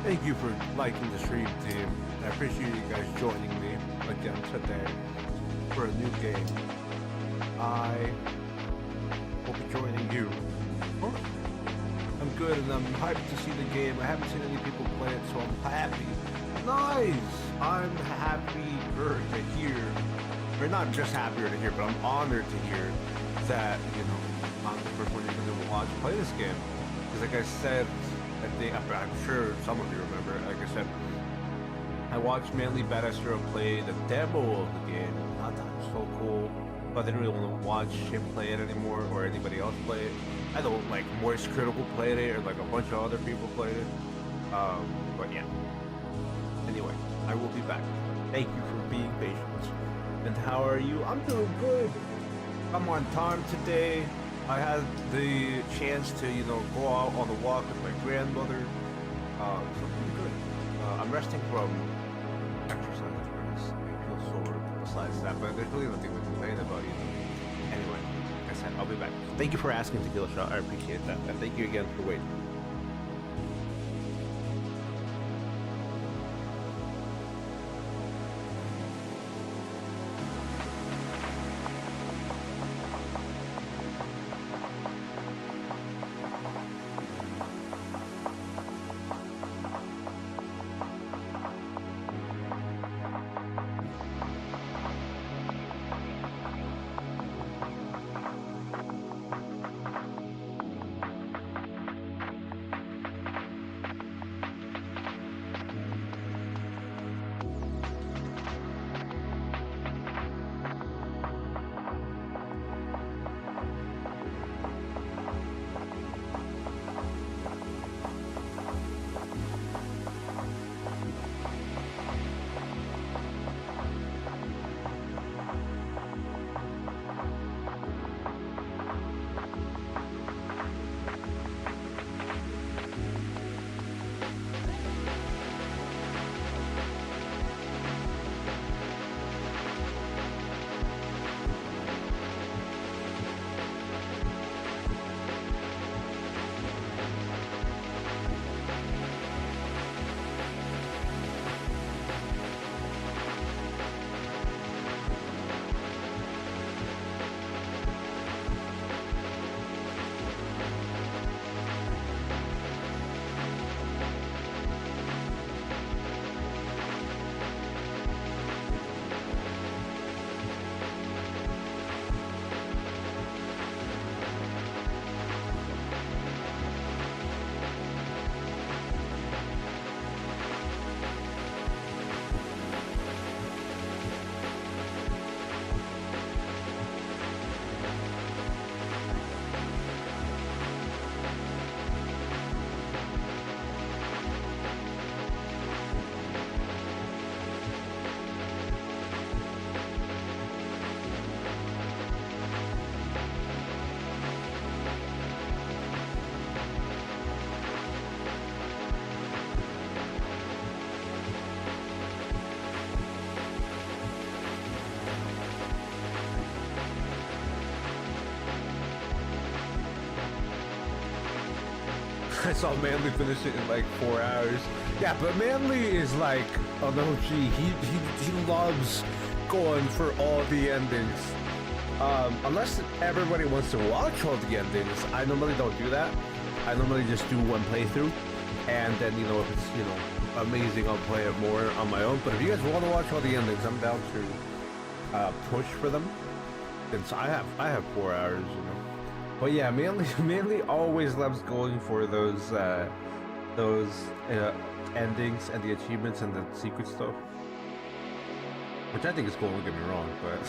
Thank you for liking the stream, team. I appreciate you guys joining me again today for a new game. I will be joining you. Huh? I'm good and I'm hyped to see the game. I haven't seen any people play it, so I'm happy. Nice! I'm happier to hear, or not just happier to hear, but I'm honored to hear that, I'm the first one you're going to watch play this game. Because like I said, I'm sure some of you remember, like I said, I watched Manly Badastro play the demo of the game. I thought it was so cool, but I didn't really want to watch him play it anymore or anybody else play it. I know like Moist Critical played it or like a bunch of other people played it. But yeah. Anyway, I will be back. Thank you for being patient. And how are you? I'm doing good. I'm on time today. I had the chance to, go out on a walk with my grandmother. So I'm pretty good. I'm resting from exercise. I feel sore besides that, but there's really nothing to complain about, Anyway, like I said, I'll be back. Thank you for asking Tequila Shot. I appreciate that. And thank you again for waiting. I saw Manly finish it in like 4 hours. Yeah, but Manly is like an OG. He loves going for all the endings. Unless everybody wants to watch all the endings, I normally don't do that. I normally just do one playthrough, and then if it's amazing, I'll play it more on my own. But if you guys want to watch all the endings, I'm down to push for them. Since I have 4 hours, But yeah, Manly always loves going for those endings and the achievements and the secret stuff, which I think is cool. Don't get me wrong, but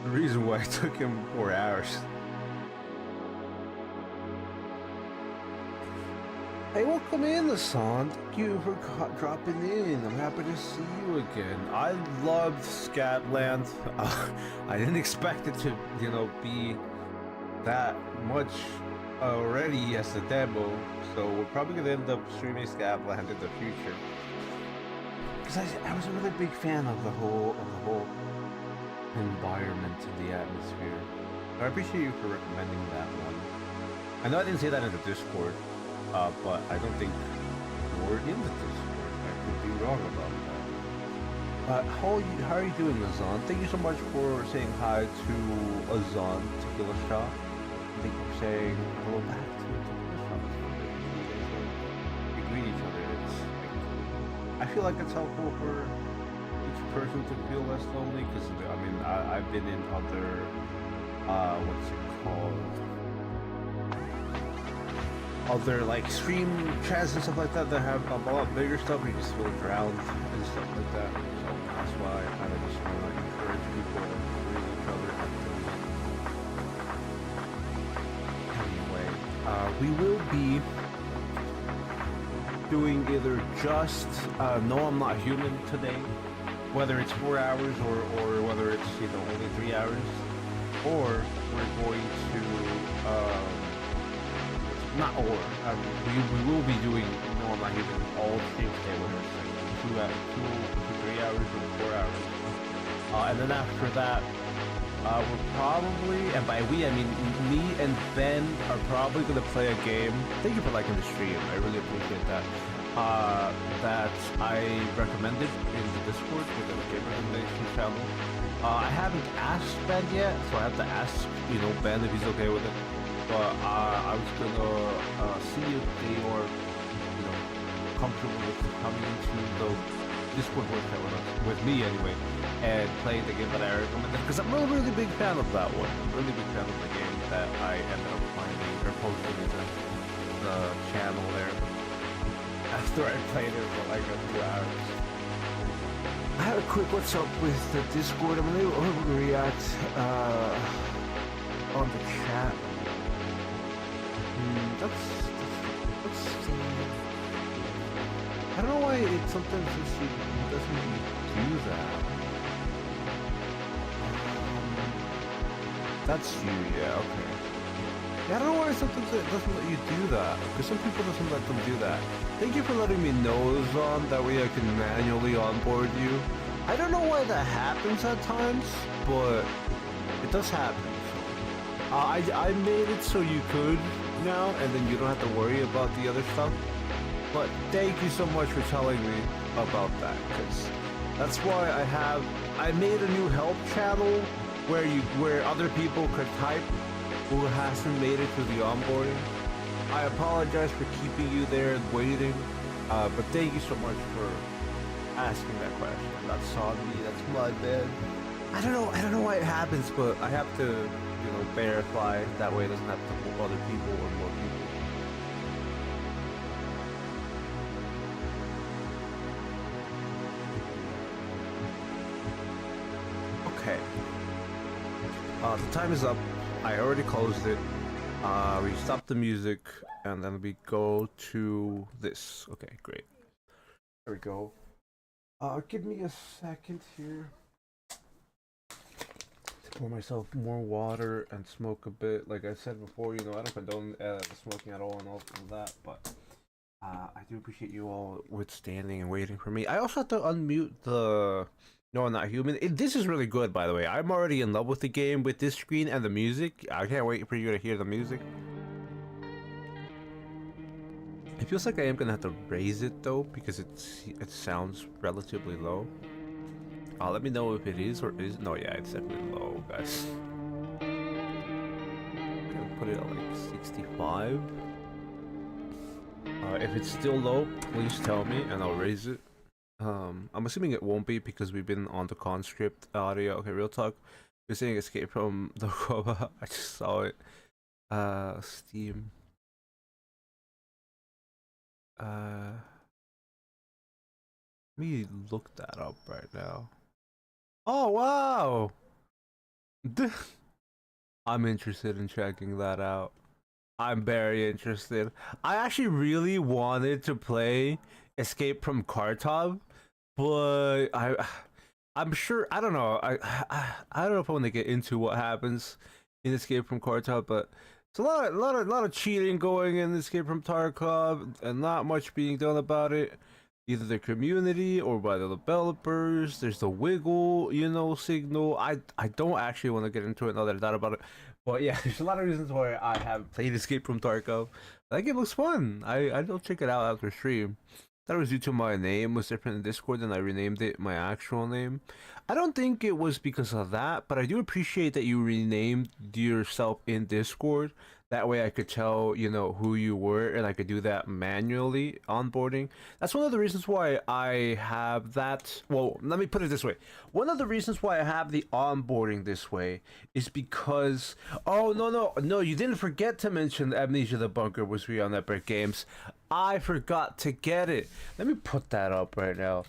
the reason why it took him 4 hours. Hey, welcome in, Lasan. Thank you for dropping in. I'm happy to see you again. I loved Scatland. I didn't expect it to, be that much already as a demo, so we're probably gonna end up streaming Scatland in the future. Because I was a really big fan of the whole environment and the atmosphere. I appreciate you for recommending that one. I know I didn't say that in the Discord, but I don't think Ward in the Discord. I could be wrong about that. How are you doing, Azan? Thank you so much for saying hi to Azan Tequila Shop. Thank you for saying hello back to Tequila Shop. We greet each other. It's like, I feel like it's helpful for each person to feel less lonely because I mean I've been in other what's it called? Other like stream chats and stuff like that that have a lot bigger stuff where you just feel drowned and stuff like that. So that's why I kind of just want to encourage people to greet each other at the Anyway, we will be doing either just No I'm Not Human today, whether it's 4 hours or whether it's only 3 hours, or we're going to we will be doing No I'm Not Human all streams today, whether it's like 2 to 3 hours or 4 hours, and then after that we're probably, and by we I mean me and Ben, are probably going to play a game. Thank you for liking the stream, I really appreciate that. That I recommended in the Discord with the game recommendation channel. I haven't asked Ben yet, so I have to ask, Ben if he's okay with it. But I was gonna see if they are, comfortable with coming into the Discord voice chat with me anyway, and playing the game that I recommended, because I'm a really big fan of that one. I'm a really big fan of the game that I ended up finding or posting in the channel there after I played it for like 2 hours. I have a quick what's up with the Discord. I'm gonna overreact on the chat. Let's see. I don't know why it sometimes it doesn't do that. That's you, yeah, okay. Yeah, I don't know why sometimes it doesn't let you do that, because some people doesn't let them do that. Thank you for letting me know, Zon, that way I can manually onboard you. I don't know why that happens at times, but it does happen. I made it so you could now, and then you don't have to worry about the other stuff. But thank you so much for telling me about that, because that's why I made a new help channel where other people could type who hasn't made it through the onboarding. I apologize for keeping you there and waiting, but thank you so much for asking that question. That's on me, that's my bad. I don't know why it happens, but I have to, verify, that way it doesn't have to pull other people or more people. Okay. The time is up. I already closed it. We stop the music, and then we go to this. Okay, great. There we go. Give me a second here. Pour myself more water and smoke a bit. Like I said before, I don't condone smoking at all and all of that, but I do appreciate you all withstanding and waiting for me. I also have to unmute the No I'm Not Human. This is really good, by the way. I'm already in love with the game, with this screen and the music. I can't wait for you to hear the music. It feels like I am gonna have to raise it though, because it sounds relatively low. Let me know if it is or is. No, yeah, it's definitely low, guys. I'm gonna put it at like 65. If it's still low, please tell me and I'll raise it. I'm assuming it won't be because we've been on the conscript audio. Okay, real talk. We're saying Escape from the Cova. I just saw it. Steam. Let me look that up right now. Oh wow! I'm interested in checking that out. I'm very interested. I actually really wanted to play Escape from Khartov, but I'm sure, I don't know. I don't know if I want to get into what happens in Escape from Khartov, but it's a lot of cheating going in Escape from Tarkov, and not much being done about it. Either the community or by the developers. There's the wiggle, signal. I don't actually want to get into it now that I thought about it. But yeah, there's a lot of reasons why I haven't played Escape from Tarkov. That game looks fun. I'll check it out after stream. That was due to my name was different in Discord and I renamed it my actual name. I don't think it was because of that, but I do appreciate that you renamed yourself in Discord. That way I could tell, you know, who you were and I could do that manually onboarding. That's one of the reasons why I have that. Well, let me put it this way. One of the reasons why I have the onboarding this way is because, oh, no, you didn't forget to mention Amnesia the Bunker was free on Epic Games. I forgot to get it. Let me put that up right now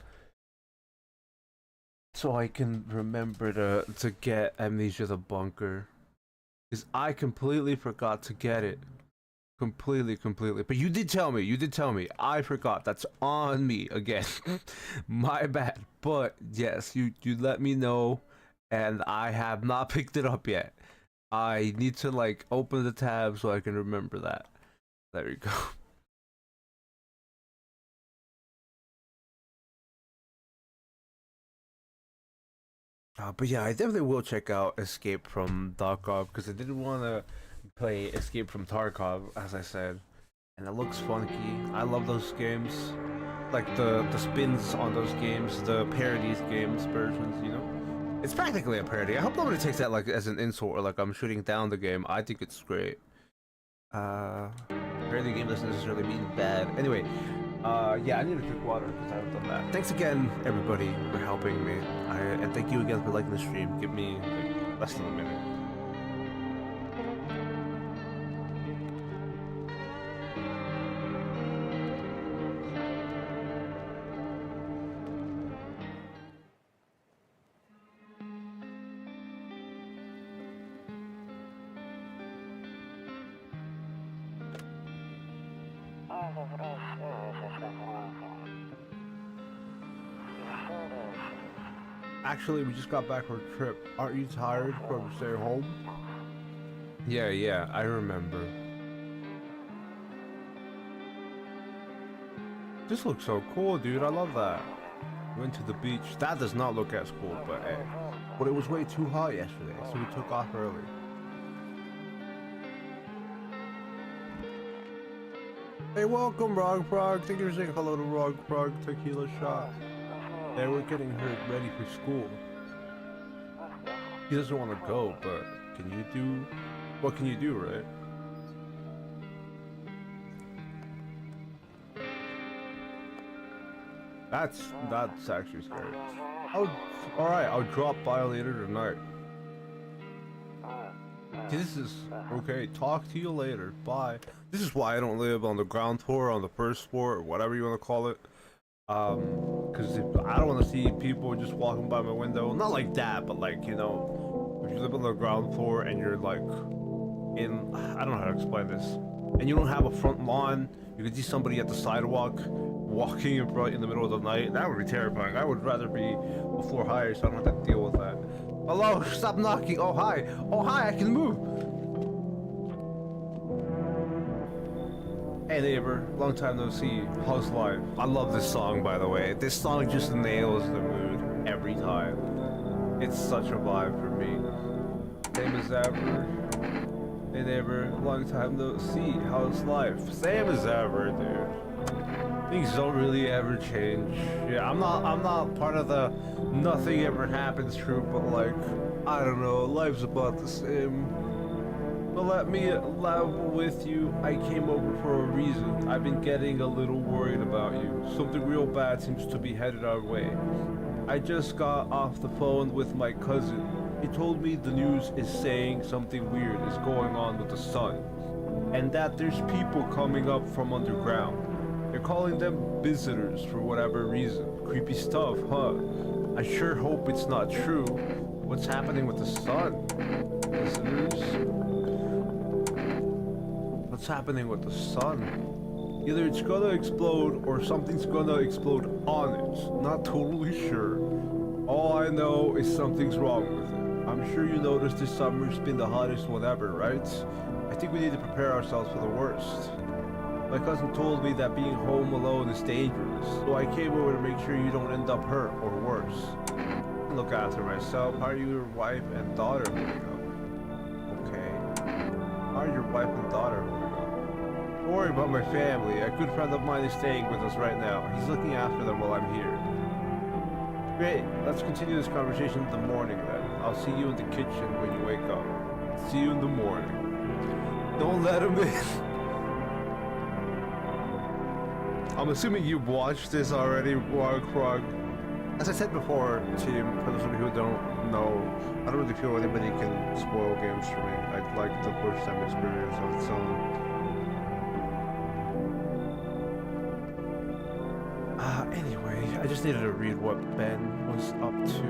so I can remember to get Amnesia the Bunker. Because I completely forgot to get it. Completely. But you did tell me. I forgot. That's on me again. My bad. But yes, you let me know and I have not picked it up yet. I need to like open the tab so I can remember that. There you go. But yeah, I definitely will check out Escape from Tarkov because I didn't want to play Escape from Tarkov, as I said, and it looks funky. I love those games, like the spins on those games, the parodies games versions. You know, it's practically a parody. I hope nobody takes that like as an insult or like I'm shooting down the game. I think it's great. Parody game doesn't necessarily mean bad. Anyway. Yeah, I need to drink water because I haven't done that. Thanks again, everybody, for helping me. And thank you again for liking the stream. Give me like, less than a minute. Actually, we just got back from a trip. Aren't you tired from staying home? Yeah, I remember. This looks so cool, dude. I love that. Went to the beach. That does not look as cool, but hey. But it was way too hot yesterday, so we took off early. Hey, welcome, Rog Prog. Thank you for saying hello to Rog Prog Tequila Shot. Yeah, we're getting her ready for school. He doesn't want to go, but can you do... What can you do, right? That's actually scary. Alright, I'll drop by later tonight. See, this is... Okay, talk to you later. Bye. This is why I don't live on the ground floor, on the first floor, or whatever you want to call it. Because I don't want to see people just walking by my window. Not like that, but like, you know, if you live on the ground floor and you're like in, I don't know how to explain this, and you don't have a front lawn, you can see somebody at the sidewalk walking in front in the middle of the night. That would be terrifying. I would rather be a floor higher so I don't have to deal with that. Hello, stop knocking. Oh hi, I can move. Hey neighbor, long time no see. How's life? I love this song, by the way. This song just nails the mood every time. It's such a vibe for me. Same as ever. Hey neighbor, long time no see. How's life? Same as ever, dude. Things don't really ever change. Yeah, I'm not part of the nothing ever happens troop, but like, I don't know, life's about the same. But let me laugh with you. I came over for a reason. I've been getting a little worried about you. Something real bad seems to be headed our way. I just got off the phone with my cousin. He told me the news is saying something weird is going on with the sun. And that there's people coming up from underground. They're calling them visitors for whatever reason. Creepy stuff, huh? I sure hope it's not true. What's happening with the sun? Visitors? What's happening with the sun? Either it's gonna explode or something's gonna explode on it. Not totally sure. All I know is something's wrong with it. I'm sure you noticed this summer's been the hottest one ever, right? I think we need to prepare ourselves for the worst. My cousin told me that being home alone is dangerous, so I came over to make sure you don't end up hurt or worse. Look after myself. How are your wife and daughter holding up? Okay. How are your wife and daughter holding up? Don't worry about my family. A good friend of mine is staying with us right now. He's looking after them while I'm here. Great. Let's continue this conversation in the morning then. I'll see you in the kitchen when you wake up. See you in the morning. Don't let him in. I'm assuming you've watched this already, Frog. As I said before, team, for those of you who don't know, I don't really feel anybody can spoil games for me. I'd like the first time experience of its own. Anyway, I just needed to read what Ben was up to.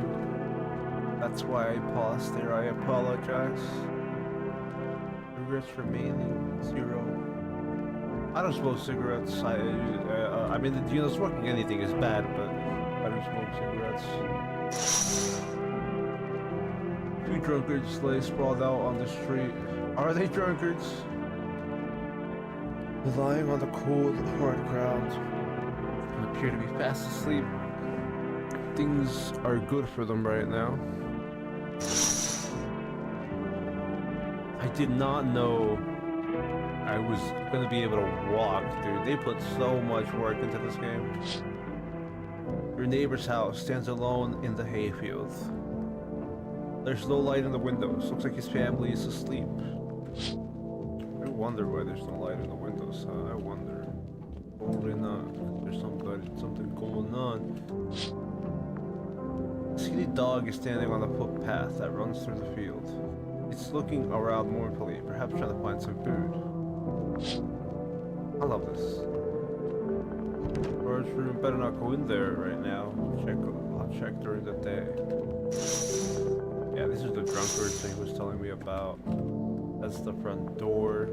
That's why I paused there. I apologize. Regrets remaining 0. I don't smoke cigarettes. I mean, you know, smoking anything is bad, but I don't smoke cigarettes. Two drunkards lay sprawled out on the street. Are they drunkards? Lying on the cold, hard ground and appear to be fast asleep. Things are good for them right now. I did not know I was gonna be able to walk, dude. They put so much work into this game. Your neighbor's house stands alone in the hayfield. There's no light in the windows. Looks like his family is asleep. I wonder why there's no light in the windows, huh? I wonder. Probably not. There's something going on. A skinny dog is standing on the footpath that runs through the field. It's looking around mournfully, perhaps trying to find some food. I love this. Bird's room, better not go in there right now. I'll check during the day. Yeah, these are the drunkards that he was telling me about. That's the front door.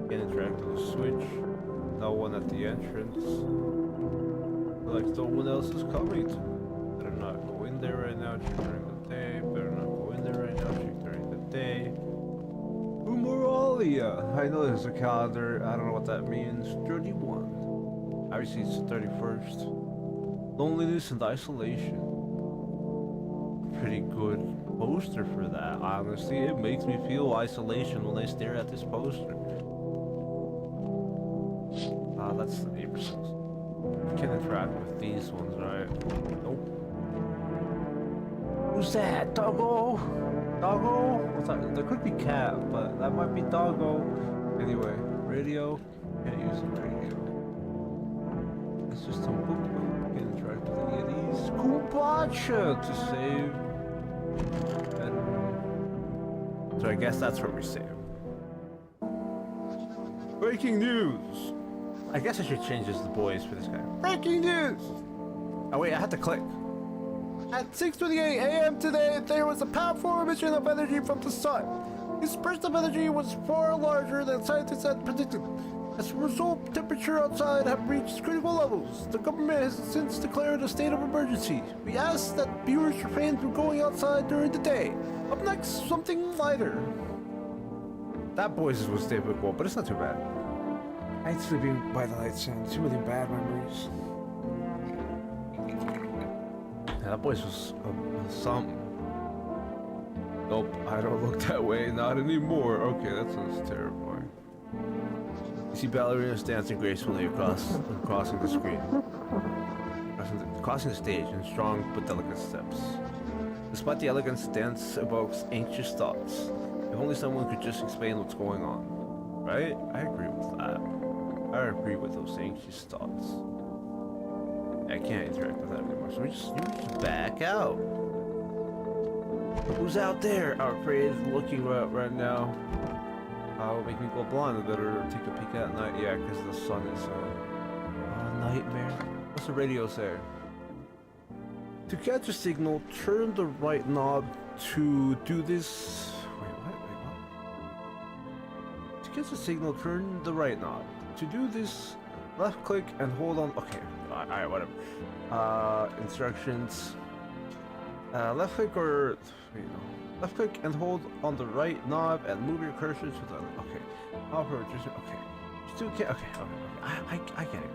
Can't interact with the switch. No one at the entrance. Like no one else is coming. Better not go in there right now. Check during the day. Better not go in there right now. Check during the day. Humoralia. I know there's a calendar. I don't know what that means. 31. Obviously it's the 31st. Loneliness and isolation. Pretty good poster for that, honestly. It makes me feel isolation when I stare at this poster. That's the neighbor's house. You can't interact with these ones, right? Nope. Who's that? Doggo? Doggo? What's that? There could be cat, but that might be doggo. Anyway, radio. Can't use the radio. It's just some book. Can't interact with any of these. Kumbacha to save. So I guess that's where we save. Breaking news! I guess I should change this to boys for this guy. Breaking news! Oh wait, I had to click. At 6:28 a.m. today, there was a powerful emission of energy from the sun. This burst of energy was far larger than scientists had predicted. As a result, temperature outside have reached critical levels. The government has since declared a state of emergency. We ask that viewers refrain from going outside during the day. Up next, something lighter. That voice was difficult, but it's not too bad. I hate sleeping by the lights and too many bad memories. Yeah, that voice was something. Nope, I don't look that way, not anymore. Okay, that sounds terrifying. You see ballerinas dancing gracefully crossing the screen. Crossing the stage in strong but delicate steps. Despite the elegance, dance evokes anxious thoughts. If only someone could just explain what's going on. Right? I agree with that. I agree with those anxious thoughts. I can't interact with that anymore, so we just back out. Who's out there? Our prey is looking right now. Will make me go blind. I better take a peek at night. Yeah, because the sun is a nightmare. What's the radio say? To catch a signal, turn the right knob to do this. Wait, what? To catch a signal, turn the right knob. To do this, left click and hold on. Okay, alright, whatever. Instructions. Left click or left click and hold on the right knob and move your cursor to the okay. Okay. Still can't. Okay. I get it.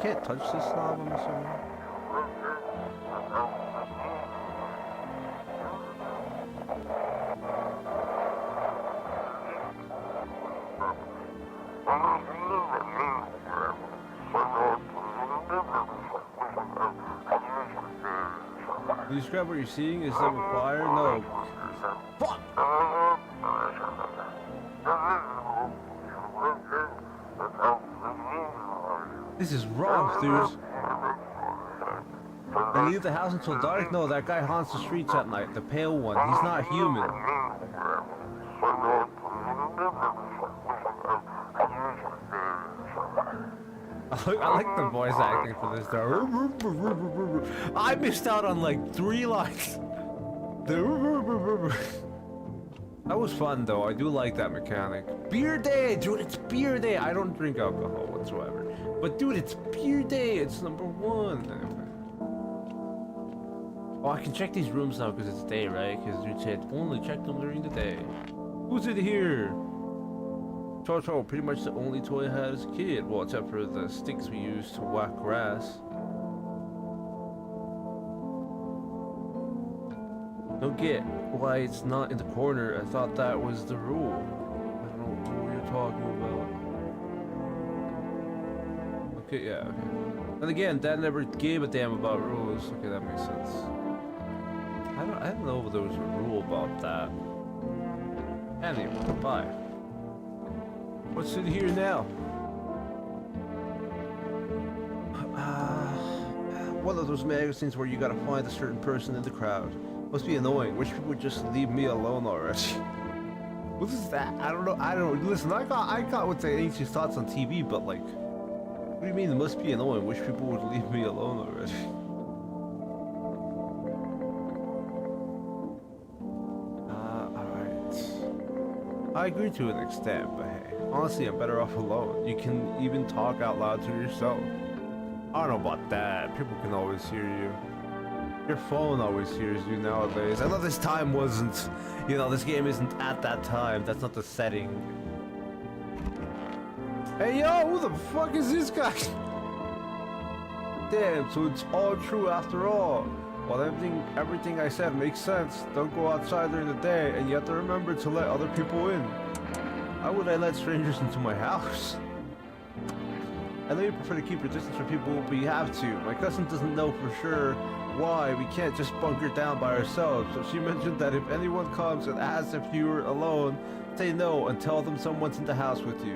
can't touch this knob, I'm assuming. Can you describe what you're seeing? Is that a fire? No. Fuck! This is rough, dude. They leave the house until dark? No, that guy haunts the streets at night. The pale one. He's not human. I like the voice acting for this though. I missed out on like 3 lines. That was fun though. I do like that mechanic. Beer day, dude. It's beer day. I don't drink alcohol whatsoever. But dude, it's beer day. It's number 1. Oh, I can check these rooms now because it's day, right? Because dude said only check them during the day. Who's in here? Toto, pretty much the only toy I had as a kid. Well, except for the sticks we used to whack grass. Don't get why it's not in the corner. I thought that was the rule. I don't know what you're talking about. Okay, yeah, okay. And again, Dad never gave a damn about rules. Okay, that makes sense. I don't know if there was a rule about that. Anyway, bye. What's in here now? One of those magazines where you gotta find a certain person in the crowd. Must be annoying. Wish people would just leave me alone already. What is that? I don't know. Listen, I got what's the ancient thoughts on TV, but like, what do you mean it must be annoying? Wish people would leave me alone already. Alright. I agree to an extent, but hey, honestly, I'm better off alone. You can even talk out loud to yourself. I don't know about that. People can always hear you. Your phone always hears you nowadays. I know this time wasn't, you know, this game isn't at that time. That's not the setting. Hey yo, who the fuck is this guy? Damn, so it's all true after all. Well, everything I said makes sense. Don't go outside during the day, and you have to remember to let other people in. Why would I let strangers into my house? I know you prefer to keep your distance from people, but you have to. My cousin doesn't know for sure why we can't just bunker down by ourselves, so she mentioned that if anyone comes and asks if you're alone, say no and tell them someone's in the house with you.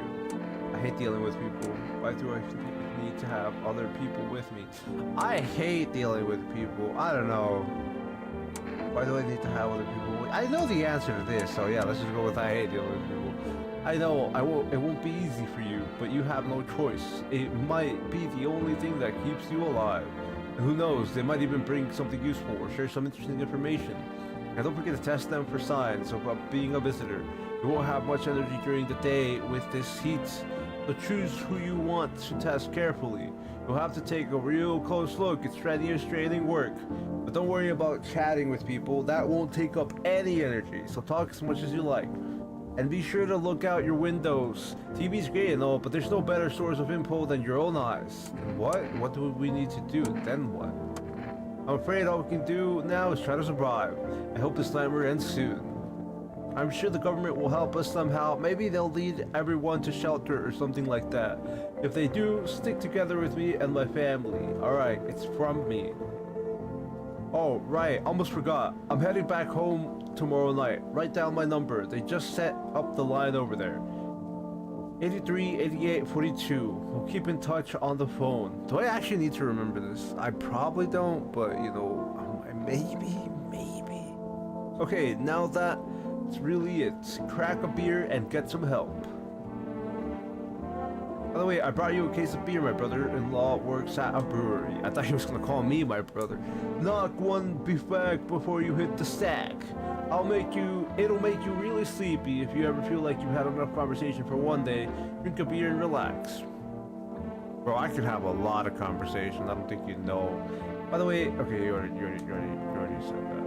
I hate dealing with people. Why do I need to have other people with me? I hate dealing with people. I don't know. Why do I need to have other people with me? I know the answer to this, so yeah, let's just go with I hate dealing with people. I know it won't be easy for you, but you have no choice. It might be the only thing that keeps you alive. And who knows, they might even bring something useful or share some interesting information. And don't forget to test them for signs about being a visitor. You won't have much energy during the day with this heat, so choose who you want to test carefully. You'll have to take a real close look. It's strenuous draining work. But don't worry about chatting with people. That won't take up any energy, so talk as much as you like. And be sure to look out your windows. TV's great and all, but there's no better source of info than your own eyes. And what? What do we need to do? Then what? I'm afraid all we can do now is try to survive. I hope this nightmare ends soon. I'm sure the government will help us somehow. Maybe they'll lead everyone to shelter or something like that. If they do, stick together with me and my family. Alright, it's from me. Oh, right, almost forgot. I'm heading back home tomorrow night. Write down my number. They just set up the line over there. 83 88 42. We'll keep in touch on the phone. Do I actually need to remember this? I probably don't, but you know, maybe. Okay, now that's really it. Crack a beer and get some help. By the way, I brought you a case of beer. My brother-in-law works at a brewery. I thought he was gonna call me my brother. Knock one beef bag before you hit the stack. It'll make you really sleepy if you ever feel like you've had enough conversation for one day. Drink a beer and relax. Bro, I could have a lot of conversation. I don't think you know. By the way, okay, you already said that.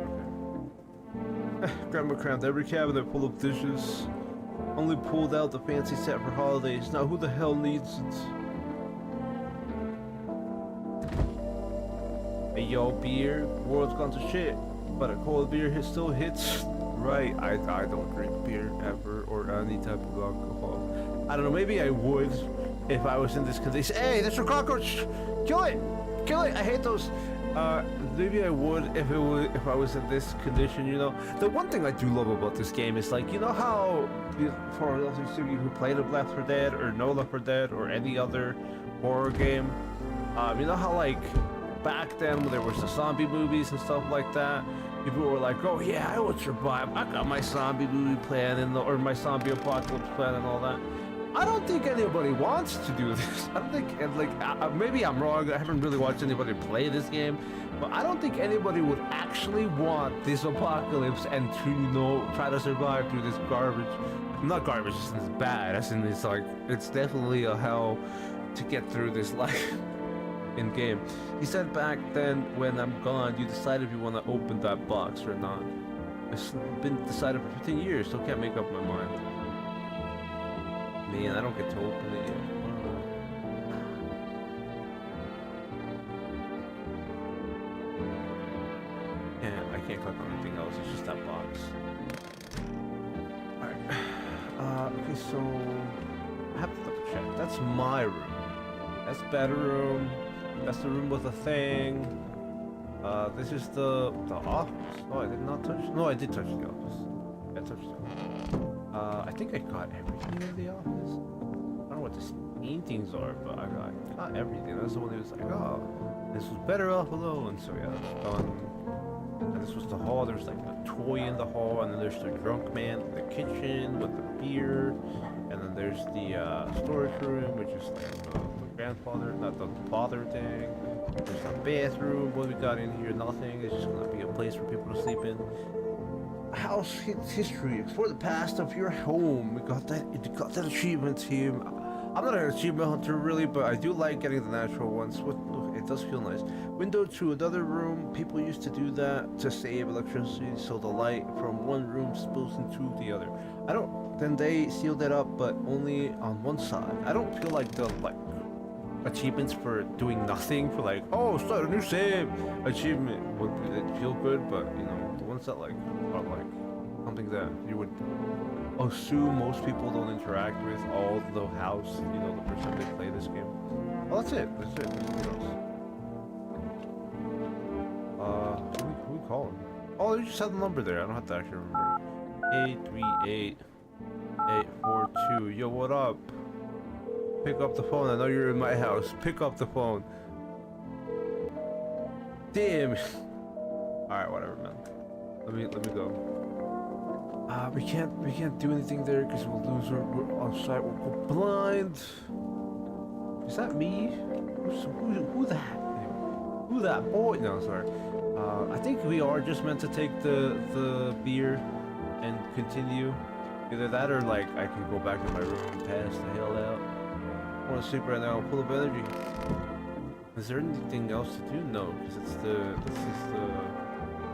Okay. Grandma crammed every cabinet full of dishes. Only pulled out the fancy set for holidays. Now who the hell needs it? yo, beer, world's gone to shit, but a cold beer still hits. Right, I don't drink beer ever or any type of alcohol. I don't know, maybe I would if I was in this condition. Hey, there's a cockroach! Kill it! Kill it! I hate those. Maybe I would if I was in this condition, you know. The one thing I do love about this game is, like, you know how for those of you who played Left 4 Dead or know Left 4 Dead or any other horror game, you know how, like, back then when there was the zombie movies and stuff like that, people were like, oh yeah, I would survive. I got my zombie movie plan or my zombie apocalypse plan and all that. I don't think anybody wants to do this. I don't think, and like, maybe I'm wrong. I haven't really watched anybody play this game, but I don't think anybody would actually want this apocalypse and to, you know, try to survive through this garbage. Not garbage, it's bad. As in, it's like, it's definitely a hell to get through this life in game. He said back then, when I'm gone, you decide if you want to open that box or not. It's been decided for 15 years, so can't make up my mind. Man, I don't get to open it yet. I can't click on anything else, it's just that box. Alright. Okay, so I have to double check. That's my room. That's bedroom. That's the room with the thing. This is the office. Oh, I did not touch. No, I did touch the office. I touched it. I think I got everything in the office. I don't know what these paintings are, but I got everything. That's the one that was like, oh, this was better off alone. So yeah, that's done. And this was the hall. There's like a toy in the hall, and then there's the drunk man in the kitchen with the beer, and then there's the storage room, which is like the grandfather, not the father thing. There's a bathroom. What we got in here? Nothing. It's just gonna be a place for people to sleep in. House history. Explore the past of your home. We got that achievement, team. I'm not an achievement hunter really, but I do like getting the natural ones. It does feel nice. Window to another room. People used to do that to save electricity, so the light from one room spills into the other. Then they sealed it up, but only on one side. I don't feel like the achievements for doing nothing, for like, oh, start a new save achievement would feel good, but you know, the ones that are like something that you would assume most people don't interact with all the house, you know, the person they play this game. Oh, that's it. There's nothing else. Who we call him? Oh, you just had the number there. I don't have to actually remember. 838-842. Yo, what up? Pick up the phone. I know you're in my house. Pick up the phone. Damn. All right, whatever, man. Let me go. We can't do anything there because we'll lose we're on site. We'll go blind. Is that me? Who that? Who that boy? No, sorry. I think we are just meant to take the beer and continue. Either that or like I can go back to my room and pass the hell out. I want to sleep right now. I'm full of energy. Is there anything else to do? No, because this is the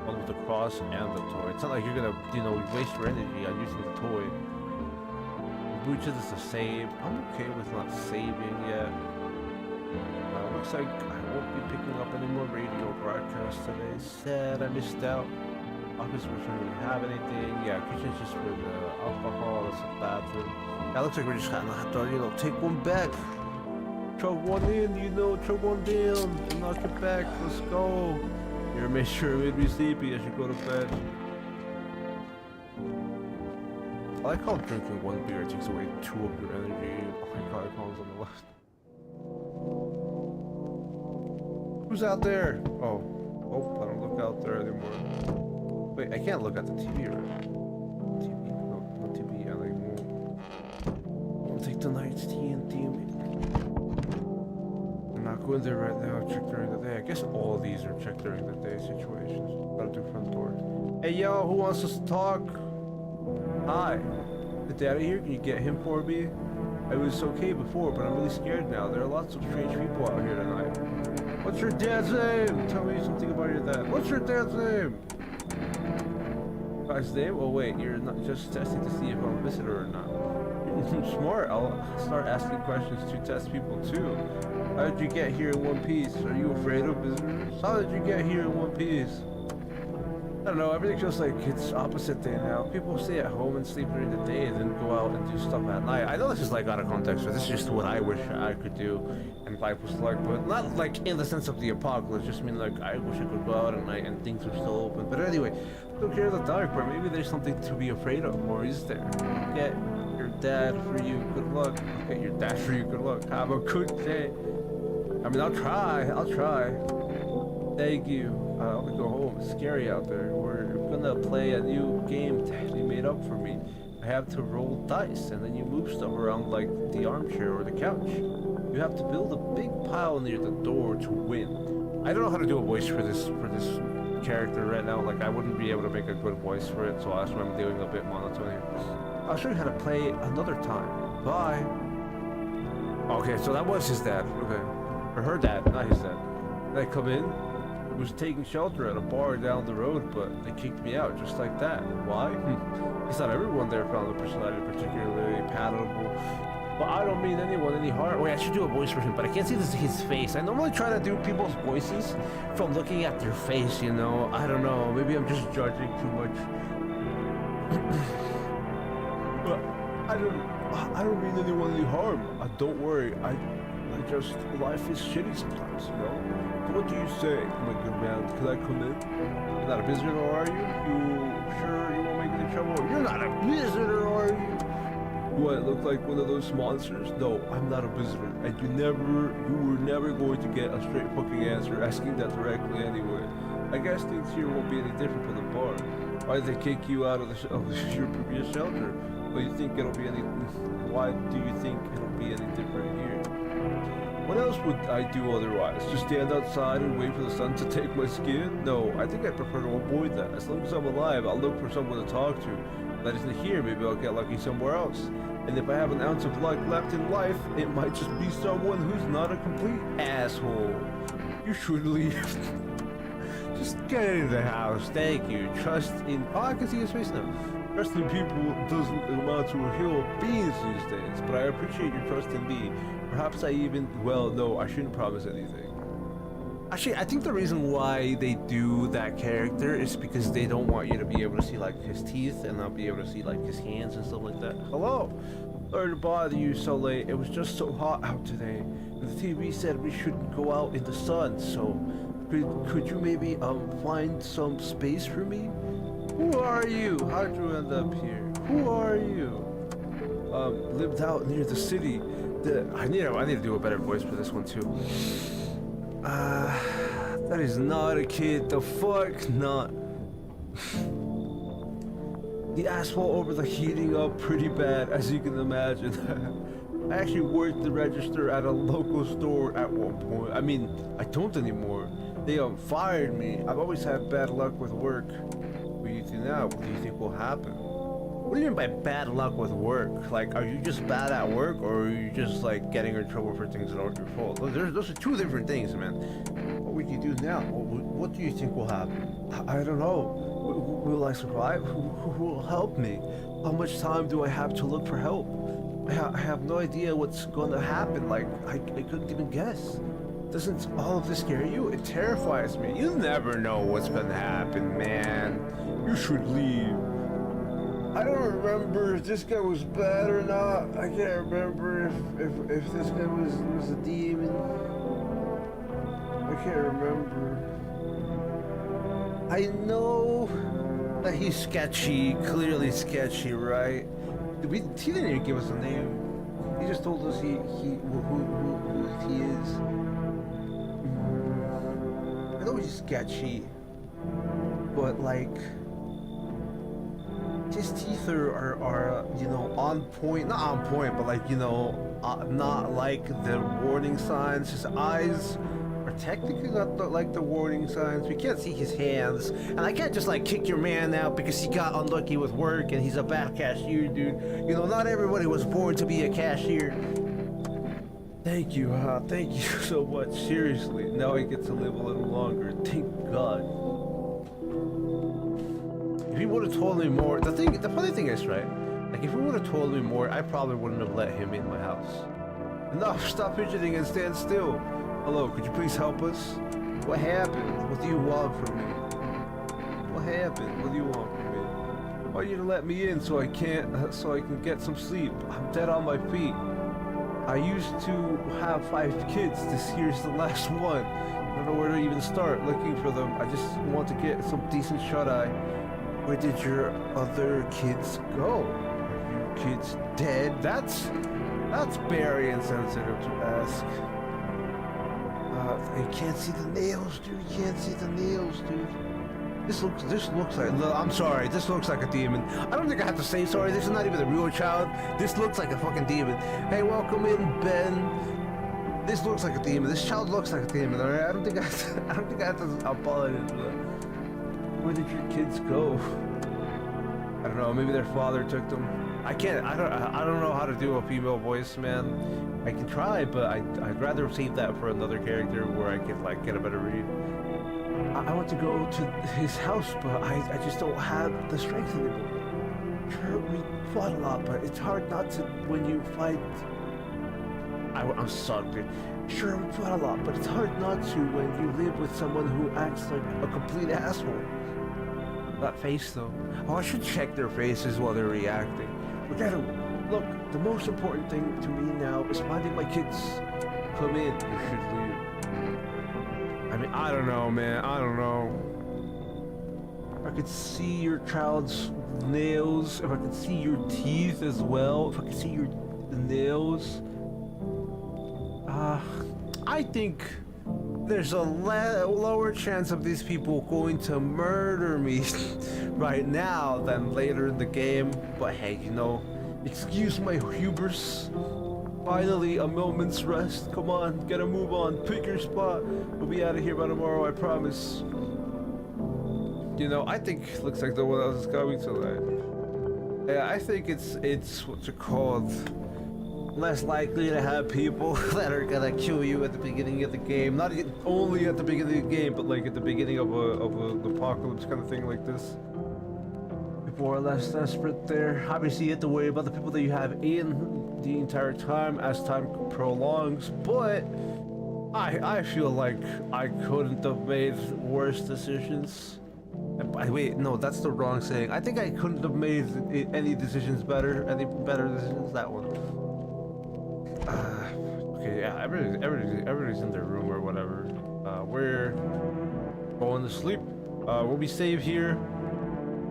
one with the cross and the toy. It's not like you're gonna, you know, waste your energy on using the toy. Booches is the save. I'm okay with not saving yet. Looks like I won't be picking up any more radio broadcasts today. Sad, I missed out. Office doesn't really have anything. Yeah, kitchen's just for the alcohol. It's a bathroom. Yeah, looks like we're just gonna have to, you know, take one back. Chug one in, you know, chug one down, and knock it back. Let's go. Here, make sure it made me sleepy. I should go to bed. I like how drinking one beer takes away 2 of your energy. Oh my god, icons on the left. Who's out there? Oh, I don't look out there anymore. Wait, I can't look at the TV right? TV, no TV anymore. I'll take tonight's TNT. I'm not going there right now. Check during the day. I guess all of these are checked during the day situations. Gotta do front door. Hey yo, who wants us to talk? Hi. The daddy here? Can you get him for me? I was okay before, but I'm really scared now. There are lots of strange people out here tonight. What's your dad's name? Tell me something about your dad. What's your dad's name? guy's name? Oh wait, you're not just testing to see if I'm a visitor or not. Smart. I'll start asking questions to test people too. How did you get here in one piece? Are you afraid of visitors? How did you get here in one piece? I don't know, everything feels like it's opposite day now. People stay at home and sleep during the day and then go out and do stuff at night. I know this is like out of context, but this is just what I wish I could do and life was like, but not like in the sense of the apocalypse, just mean like I wish I could go out at night and things were still open. But anyway, don't care the dark part. Maybe there's something to be afraid of, or is there? Get your dad for you, good luck. Get your dad for you, good luck. Have a good day. I mean, I'll try. Thank you. I'll go home. It's scary out there. We're gonna play a new game Teddy made up for me. I have to roll dice, and then you move stuff around like the armchair or the couch. You have to build a big pile near the door to win. I don't know how to do a voice for this character right now. Like, I wouldn't be able to make a good voice for it, so that's why I'm doing a bit monotone here. I'll show you how to play another time. Bye. Okay, so that was his dad. Okay. Or her dad, not his dad. Did I come in? I was taking shelter at a bar down the road, but they kicked me out just like that. Why? It's not everyone there found the personality particularly palatable. But I don't mean anyone any harm. Wait, I should do a voice for him, but I can't see his face. I normally try to do people's voices from looking at their face, you know? I don't know. Maybe I'm just judging too much. But I don't mean anyone any harm. Don't worry. I just, life is shitty sometimes, you know? What do you say, my good man? Can I come in? You're not a visitor, are you? You sure you won't make any trouble? You're not a visitor, are you? Do I look like one of those monsters? No, I'm not a visitor. And you were never going to get a straight fucking answer asking that directly anyway. I guess things here won't be any different from the bar. Why did they kick you out of your previous shelter? Why do you think it'll be any different here? What else would I do otherwise? Just stand outside and wait for the sun to take my skin? No, I think I prefer to avoid that. As long as I'm alive, I'll look for someone to talk to. If that isn't here, maybe I'll get lucky somewhere else. And if I have an ounce of luck left in life, it might just be someone who's not a complete asshole. You should leave. Just get into the house. Thank you. Trust in... Oh, I can see his face now. Trust in people doesn't amount to a hill of beans these days, but I appreciate your trust in me. Perhaps I even... Well, no, I shouldn't promise anything. Actually, I think the reason why they do that character is because they don't want you to be able to see, like, his teeth and not be able to see, like, his hands and stuff like that. Hello? Sorry to bother you so late. It was just so hot out today. And the TV said we shouldn't go out in the sun, so... Could you maybe, find some space for me? Who are you? How'd you end up here? Who are you? Lived out near the city. I need to do a better voice for this one too. That is not a kid. The fuck not. The asphalt over the heating up pretty bad, as you can imagine. I actually worked the register at a local store at one point. I mean, I don't anymore. They fired me. I've always had bad luck with work. What do you think now? What do you think will happen? What do you mean by bad luck with work? Like, are you just bad at work, or are you just, like, getting in trouble for things that aren't your fault? Those are two different things, man. What would you do now? What do you think will happen? I don't know. Will I survive? Who will help me? How much time do I have to look for help? I have no idea what's gonna happen. Like, I couldn't even guess. Doesn't all of this scare you? It terrifies me. You never know what's gonna happen, man. You should leave. I don't remember if this guy was bad or not. I can't remember if this guy was a demon. I can't remember. I know that he's sketchy, clearly sketchy, right? He didn't even give us a name. He just told us who he is. I know he's sketchy, but like, his teeth are you know, on point, not on point, but like, you know, not like the warning signs. His eyes are technically not like the warning signs. We can't see his hands, and I can't just like kick your man out because he got unlucky with work and he's a bad cashier, dude. You know, not everybody was born to be a cashier. Thank you so much. Seriously, now I get to live a little longer. Thank God. if he would have told me more, the funny thing is, right? Like, if he would have told me more, I probably wouldn't have let him in my house. Enough, stop fidgeting and stand still. Hello, could you please help us? What happened? What do you want from me? What happened? What do you want from me? I want you to let me in so I can get some sleep. I'm dead on my feet. I used to have 5 kids. This here's the last one. I don't know where to even start looking for them. I just want to get some decent shut-eye. Where did your other kids go? Are your kids dead? That's very insensitive to ask. You can't see the nails, dude. You can't see the nails, dude. This looks like. I'm sorry. This looks like a demon. I don't think I have to say sorry. This is not even a real child. This looks like a fucking demon. Hey, welcome in, Ben. This looks like a demon. This child looks like a demon. All right. I don't think I have to apologize for that. Where did your kids go? I don't know. Maybe their father took them. I can't. I don't know how to do a female voice, man. I can try, but I'd rather save that for another character where I could like get a better read. I want to go to his house, but I just don't have the strength anymore. Sure, we fought a lot, but it's hard not to when you fight. I'm sorry, dude. Sure, we fought a lot, but it's hard not to when you live with someone who acts like a complete asshole. That face, though. Oh, I should check their faces while they're reacting. We gotta look. The most important thing to me now is finding my kids. Come in. You should leave. I mean, I don't know, man. I don't know. If I could see your child's nails, if I could see your teeth as well, if I could see your nails, I think there's a lower chance of these people going to murder me right now than later in the game. But hey, you know, excuse my hubris. Finally, a moment's rest. Come on, get a move on. Pick your spot. We'll be out of here by tomorrow, I promise. You know, I think looks like the one else is coming tonight. Yeah, I think it's what's it called? Less likely to have people that are gonna kill you at the beginning of the game. Not only at the beginning of the game, but like at the beginning of an apocalypse kind of thing like this. People are less desperate there. Obviously, you have to worry about the people that you have in the entire time as time prolongs, but I feel like I couldn't have made worse decisions. Wait, no, that's the wrong saying. I think I couldn't have made any decisions better, any better decisions. That one. Okay, yeah, everybody's in their room or whatever. We're going to sleep. We'll be safe here.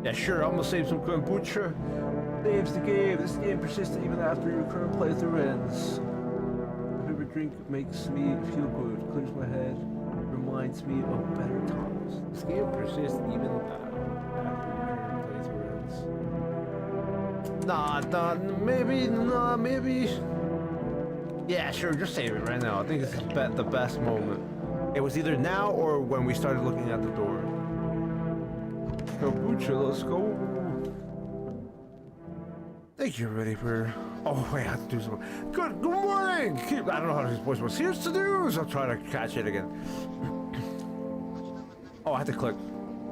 Yeah, sure, I'm gonna save some kombucha. Saves the game. This game persists even after your current playthrough ends. My favorite drink makes me feel good, clears my head, reminds me of better times. This game persists even after your current playthrough ends. Nah, maybe. Yeah, sure, just save it right now. I think this is the best moment. It was either now or when we started looking at the door. Kombucha, let's go. Thank you, everybody, for... Oh, wait, I have to do something. Good morning! I don't know how this voice was. Here's the news! I'll try to catch it again. Oh, I had to click.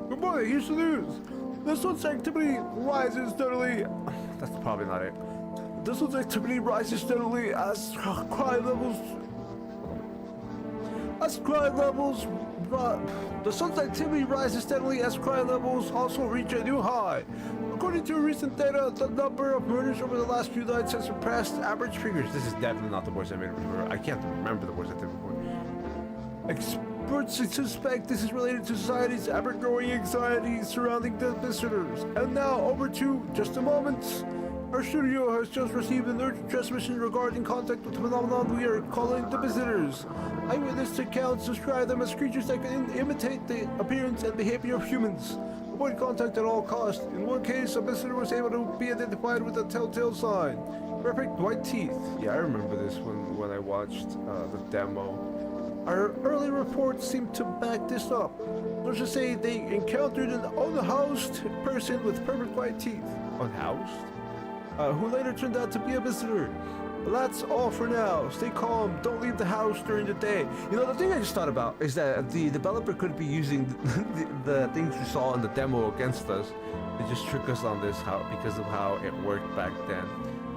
Good morning, here's the news. The sun's activity rises steadily. That's probably not it. The sun's activity rises steadily as crime levels... The sun's activity rises steadily as crime levels also reach a new high. According to recent data, the number of murders over the last few nights has surpassed average figures. This is definitely not the voice I made before. I can't remember the voice I did before. Experts suspect this is related to society's ever-growing anxiety surrounding the visitors. And now, over to just a moment. Our studio has just received an urgent transmission regarding contact with the phenomenon we are calling the visitors. Eyewitness accounts describe them as creatures that can imitate the appearance and behavior of humans. Avoid contact at all costs. In one case, a visitor was able to be identified with a telltale sign. Perfect white teeth. Yeah, I remember this when I watched the demo. Our early reports seem to back this up. Let's just say they encountered an unhoused person with perfect white teeth. Unhoused? Who later turned out to be a visitor. But that's all for now. Stay calm. Don't leave the house during the day. You know, the thing I just thought about is that the developer could be using the things we saw in the demo against us to just trick us on this because of how it worked back then.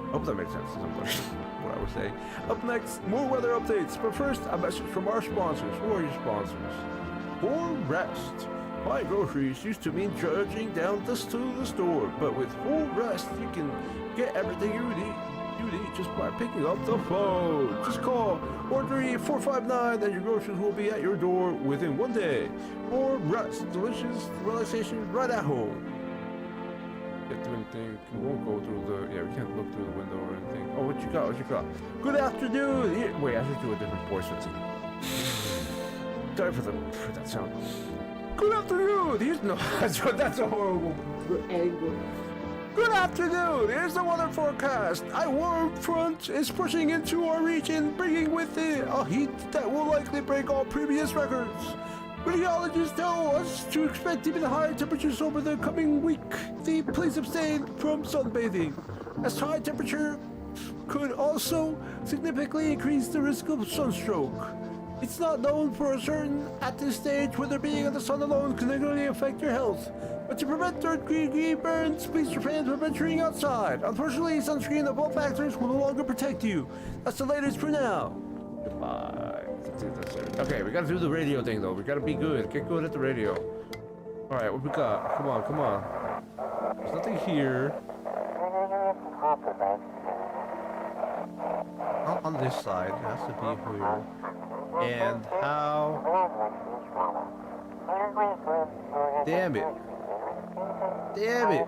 I hope that makes sense to somebody. What I was saying. Up next, more weather updates. But first, a message from our sponsors. Who are your sponsors? For Rest. Buying groceries used to mean trudging down to the store, but with Full Rest, you can get everything you need just by picking up the phone. Just call or 459 and your groceries will be at your door within 1 day. For Rest, delicious relaxation right at home. Can't do anything. We won't go through the. Yeah, we can't look through the window or anything. Oh, what you got? What you got? Good afternoon. Wait, I should do a different voice. Sorry for that sound. Good afternoon. Here's no. That's a horrible angle. Good afternoon. Here's the weather forecast. A warm front is pushing into our region, bringing with it a heat that will likely break all previous records. Meteorologists tell us to expect even higher temperatures over the coming week. Please abstain from sunbathing, as high temperature could also significantly increase the risk of sunstroke. It's not known for certain at this stage whether being in the sun alone can negatively affect your health. But to prevent third-degree burns, please refrain from venturing outside. Unfortunately, sunscreen of all factors will no longer protect you. That's the latest for now. Goodbye. Okay, we gotta do the radio thing though. We gotta be good. Get good at the radio. Alright, what we got? Come on, come on. There's nothing here. Not on this side. It has to be here. And how? Damn it. Damn it.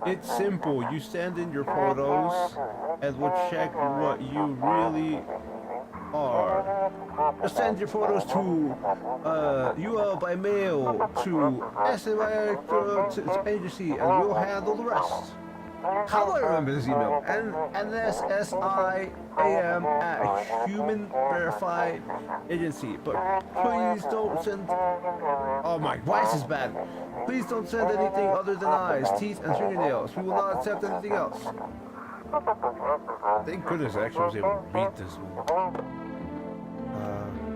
It's simple. You send in your photos and we'll check what you really are. Just send your photos to UL by mail to SMI agency and we'll handle the rest. How do I remember this email? NSSIAM at Human Verified Agency. But please don't send. Oh my, why is this bad? Please don't send anything other than eyes, teeth, and fingernails. We will not accept anything else. Thank goodness I actually was able to read this one.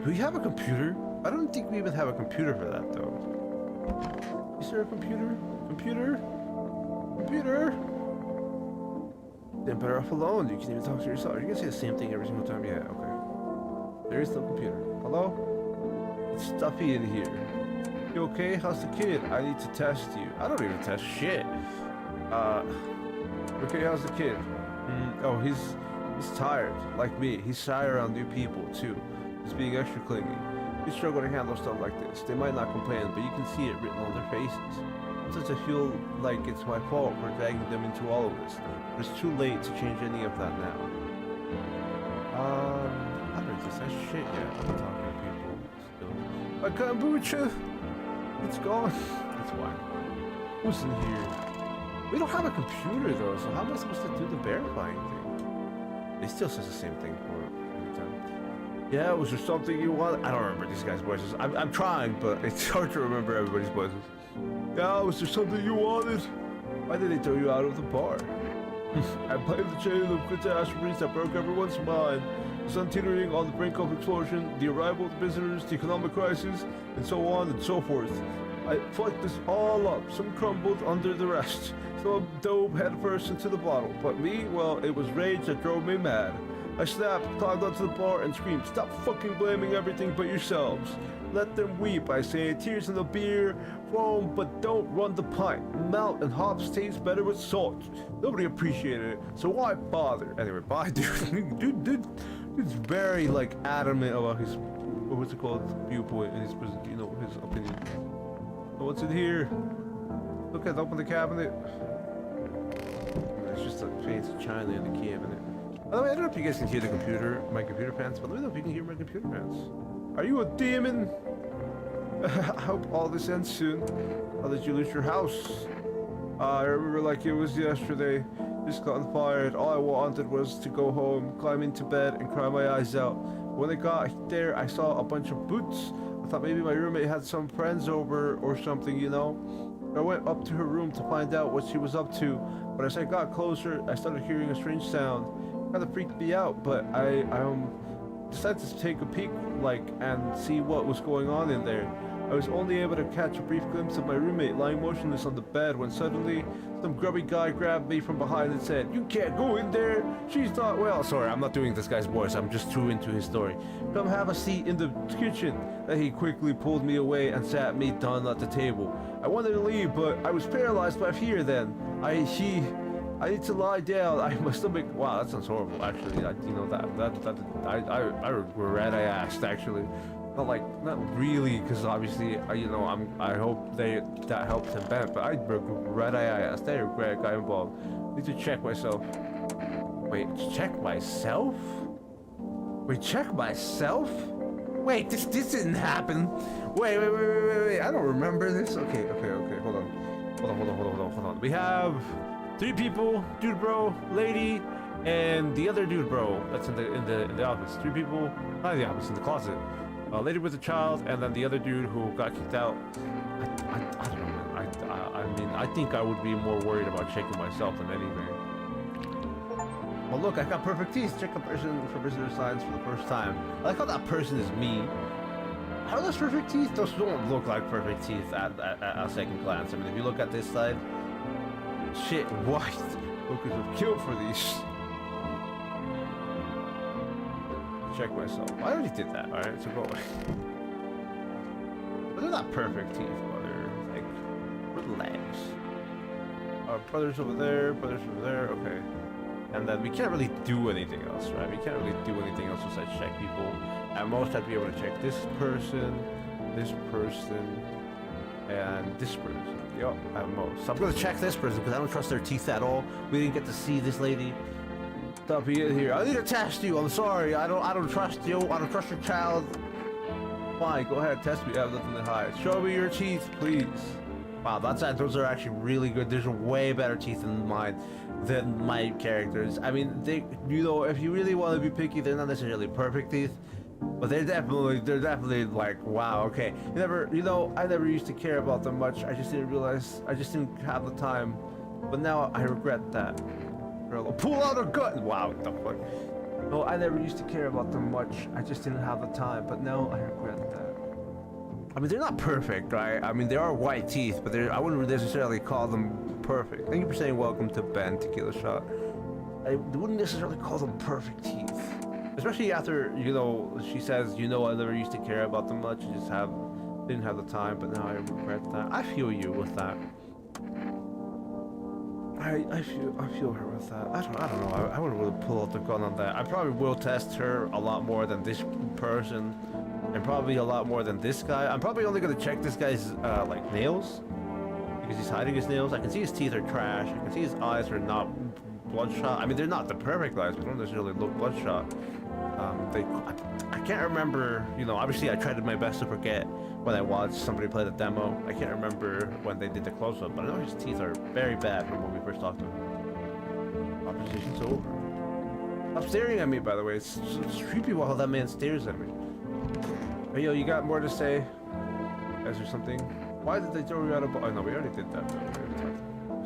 Do we have a computer? I don't think we even have a computer for that though. Is there a computer? Computer? Computer? Then better off alone. You can even talk to yourself. You're gonna say the same thing every single time. Yeah, okay. There is no computer. Hello? It's stuffy in here. You okay? How's the kid? I need to test you. I don't even test shit. Okay, how's the kid? Oh, he's tired, like me. He's shy around new people too. He's being extra clingy. He's struggling to handle stuff like this. They might not complain, but you can see it written on their faces. Sometimes I feel like it's my fault for dragging them into all of this. But it's too late to change any of that now. I don't just say shit yet. I'm talking to people still. A kombucha! It's gone. That's why. Who's in here? We don't have a computer though, so how am I supposed to do the verifying thing? It still says the same thing for every time. Yeah, was there something you wanted? I don't remember these guys' voices. I'm trying, but it's hard to remember everybody's voices. Yeah, was there something you wanted? Why did they throw you out of the bar? I blame the chain of catastrophes that broke everyone's mind. The sun teetering on the brink of explosion, the arrival of the visitors, the economic crisis, and so on and so forth. I fucked this all up. Some crumbled under the rest. Some dove headfirst into the bottle. But me, well, it was rage that drove me mad. I snapped, climbed onto the bar, and screamed, "Stop fucking blaming everything but yourselves. Let them weep," I say. Tears in the beer, foam, but don't run the pint. Malt and hops taste better with salt. Nobody appreciated it, so why bother? Anyway, bye, dude. dude, it's very, like, adamant about his, what's it called, viewpoint and his, you know, his opinion. So what's in here? Look at, open the cabinet. It's just a fancy china in the cabinet. By the way, I don't know if you guys can hear the computer, my computer pants, but let me know if you can hear my computer pants. Are you a demon? I hope all this ends soon. How did you lose your house? I remember like it was yesterday. Just got fired. All I wanted was to go home, climb into bed, and cry my eyes out. When I got there, I saw a bunch of boots. I thought maybe my roommate had some friends over or something, you know? I went up to her room to find out what she was up to, but as I got closer, I started hearing a strange sound. It kind of freaked me out, but I decided to take a peek, and see what was going on in there. I was only able to catch a brief glimpse of my roommate lying motionless on the bed when suddenly some grubby guy grabbed me from behind and said, "You can't go in there. She's not well." Sorry, I'm not doing this guy's voice. I'm just too into his story. "Come have a seat in the kitchen." Then he quickly pulled me away and sat me down at the table. I wanted to leave, but I was paralyzed by fear then. I need to lie down. My stomach. Wow, that sounds horrible. Actually, I regret I asked. Actually, not really, because obviously, I hope that helped him back. But I regret I asked. I regret I got involved. Need to check myself. Wait, check myself? Wait, check myself? Wait, this didn't happen. Wait. I don't remember this. Okay. Hold on. We have 3 people: dude, bro, lady, and the other dude, bro. That's in the office. 3 people, not in the office, in the closet. A lady with a child, and then the other dude who got kicked out. I don't know, man. I think I would be more worried about checking myself than anything. Well, look, I got perfect teeth. Check a person for visitor signs for the first time. I like how that person is me. How are those perfect teeth? Those don't look like perfect teeth at a second glance. I mean, if you look at this side, shit, what? Look, would kill for these. Check myself. I already did that. All right, so go away. But they're not perfect teeth, but they're relax. Our brothers over there, okay. And then we can't really do anything else, right? We can't really do anything else besides check people. At most, I'd be able to check this person, and this person. Yup, at most. So I'm gonna check this person because I don't trust their teeth at all. We didn't get to see this lady. Stop being here. I need to test you. I'm sorry. I don't trust you. I don't trust your child. Fine, go ahead, test me. I have nothing to hide. Show me your teeth, please. Wow, those are actually really good. There's way better teeth than mine, than my characters. I mean, if you really want to be picky, they're not necessarily perfect teeth, but they're definitely like, wow, okay. I never used to care about them much. I just didn't have the time. But now I regret that. Pull out a gun! Wow, what the fuck? No, I never used to care about them much. I just didn't have the time, but now I regret that. I mean, they're not perfect, right? I mean, they are white teeth, but I wouldn't necessarily call them perfect. Thank you for saying welcome to Ben Tequila Shot. I wouldn't necessarily call them perfect teeth. Especially after, she says, I never used to care about them much. I just didn't have the time, but now I regret that. I feel you with that. I feel her with that. I don't know. I wouldn't really pull out the gun on that. I probably will test her a lot more than this person, and probably a lot more than this guy. I'm probably only gonna check this guy's nails because he's hiding his nails. I can see his teeth are trash. I can see his eyes are not bloodshot. I mean, they're not the perfect eyes, but they don't necessarily look bloodshot. I can't remember. Obviously, I tried my best to forget when I watched somebody play the demo. I can't remember when they did the close-up, but I know his teeth are very bad from when we first talked to him. Conversation's over. Stop staring at me, by the way. It's creepy while that man stares at me. Hey, yo, you got more to say? Is there something? Why did they throw you out of? Oh no, we already did that.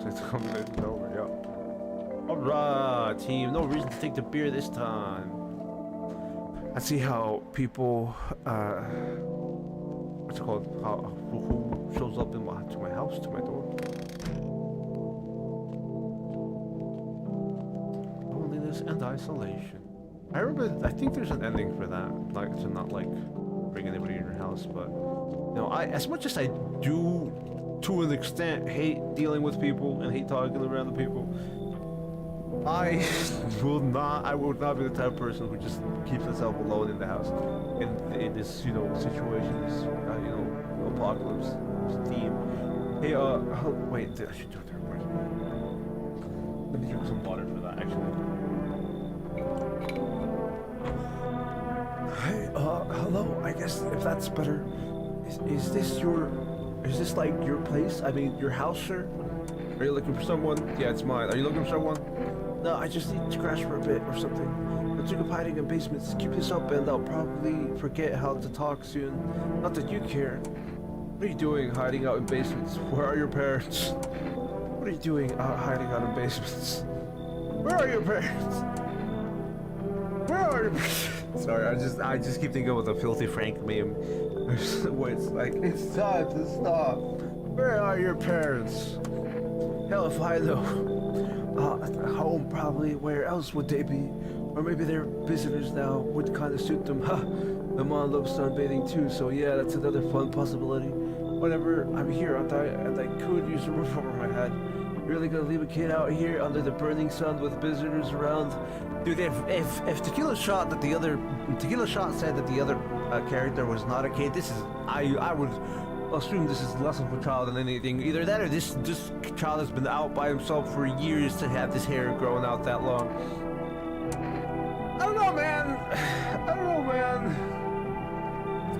So it's conversation over. Yeah. All right, team. No reason to take the beer this time. I see how people, what's it called? Who shows up to my house, to my door? Loneliness and isolation. I think there's an ending for that. Like, to not bring anybody in your house, but as much as I do, to an extent, hate dealing with people and hate talking around the people, I will not be the type of person who just keeps himself alone in the house in this situation, this apocalypse theme. Hey, wait, I should do it there. Let me drink some water for that, actually. Hey, hello. I guess if that's better, is this like your place? I mean, your house, sir? Are you looking for someone? Yeah, it's mine. Are you looking for someone? No, I just need to crash for a bit or something. The trick of hiding in basements. Keep this up and I'll probably forget how to talk soon. Not that you care. What are you doing hiding out in basements? Where are your parents? What are you doing hiding out in basements? Where are your parents? Where are your parents? Sorry, I just keep thinking of the Filthy Frank meme. Where it's like, it's time to stop. Where are your parents? Hell if I know. At home probably. Where else would they be? Or maybe they're visitors now. Would kind of suit them. Ha! My mom loves sunbathing too, so yeah, that's another fun possibility. Whatever, I'm here, aren't I? And I could use a roof over my head. Really gonna leave a kid out here under the burning sun with visitors around? Dude, if Tequila Shot said that the other character was not a kid, this is I would assume this is less of a child than anything. Either that or this child has been out by himself for years to have this hair growing out that long. I don't know, man.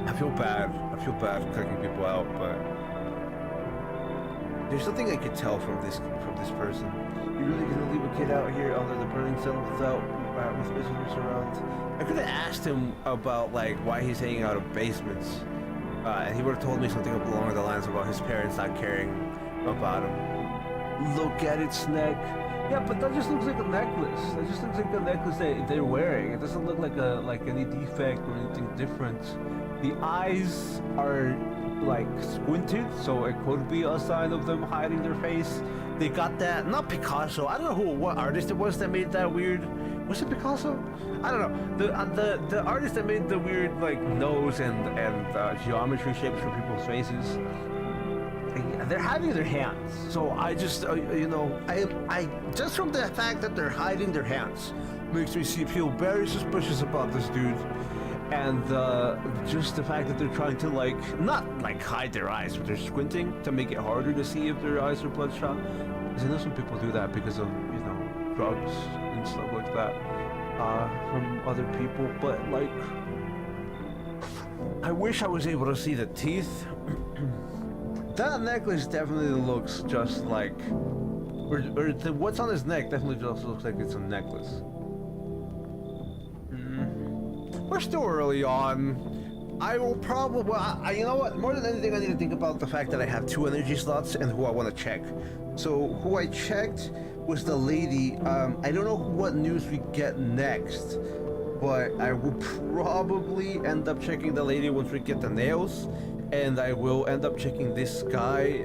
I feel bad cooking people out, but there's something I could tell from this person. You're really gonna leave a kid out here under the burning sun with visitors around? I could have asked him about like why he's hanging out in basements, and he would have told me something along the lines about his parents not caring about him. Look at its neck. Yeah, but that just looks like a necklace. That just looks like a necklace that they're wearing. It doesn't look like any defect or anything different. The eyes are like squinted, so it could be a sign of them hiding their face. They got that, not Picasso. I don't know what artist it was that made that weird. Was it Picasso? I don't know. The artist that made the weird like nose and geometry shapes for people's faces. They're hiding their hands. So I just I just from the fact that they're hiding their hands makes me feel very suspicious about this dude. And just the fact that they're trying to not hide their eyes, but they're squinting to make it harder to see if their eyes are bloodshot. Because I know some people do that because of drugs and stuff like that from other people. But I wish I was able to see the teeth. That necklace definitely looks just like, what's on his neck definitely just looks like it's a necklace. We're still early on. I will probably, you know what? More than anything, I need to think about the fact that I have 2 energy slots and who I want to check. So who I checked was the lady. I don't know what news we get next, but I will probably end up checking the lady once we get the nails, and I will end up checking this guy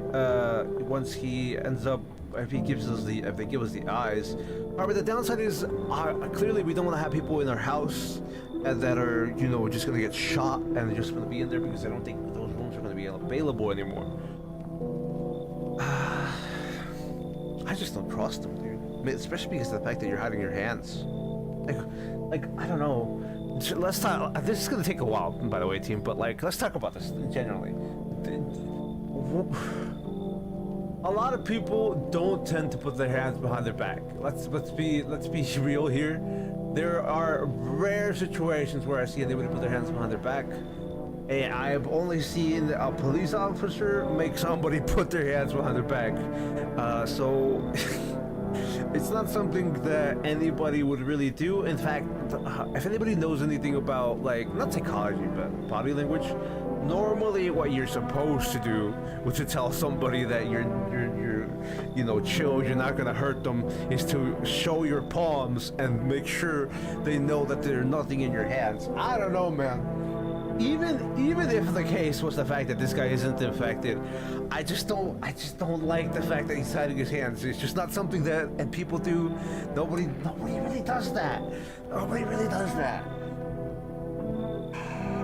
once he ends up. If they give us the eyes. However, the downside is clearly we don't want to have people in our house that are, just gonna get shot and they're just gonna be in there because I don't think those rooms are gonna be available anymore. I just don't trust them, dude. Especially because of the fact that you're hiding your hands. Like I don't know. Let's talk. This is gonna take a while, by the way, team. But let's talk about this generally. A lot of people don't tend to put their hands behind their back. Let's be real here. There are rare situations where I see anybody put their hands behind their back, and I have only seen a police officer make somebody put their hands behind their back. So it's not something that anybody would really do. In fact, if anybody knows anything about not psychology but body language, normally what you're supposed to do was to tell somebody that you're chill, you're not gonna hurt them, is to show your palms and make sure they know that there's nothing in your hands. I don't know, man. Even if the case was the fact that this guy isn't infected, I just don't like the fact that he's hiding his hands. It's just not something that people do. Nobody really does that. Nobody really does that.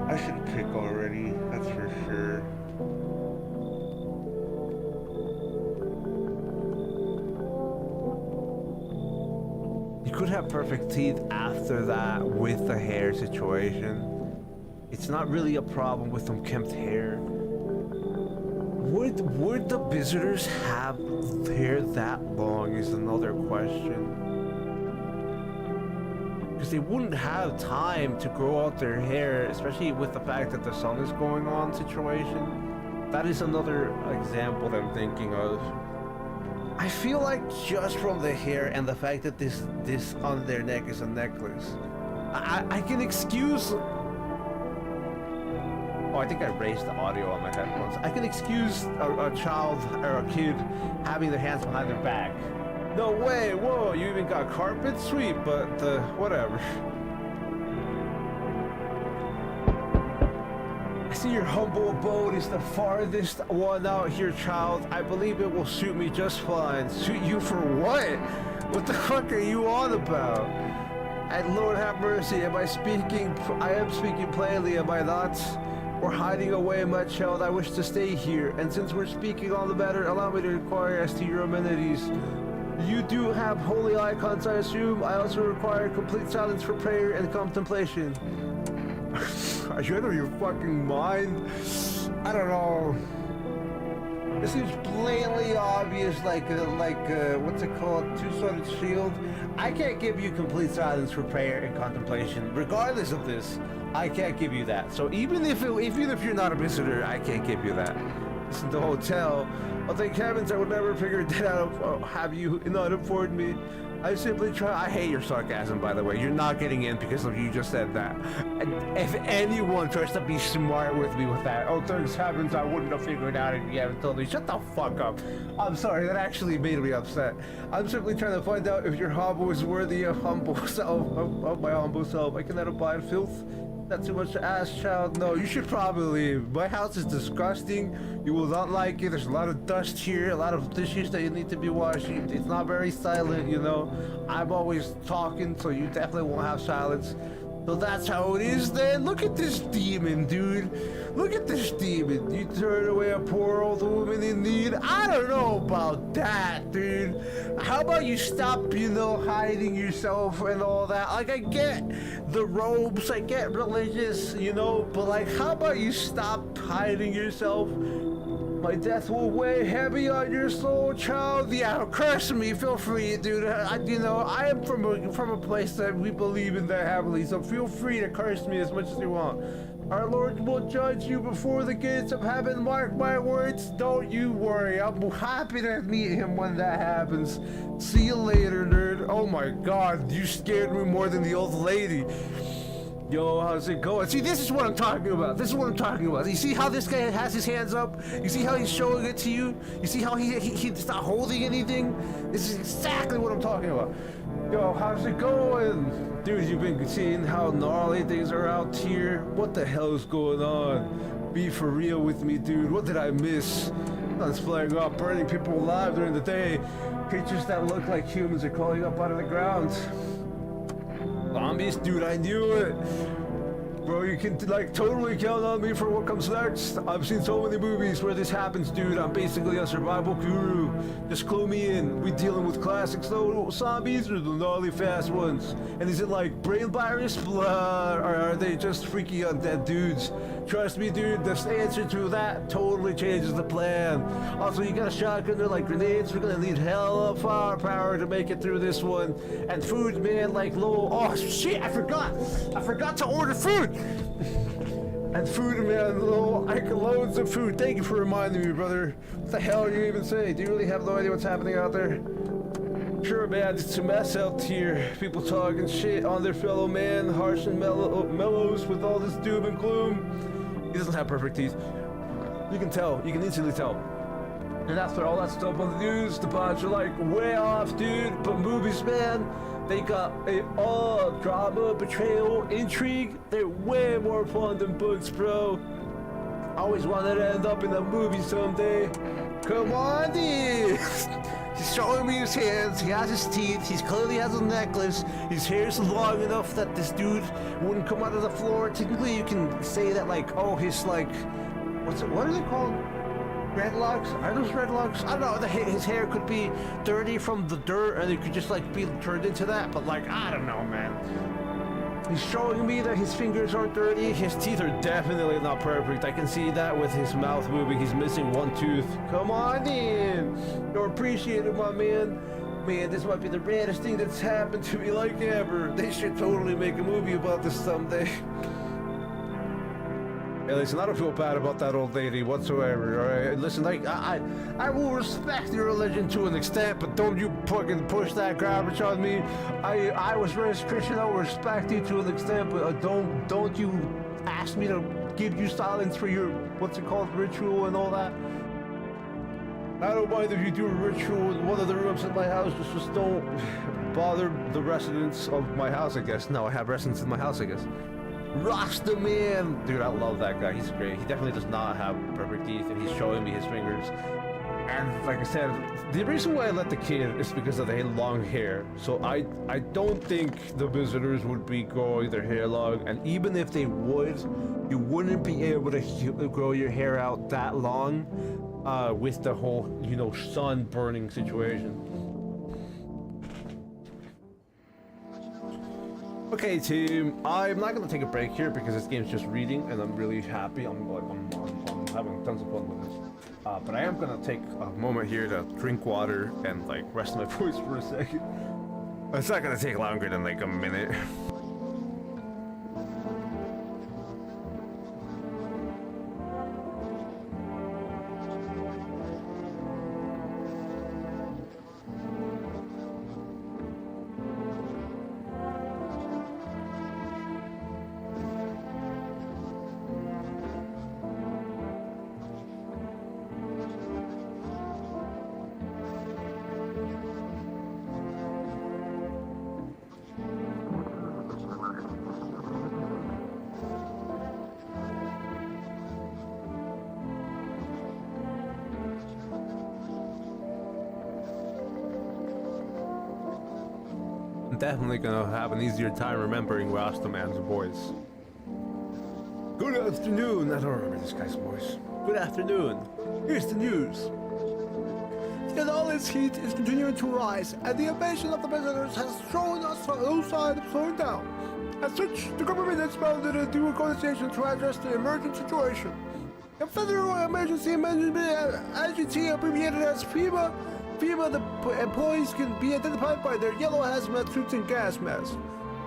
I should pick already, that's for sure. You could have perfect teeth after that with the hair situation. It's not really a problem with unkempt hair. Would the visitors have hair that long is another question. Because they wouldn't have time to grow out their hair, especially with the fact that the sun is going on situation. That is another example that I'm thinking of. I feel like just from the hair and the fact that this on their neck is a necklace, I can excuse Oh, I think I raised the audio on my headphones. I can excuse a child or a kid having their hands behind their back. No way, whoa, you even got carpet? Sweet, but whatever. I see your humble abode is the farthest one out here, child. I believe it will suit me just fine. Suit you for what? What the fuck are you on about? And Lord have mercy, I am speaking plainly, am I not? Or hiding away, my child, I wish to stay here. And since we're speaking on the matter, allow me to inquire as to your amenities. You do have holy icons, I assume. I also require complete silence for prayer and contemplation. Are you out of your fucking mind? I don't know. This seems blatantly obvious, like what's it called? Two-sworded shield. I can't give you complete silence for prayer and contemplation. Regardless of this, I can't give you that. So even if you're not a visitor, I can't give you that. This is the hotel. Oh, thank heavens I would never figure that out. Have you not informed me? I simply try. I hate your sarcasm, by the way. You're not getting in because of you just said that. And if anyone tries to be smart with me with that, oh, thanks heavens I wouldn't have figured out if you haven't told me. Shut the fuck up. I'm sorry, that actually made me upset. I'm simply trying to find out if your hobble is worthy of humble self, of my humble self. I cannot abide filth. Not too much to ask, child. No, you should probably leave. My house is disgusting. You will not like it. There's a lot of dust here, a lot of dishes that you need to be washing. It's not very silent, you know. I'm always talking, so you definitely won't have silence. So that's how it is then. Look at this demon, dude. Look at this demon. You turn away a poor old woman in need. I don't know about that, dude. How about you stop, you know, hiding yourself and all that? Like, I get the robes, I get religious, you know, but like, how about you stop hiding yourself? My death will weigh heavy on your soul, child. Yeah, curse me, feel free, dude. I am from a place that we believe in that heavily, so feel free to curse me as much as you want. Our Lord will judge you before the gates of heaven. Mark my words. Don't you worry. I'm happy to meet him when that happens. See you later, nerd. Oh my God, you scared me more than the old lady. Yo, how's it going? See, this is what I'm talking about. This is what I'm talking about. You see how this guy has his hands up? You see how he's showing it to you? You see how he's not holding anything? This is exactly what I'm talking about. Yo, how's it going? Dude, you've been seeing how gnarly things are out here? What the hell is going on? Be for real with me, dude. What did I miss? Sun's flaring up, burning people alive during the day. Creatures that look like humans are crawling up out of the ground. Zombies, dude, I knew it. Bro, you can like totally count on me for what comes next. I've seen so many movies where this happens, dude. I'm basically a survival guru. Just clue me in. We dealing with classic slow zombies or the gnarly fast ones? And is it like brain virus, blood, or are they just freaky undead dudes? Trust me, dude, the answer to that totally changes the plan. Also, you got a shotgun, they're like grenades. We're gonna need hella firepower to make it through this one. And food, man, like low. Oh shit, I forgot to order food. And food, man, like loads of food. Thank you for reminding me, brother. What the hell are you even saying? Do you really have no idea what's happening out there? Sure, man, it's a mess out here. People talking shit on their fellow man, harsh and mellows with all this doom and gloom. He doesn't have perfect teeth. You can tell. You can instantly tell. And after all that stuff on the news, the bots are like way off, dude. But movies, man, they got drama, betrayal, intrigue. They're way more fun than books, bro. I always wanted to end up in a movie someday. Come on, dude. He's showing me his hands, he has his teeth, he clearly has a necklace, his hair's long enough that this dude wouldn't come out of the floor. Technically you can say that like, oh, his like, what are they called? Dreadlocks? Are those dreadlocks? I don't know, his hair could be dirty from the dirt and it could just like be turned into that, but like, I don't know, man. He's showing me that his fingers aren't dirty. His teeth are definitely not perfect. I can see that with his mouth moving. He's missing one tooth. Come on in. You're appreciated, my man. Man, this might be the raddest thing that's happened to me like ever. They should totally make a movie about this someday. Hey, listen, I don't feel bad about that old lady whatsoever, alright? Listen, like, I will respect your religion to an extent, but don't you fucking push that garbage on me. I was raised Christian, I will respect you to an extent, but don't you asked me to give you silence for your, what's it called, ritual and all that. I don't mind if you do a ritual in one of the rooms in my house, just don't bother the residents of my house, I guess. No, I have residents in my house, I guess. Rasta Man! Dude, I love that guy. He's great. He definitely does not have perfect teeth, and he's showing me his fingers. And like I said, the reason why I let the kid is because of the long hair. So I don't think the visitors would be growing their hair long, and even if they would, you wouldn't be able to grow your hair out that long with the whole, you know, sun burning situation. Okay, team, I'm not gonna take a break here because this game's just reading, and I'm really happy. I'm having tons of fun with this. But I am gonna take a moment here to drink water and like rest my voice for a second. It's not gonna take longer than like a minute. Definitely gonna have an easier time remembering Rasta Man's voice. Good afternoon. I don't remember this guy's voice. Good afternoon. Here's the news. The knowledge heat is continuing to rise, and the invasion of the visitors has shown us no sign of slowing down. As such, the government has founded a new organization to address the emergent situation. The Federal Emergency Management Agency, abbreviated as FEMA, the employees can be identified by their yellow hazmat suits and gas masks.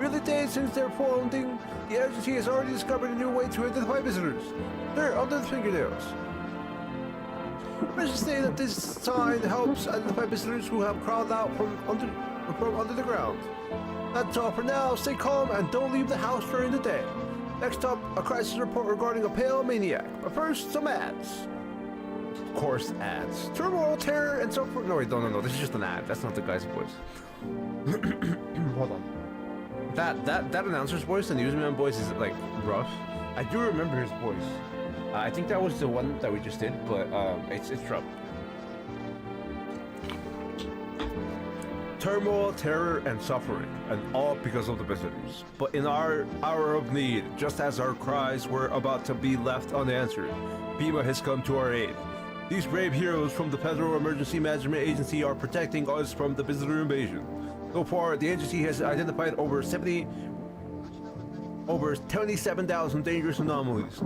Early days since their founding, the agency has already discovered a new way to identify visitors. They're under the fingernails. Let's just say that this sign helps identify visitors who have crawled out from under the ground. That's all for now. Stay calm and don't leave the house during the day. Next up, a crisis report regarding a pale maniac. But first, some ads. Of course, ads. Turmoil, terror, and so forth. No, wait, no. This is just an ad. That's not the guy's voice. Hold on. That announcer's voice and the newsman voice is like rough. I do remember his voice. I think that was the one that we just did, but it's rough. Turmoil, terror, and suffering, and all because of the visitors. But in our hour of need, just as our cries were about to be left unanswered, FEMA has come to our aid. These brave heroes from the Federal Emergency Management Agency are protecting us from the visitor invasion. So far, the agency has identified over 27,000 dangerous anomalies.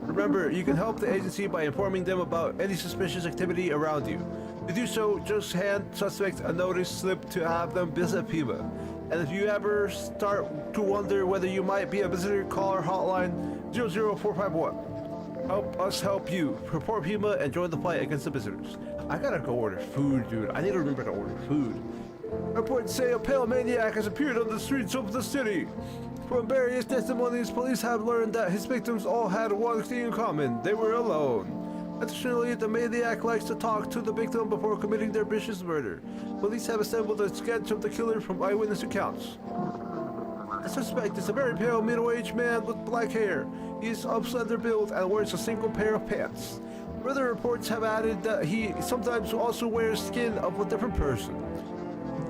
Remember, you can help the agency by informing them about any suspicious activity around you. To do so, just hand suspects a notice slip to have them visit FEMA. And if you ever start to wonder whether you might be a visitor, call our hotline 00451. Help us help you. Report FEMA and join the fight against the visitors. I gotta go order food, dude. I need to remember to order food. Reports say a pale maniac has appeared on the streets of the city. From various testimonies, police have learned that his victims all had one thing in common. They were alone. Additionally, the maniac likes to talk to the victim before committing their vicious murder. Police have assembled a sketch of the killer from eyewitness accounts. The suspect is a very pale, middle-aged man with black hair. He is of slender build and wears a single pair of pants. Further reports have added that he sometimes also wears skin of a different person.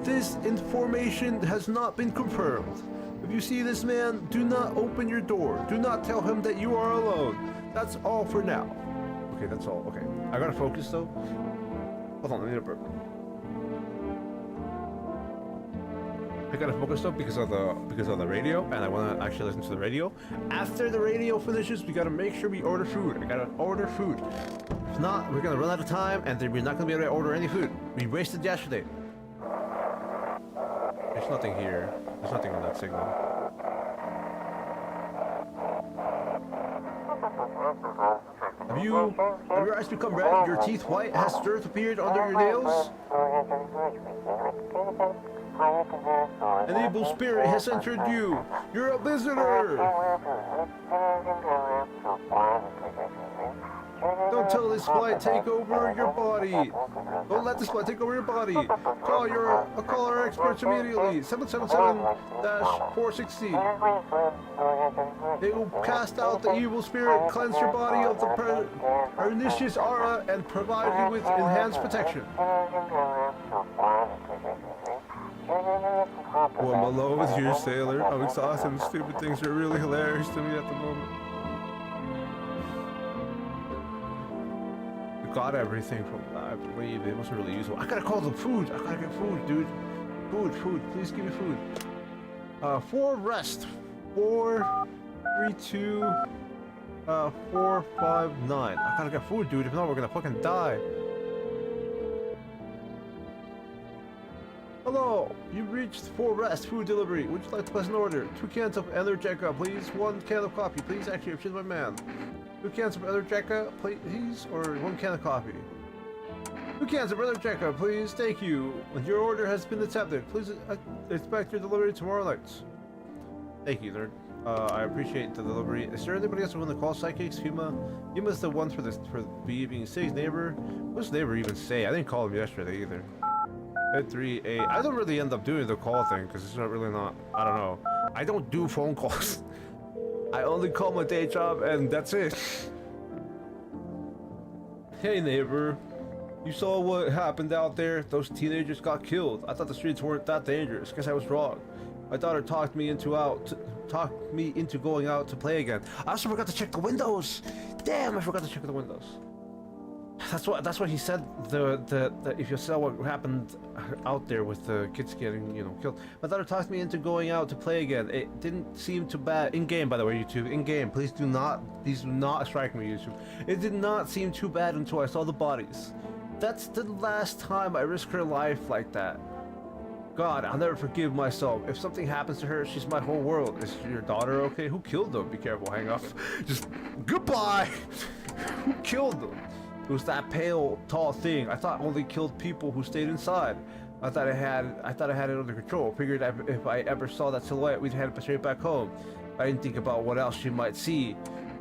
This information has not been confirmed. If you see this man, do not open your door. Do not tell him that you are alone. That's all for now. Okay, that's all. Okay. I gotta focus though. Hold on, I need a burp. I gotta focus though because of the radio, and I wanna actually listen to the radio. After the radio finishes, we gotta make sure we order food. I gotta order food. If not, we're gonna run out of time, and then we're not gonna be able to order any food. We wasted yesterday. There's nothing here. There's nothing on that signal. Have your eyes become red? Your teeth white? Has dirt appeared under your nails? An evil spirit has entered you. You're a visitor. until this blight take over your body. Don't let this blight take over your body. Call our experts immediately. 777-460. They will cast out the evil spirit, cleanse your body of the pernicious aura, and provide you with enhanced protection. Well, I'm alone with you, sailor. I'm exhausted and stupid things are really hilarious to me at the moment. You got everything from that, I believe. It wasn't really useful. I gotta call them food. I gotta get food, dude. Food. Please give me food. 4 rest. 4, 3, 2, 4, 5, 9. I gotta get food, dude. If not, we're gonna fucking die. Hello, you've reached 4 rest food delivery. Would you like to place an order? 2 cans of Energica, please. 1 can of coffee, please. Actually, excuse my man. 2 cans of Energica, please, or 1 can of coffee. 2 cans of Energica, please. Thank you. Your order has been accepted. Please expect your delivery tomorrow night. Thank you, nerd. I appreciate the delivery. Is there anybody else who want to call psychics? Yuma's the one for being sick. Neighbor. What's neighbor even say? I didn't call him yesterday either. 3A. I don't really end up doing the call thing because it's not really I don't know. I don't do phone calls. I only call my day job and that's it. Hey neighbor, you saw what happened out there? Those teenagers got killed. I thought the streets weren't that dangerous. Guess I was wrong. My daughter talked me into going out to play again. I also forgot to check the windows. Damn, I forgot to check the windows. That's what he said. The if you saw what happened out there with the kids getting killed. My daughter talked me into going out to play again. It didn't seem too bad in game, by the way, YouTube. In game, please do not strike me, YouTube. It did not seem too bad until I saw the bodies. That's the last time I risked her life like that. God, I'll never forgive myself. If something happens to her, she's my whole world. Is your daughter okay? Who killed them? Be careful. Hang up. Just goodbye. Who killed them? It was that pale, tall thing. I thought only killed people who stayed inside. I thought I had it under control. Figured if I ever saw that silhouette, we'd head straight back home. I didn't think about what else she might see.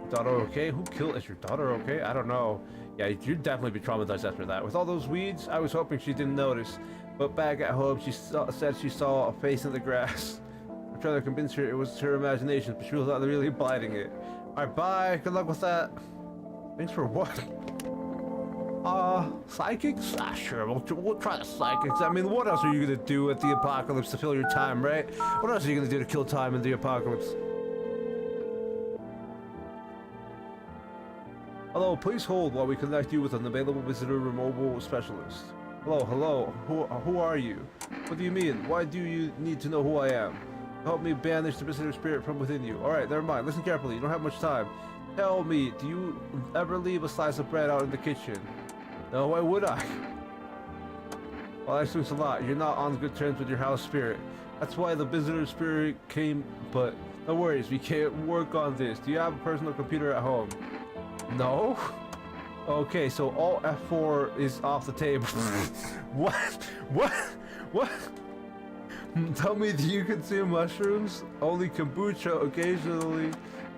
Daughter okay? Who killed? Is your daughter okay? I don't know. Yeah, you'd definitely be traumatized after that. With all those weeds, I was hoping she didn't notice. But back at home, she said she saw a face in the grass. I'm trying to convince her it was her imagination, but she was not really biting it. Alright, bye. Good luck with that. Thanks for what? Psychics? Ah, sure, we'll try the psychics. I mean, what else are you gonna do at the apocalypse to fill your time, right? What else are you gonna do to kill time in the apocalypse? Hello, please hold while we connect you with an available visitor removal specialist. Hello, who are you? What do you mean? Why do you need to know who I am? Help me banish the visitor spirit from within you. Alright, never mind, listen carefully, you don't have much time. Tell me, do you ever leave a slice of bread out in the kitchen? No, why would I? Well, that explains a lot. You're not on good terms with your house spirit. That's why the visitor spirit came, but no worries, we can't work on this. Do you have a personal computer at home? No? Okay, so all F4 is off the table. What? Tell me, do you consume mushrooms? Only kombucha occasionally.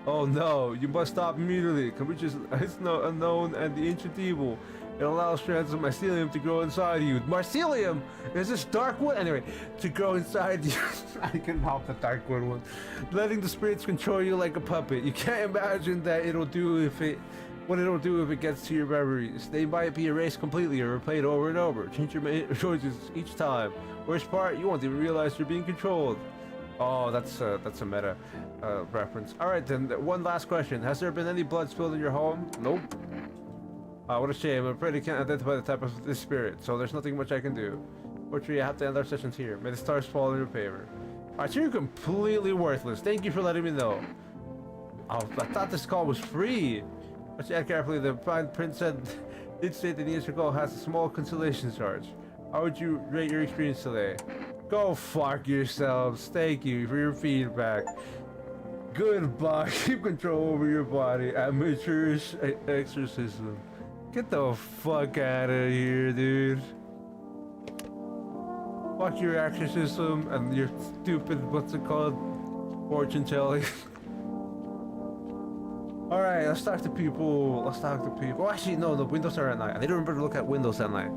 Oh no, you must stop immediately. Kombucha is unknown and the ancient evil. It allows strands of mycelium to grow inside you. Mycelium? Is this dark wood? Anyway, to grow inside you. I can help the dark wood one. Letting the spirits control you like a puppet. You can't imagine what it'll do if it gets to your memories. They might be erased completely or replayed over and over. Change your choices each time. Worst part, you won't even realize you're being controlled. Oh, that's a meta reference. Alright then, one last question. Has there been any blood spilled in your home? Nope. What a shame. I'm afraid I can't identify the type of this spirit, so there's nothing much I can do. Fortunately, I have to end our sessions here. May the stars fall in your favor. Alright, so you're completely worthless. Thank you for letting me know. Oh, I thought this call was free. Let's add carefully. The fine print did state that the Easter call has a small cancellation charge. How would you rate your experience today? Go fuck yourselves. Thank you for your feedback. Goodbye. Keep control over your body. Amateurish exorcism. Get the fuck out of here, dude. Fuck your exorcism and your stupid, what's it called? Fortune telling. All right, let's talk to people. Let's talk to people. Oh, actually, no, the windows are at night. I need to remember to look at windows at night.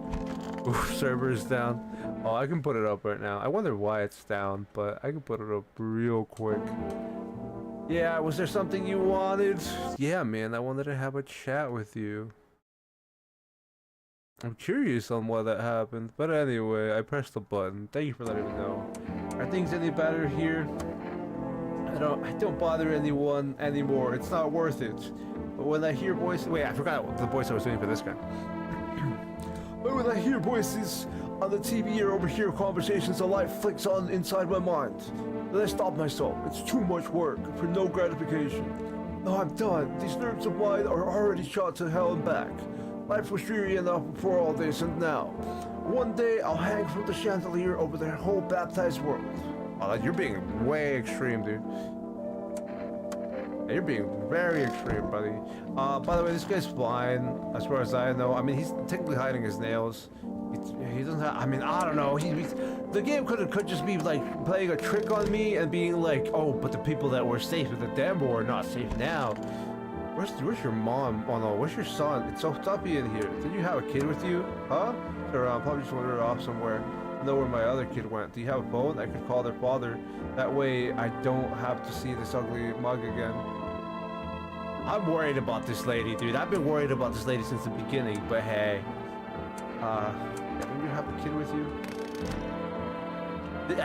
Oof, server is down. Oh, I can put it up right now. I wonder why it's down, but I can put it up real quick. Yeah, was there something you wanted? Yeah, man, I wanted to have a chat with you. I'm curious on why that happened, but anyway, I pressed the button. Thank you for letting me know. Are things any better here? I don't bother anyone anymore. It's not worth it. But when I hear voices, wait, I forgot the voice I was doing for this guy. But when I hear voices on the TV or overhear conversations, a light flicks on inside my mind. Then I stop myself. It's too much work for no gratification. No, I'm done. These nerves of mine are already shot to hell and back. Life was dreary enough before all this, and now, one day I'll hang from the chandelier over the whole baptized world. Oh, you're being way extreme, dude. You're being very extreme, buddy. By the way, this guy's blind, as far as I know. I mean, he's technically hiding his nails. He doesn't have, I mean, I don't know. The game could just be like playing a trick on me and being like, oh, but the people that were safe at the demo are not safe now. Where's your mom? Oh no, where's your son? It's so stuffy in here. Did you have a kid with you? Huh? Or probably just wandered off somewhere. I know where my other kid went. Do you have a phone? I could call their father. That way I don't have to see this ugly mug again. I'm worried about this lady, dude. I've been worried about this lady since the beginning, but hey. Did you have a kid with you?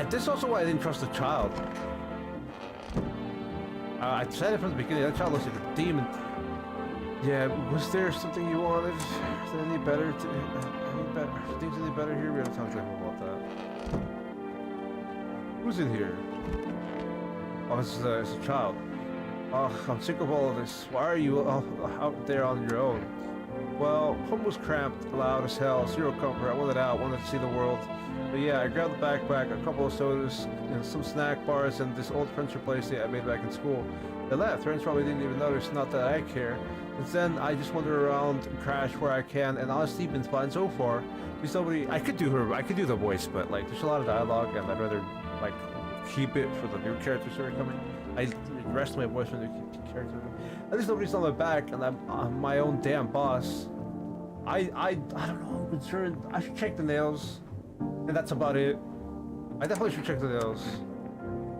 This is also why I didn't trust the child. I said it from the beginning, that child looks like a demon. Yeah, was there something you wanted? Is it any better? Are things any better here? We haven't talked to him about that. Who's in here? Oh, it's a child. Oh, I'm sick of all of this. Why are you out there on your own? Well, home was cramped, loud as hell, zero comfort. I wanted out, wanted to see the world. But yeah, I grabbed the backpack, a couple of sodas, and some snack bars, and this old furniture place that I made back in school. They left. Friends probably didn't even notice, not that I care. Since then, I just wander around and crash where I can, and honestly, been fine so far. There's nobody. I could do the voice, but like, there's a lot of dialogue, and I'd rather like keep it for the new characters that are coming. I rest my voice for the new characters. At least nobody's on my back, and I'm my own damn boss. I don't know. I'm concerned. I should check the nails. And that's about it. I definitely should check the nails.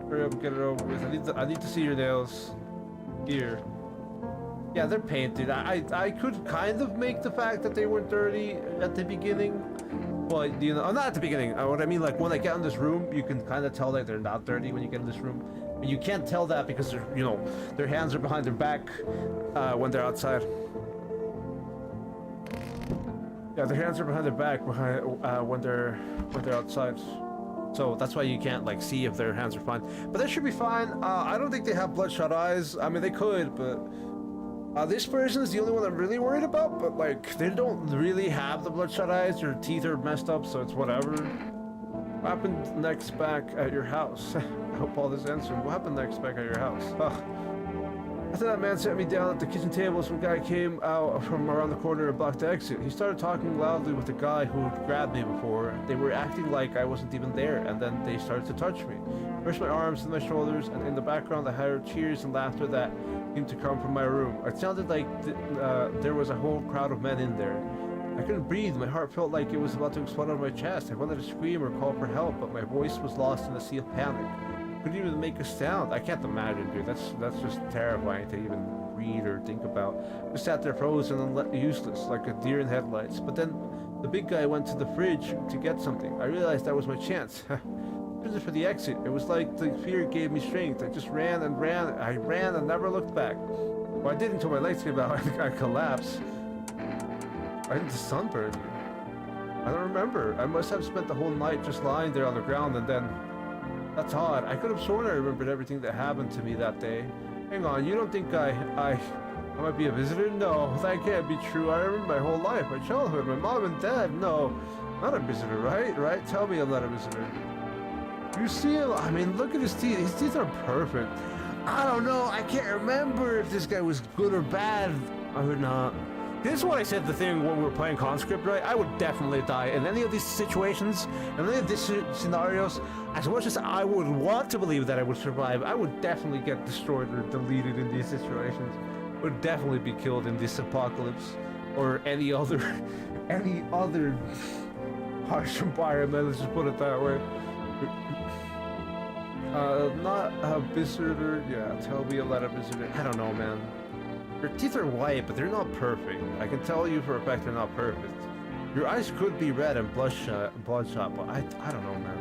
Hurry up and get it over with. I need to see your nails. Here. Yeah, they're painted. I could kind of make the fact that they were dirty at the beginning. But, you know, not at the beginning. What I mean, like, when I get in this room, you can kind of tell that they're not dirty when you get in this room. But you can't tell that because, they're, you know, their hands are behind their back when they're outside. Yeah, their hands are behind their back when they're outside. So that's why you can't like see if their hands are fine. But they should be fine. I don't think they have bloodshot eyes. I mean, they could, but this person is the only one I'm really worried about. But like, they don't really have the bloodshot eyes. Their teeth are messed up, so it's whatever. What happened next back at your house? I hope all this answered. What happened next back at your house? After that man sat me down at the kitchen table, some guy came out from around the corner and blocked the exit. He started talking loudly with the guy who had grabbed me before. They were acting like I wasn't even there, and then they started to touch me. First my arms, then my shoulders, and in the background I heard cheers and laughter that seemed to come from my room. It sounded like there was a whole crowd of men in there. I couldn't breathe. My heart felt like it was about to explode out of my chest. I wanted to scream or call for help, but my voice was lost in a sea of panic. Couldn't even make a sound. I can't imagine, dude. That's just terrifying to even read or think about. I sat there frozen and useless, like a deer in headlights. But then the big guy went to the fridge to get something. I realized that was my chance. For the exit. It was like the fear gave me strength. I just ran and ran. I ran and never looked back. Well, I did until my legs came out. I collapsed. Why did the sun burn me? I don't remember. I must have spent the whole night just lying there on the ground and then... That's odd. I could have sworn I remembered everything that happened to me that day. Hang on, you don't think I might be a visitor? No, that can't be true. I remember my whole life, my childhood, my mom and dad. No, not a visitor, right? Right? Tell me I'm not a visitor. You see him? I mean, look at his teeth. His teeth are perfect. I don't know. I can't remember if this guy was good or bad or not. This is what I said the thing when we were playing Conscript, right? I would definitely die in any of these situations, in any of these scenarios. As much as I would want to believe that I would survive, I would definitely get destroyed or deleted in these situations. would definitely be killed in this apocalypse or any other any other harsh environment, let's just put it that way. Not a visitor. Yeah, tell me about a visitor. I don't know, man. Your teeth are white, but they're not perfect. I can tell you for a fact they're not perfect. Your eyes could be red and bloodshot, but I don't know, man.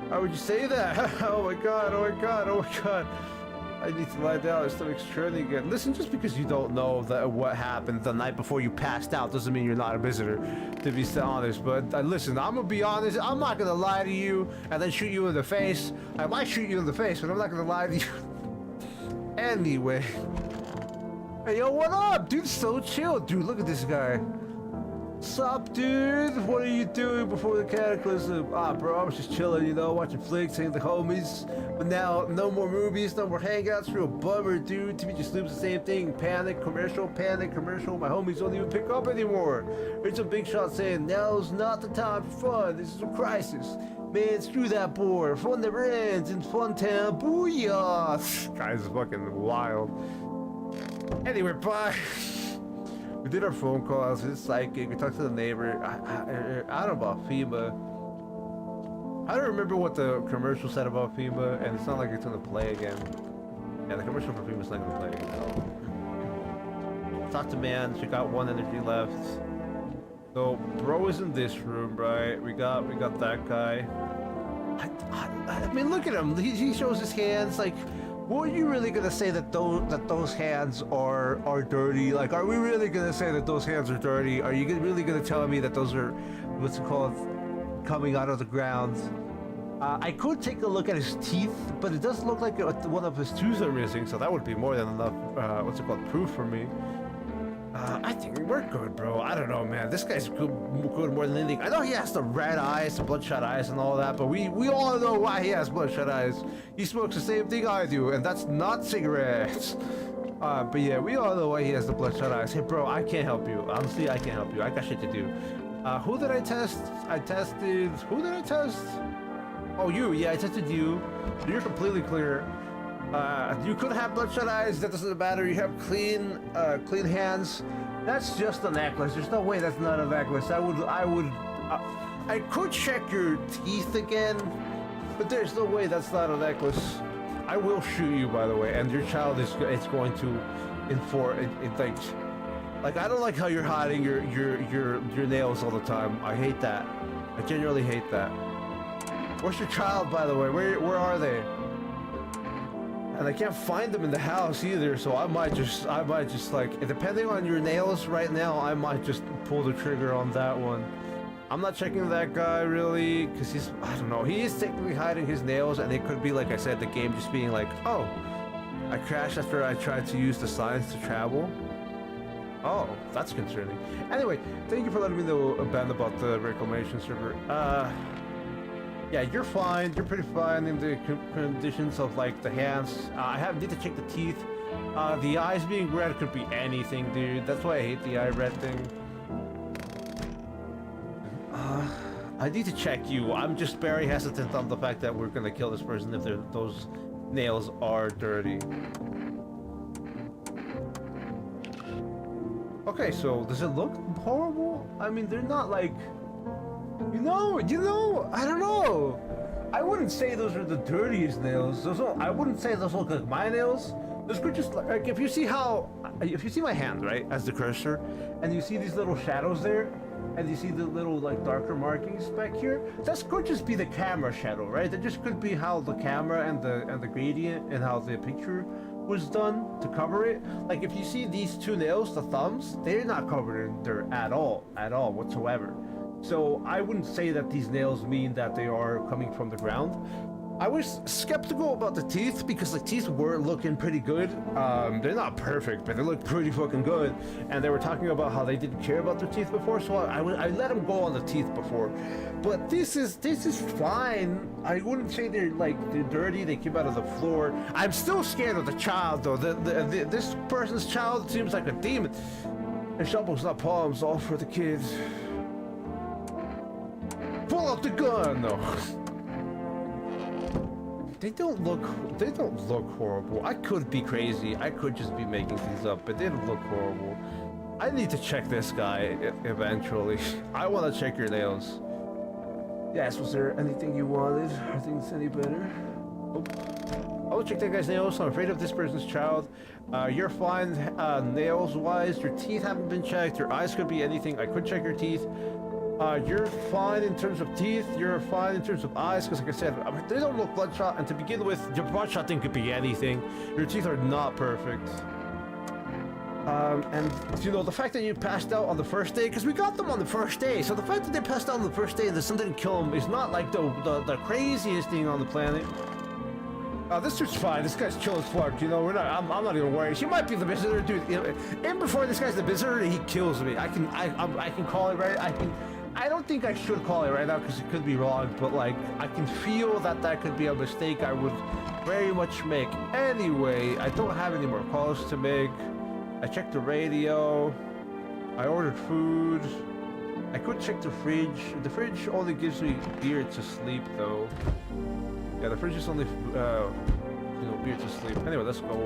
Why would you say that? Oh my god, oh my god, oh my god. I need to lie down, my stomach's churning again. Listen, just because you don't know that what happened the night before you passed out doesn't mean you're not a visitor, to be honest. But listen, I'm gonna be honest, I'm not gonna lie to you and then shoot you in the face. I might shoot you in the face, but I'm not gonna lie to you. Anyway. Hey, yo, what up? Dude, so chill. Dude, look at this guy. Sup, dude? What are you doing before the cataclysm? Ah, bro, I was just chilling, you know, watching flicks, hanging with the homies. But now, no more movies, no more hangouts. Real bummer, dude. TV just loops the same thing. Panic commercial, panic commercial. My homies don't even pick up anymore. Here's a big shot saying, now's not the time for fun. This is a crisis. Man, screw that board. Fun never ends in Fun Town. Booyah! This guy's fucking wild. Anyway, bye. We did our phone calls, it's psychic, we talked to the neighbor. I don't know about FEMA. I don't remember what the commercial said about FEMA, and it's not like it's gonna play again. Yeah, the commercial for FEMA's not gonna play again. Talked to man, she got 1 energy left. So, bro is in this room, right? We got that guy. I mean, look at him, he shows his hands, like, were you really gonna say that those hands are dirty? Like, are we really gonna say that those hands are dirty? Are you really gonna tell me that those are, what's it called, coming out of the ground? I could take a look at his teeth, but it does look like one of his tooth are missing, so that would be more than enough, what's it called, proof for me. I think we're good, bro. I don't know, man. This guy's good more than anything. I know he has the red eyes, the bloodshot eyes and all that, but we all know why he has bloodshot eyes. He smokes the same thing I do, and that's not cigarettes. But yeah, we all know why he has the bloodshot eyes. Hey, bro, I can't help you. Honestly, I can't help you. I got shit to do. Who did I test? Who did I test? Oh, you. Yeah, I tested you. You're completely clear. You could have bloodshot eyes, that doesn't matter. You have clean hands. That's just a necklace. There's no way that's not a necklace. I could check your teeth again, but there's no way that's not a necklace. I will shoot you, by the way, and your child is going to like I don't like how you're hiding your nails all the time. I hate that. I genuinely hate that. Where's your child, by the way? Where are they? And I can't find them in the house either, so I might just like, depending on your nails right now, I might just pull the trigger on that one. I'm not checking that guy really, because I don't know, he is technically hiding his nails, and it could be, like I said, the game just being like, oh, I crashed after I tried to use the signs to travel. Oh, that's concerning. Anyway, thank you for letting me know, Ben, about the reclamation server. Yeah, you're fine. You're pretty fine in the conditions of, like, the hands. I need to check the teeth. The eyes being red could be anything, dude. That's why I hate the eye red thing. I need to check you. I'm just very hesitant on the fact that we're gonna kill this person if those nails are dirty. Okay, so does it look horrible? I mean, they're not like... You know, I don't know. I wouldn't say those are the dirtiest nails. I wouldn't say those look like my nails. Those could just like, if you see my hand, right, as the cursor, and you see these little shadows there, and you see the little like darker markings back here, that could just be the camera shadow, right? That just could be how the camera and the gradient and how the picture was done to cover it. Like if you see these two nails, the thumbs, they're not covered in dirt at all whatsoever. So I wouldn't say that these nails mean that they are coming from the ground. I was skeptical about the teeth because the teeth were looking pretty good. They're not perfect, but they look pretty fucking good. And they were talking about how they didn't care about their teeth before, so I let them go on the teeth before. But this is fine. I wouldn't say they're dirty. They came out of the floor. I'm still scared of the child though. This person's child seems like a demon. And shovels, not palms, all for the kids. Pull out the gun! No. They don't look horrible. I could be crazy. I could just be making things up, but they don't look horrible. I need to check this guy eventually. I want to check your nails. Yes, was there anything you wanted? Are things any better? Oh. I'll check that guy's nails. I'm afraid of this person's child. You're fine nails-wise. Your teeth haven't been checked. Your eyes could be anything. I could check your teeth. You're fine in terms of teeth. You're fine in terms of eyes, because like I said, they don't look bloodshot. And to begin with, your bloodshot thing could be anything. Your teeth are not perfect. And you know, the fact that you passed out on the first day, because we got them on the first day, so the fact that they passed out on the first day and that something didn't kill them is not like the craziest thing on the planet. This dude's fine. This guy's chill as fuck. You know, I'm not even worried. She might be the visitor, dude. You know, and before this guy's the visitor, he kills me. I can call it right. I don't think I should call it right now because it could be wrong, but like I can feel that could be a mistake I would very much make. Anyway, I don't have any more calls to make. I checked the radio. I ordered food. I could check the fridge. The fridge only gives me beer to sleep, though. Yeah, the fridge is only, you know, beer to sleep. Anyway, let's go.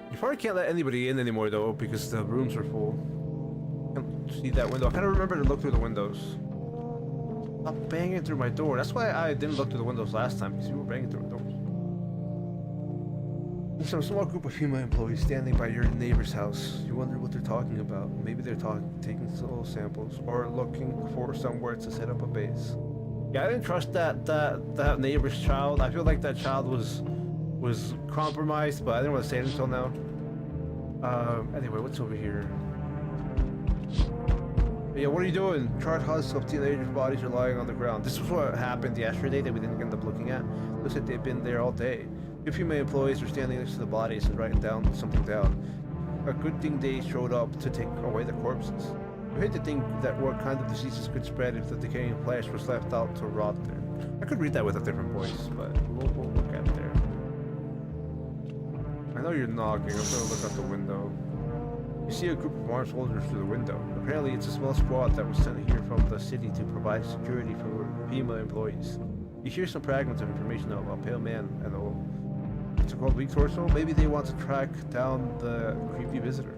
You probably can't let anybody in anymore, though, because the rooms are full. Can't see that window. I kind of remember to look through the windows. Stop banging through my door. That's why I didn't look through the windows last time, because you were banging through the doors. There's a small group of female employees standing by your neighbor's house. You wonder what they're talking about. Maybe they're taking soil samples or looking for somewhere to set up a base. Yeah, I didn't trust that neighbor's child. I feel like that child was compromised, but I didn't want to say it until now. Anyway, what's over here? Yeah, what are you doing? Charred husks of teenagers' bodies are lying on the ground. This was what happened yesterday that we didn't end up looking at. Looks like they've been there all day. Two female employees are standing next to the bodies and writing something down. A good thing they showed up to take away the corpses. I hate to think that what kind of diseases could spread if the decaying flesh was left out to rot there. I could read that with a different voice, but we'll look at it there. I know you're knocking. I'm gonna look out the window. You see a group of armed soldiers through the window. Apparently it's a small squad that was sent here from the city to provide security for female employees. You hear some fragments of information about a pale man and a it's a couple weeks or so. Maybe they want to track down the creepy visitor.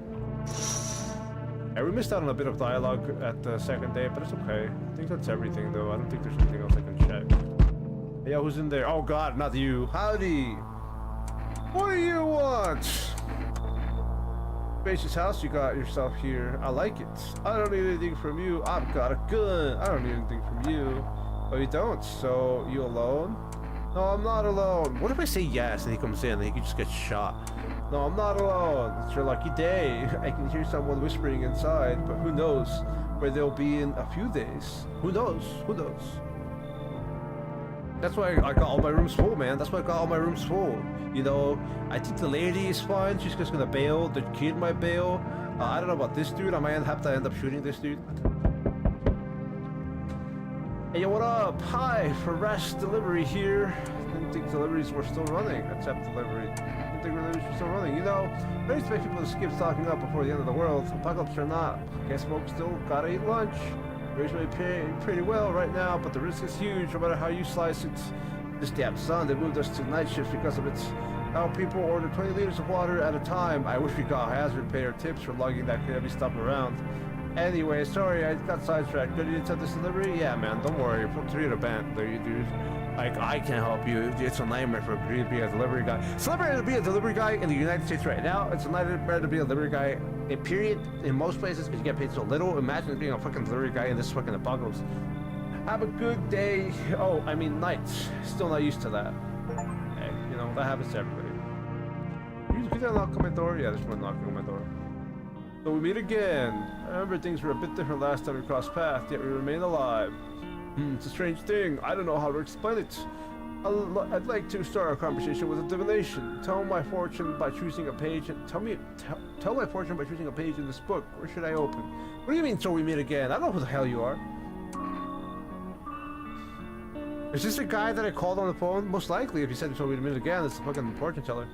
Yeah, we missed out on a bit of dialogue at the second day, but it's okay. I think that's everything, though. I don't think there's anything else I can check. Yeah, who's in there? Oh God, not you. Howdy. What do you want? Spacious house you got yourself here. I like it. I don't need anything from you. I've got a gun. I don't need anything from you. Oh, you don't? So you alone? No, I'm not alone. What if I say yes and he comes in and he could just get shot? No, I'm not alone. It's your lucky day. I can hear someone whispering inside, but who knows where they'll be in a few days. Who knows? Who knows? That's why I got all my rooms full, man. That's why I got all my rooms full. You know, I think the lady is fine. She's just gonna bail. The kid might bail. I don't know about this dude. I might have to end up shooting this dude. Hey, yo, what up? Hi, for Rest Delivery here. Didn't think deliveries were still running. Accept delivery. Didn't think deliveries were still running. You know, I expect people to skip stocking up before the end of the world. Apocalypse or not. Guess folks still gotta eat lunch. Rates may pay pretty well right now, but the risk is huge no matter how you slice it. This damn sun, they moved us to night shifts because of it. Now people order 20 liters of water at a time. I wish we got hazard pay or tips for lugging that heavy stuff around. Anyway, sorry, I got sidetracked. Ready to accept this delivery? Yeah, man, don't worry. From 3 to band, there you dude. Like, I can't help you. It's a nightmare for me to be a delivery guy. It's a nightmare to be a delivery guy in the United States right now. It's a nightmare to be a delivery guy, in period, in most places, because you get paid so little. Imagine being a fucking delivery guy in this fucking apocalypse. Have a good day. Oh, I mean, night. Still not used to that. Hey, you know, that happens to everybody. You didn't knock on my door? Yeah, there's one knocking on my door. So we meet again. I remember things were a bit different last time we crossed paths, yet we remain alive. It's a strange thing. I don't know how to explain it. I'd like to start our conversation with a divination. Tell my fortune by choosing a page. Tell my fortune by choosing a page in this book. Where should I open? What do you mean, so we meet again? I don't know who the hell you are. Is this the guy that I called on the phone? Most likely, if you said so we meet again, it's the fucking fortune teller.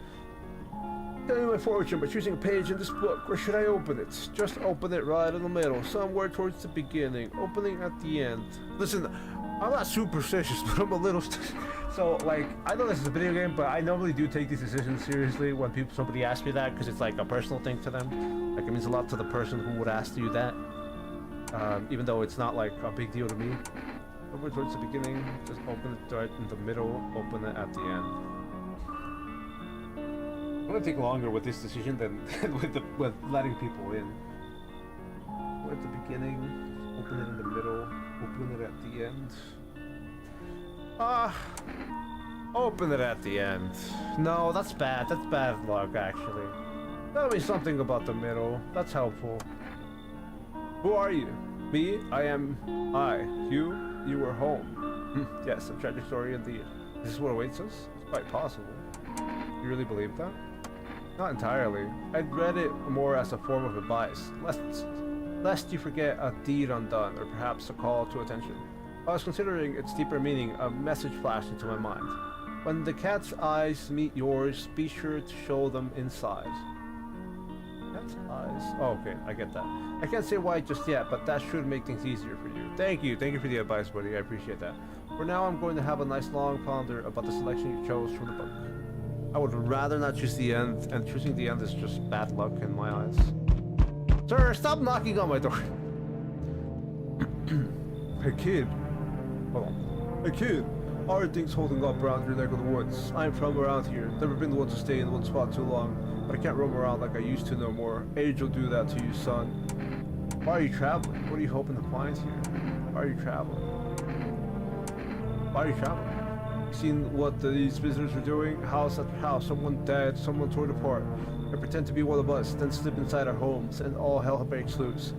Telling my fortune by choosing a page in this book. Where should I open it? Just open it right in the middle, somewhere towards the beginning, opening at the end. Listen, I'm not superstitious, but I'm a little. So, like, I know this is a video game, but I normally do take these decisions seriously when somebody asks me that, because it's like a personal thing to them. Like, it means a lot to the person who would ask you that, even though it's not like a big deal to me. Over towards the beginning, just open it right in the middle, open it at the end. I'm gonna take longer with this decision than with letting people in. Or at the beginning, open it in the middle, open it at the end. Open it at the end. No, that's bad. That's bad luck, actually. Tell me something about the middle. That's helpful. Who are you? Me? I am I. You were home. Yes, a tragic story indeed. Is this what awaits us? It's quite possible. You really believe that? Not entirely. I'd read it more as a form of advice, lest you forget a deed undone, or perhaps a call to attention. While I was considering its deeper meaning, a message flashed into my mind. When the cat's eyes meet yours, be sure to show them inside. Cat's eyes? Oh, okay, I get that. I can't say why just yet, but that should make things easier for you. Thank you for the advice, buddy. I appreciate that. For now, I'm going to have a nice long ponder about the selection you chose from the book. I would rather not choose the end, and choosing the end is just bad luck in my eyes. Sir, stop knocking on my door. Hey kid. Hold on. Hey kid. How are things holding up around your neck of the woods? I'm from around here. Never been the one to stay in one spot too long, but I can't roam around like I used to no more. Age will do that to you, son. Why are you traveling? What are you hoping to find here? Why are you traveling? Why are you traveling? Seen what these visitors are doing? House after house, someone dead, someone torn apart. They pretend to be one of us, then slip inside our homes, and all hell breaks loose.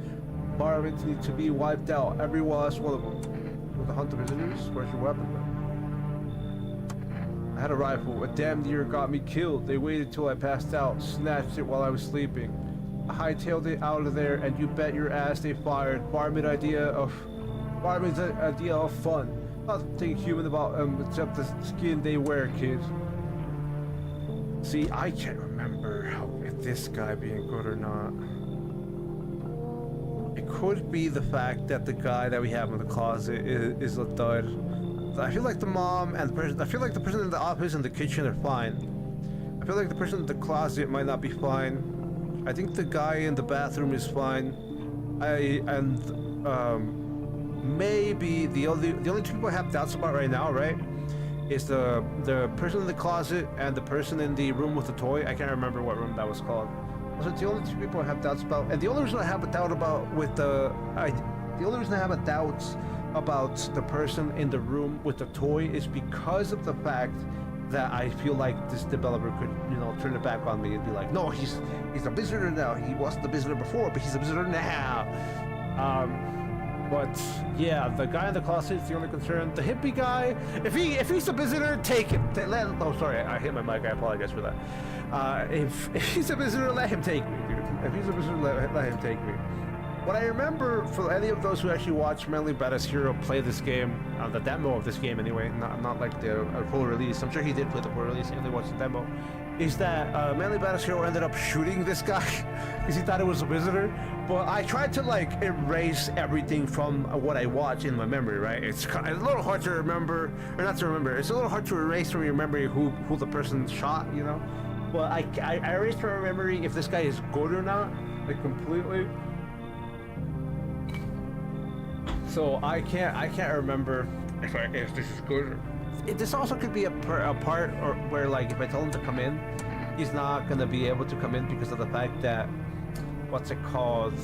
Environments need to be wiped out, every last one of them. With the hunt of visitors, where's your weapon then? I had a rifle, it damn near got me killed. They waited till I passed out, snatched it while I was sleeping. I hightailed it out of there, and you bet your ass they fired. Barman's idea of fun. Nothing human about them except the skin they wear, kid. See, I can't remember if this guy being good or not. It could be the fact that the guy that we have in the closet is a dud. I feel like the mom and the person. I feel like the person in the office and the kitchen are fine. I feel like the person in the closet might not be fine. I think the guy in the bathroom is fine. Maybe the only two people I have doubts about right now, right, is the person in the closet and the person in the room with the toy. I can't remember what room that was called. Those are the only two people I have doubts about. And the only reason I have a doubt about the only reason I have a doubt about the person in the room with the toy is because of the fact that I feel like this developer could, turn it back on me and be like, no, he's a visitor now. He wasn't a visitor before, but he's a visitor now. But yeah, the guy in the closet is the only concern. The hippie guy, if he's a visitor, take him. Oh, sorry, I hit my mic. I apologize for that. If he's a visitor, let him take me, dude. If he's a visitor, let him take me. What I remember for any of those who actually watched Manly Badass Hero play this game, the demo of this game anyway, not like the full release. I'm sure he did play the full release. He only watched the demo. Is that Manly Badass Hero ended up shooting this guy because he thought it was a visitor. But I tried to erase everything from what I watched in my memory, right? It's a little hard to remember, or not to remember. It's a little hard to erase from your memory who the person shot, But I erased from my memory if this guy is good or not, completely. So I can't remember if this is good. This also could be a part where if I tell him to come in, he's not gonna be able to come in because of the fact that what's it called?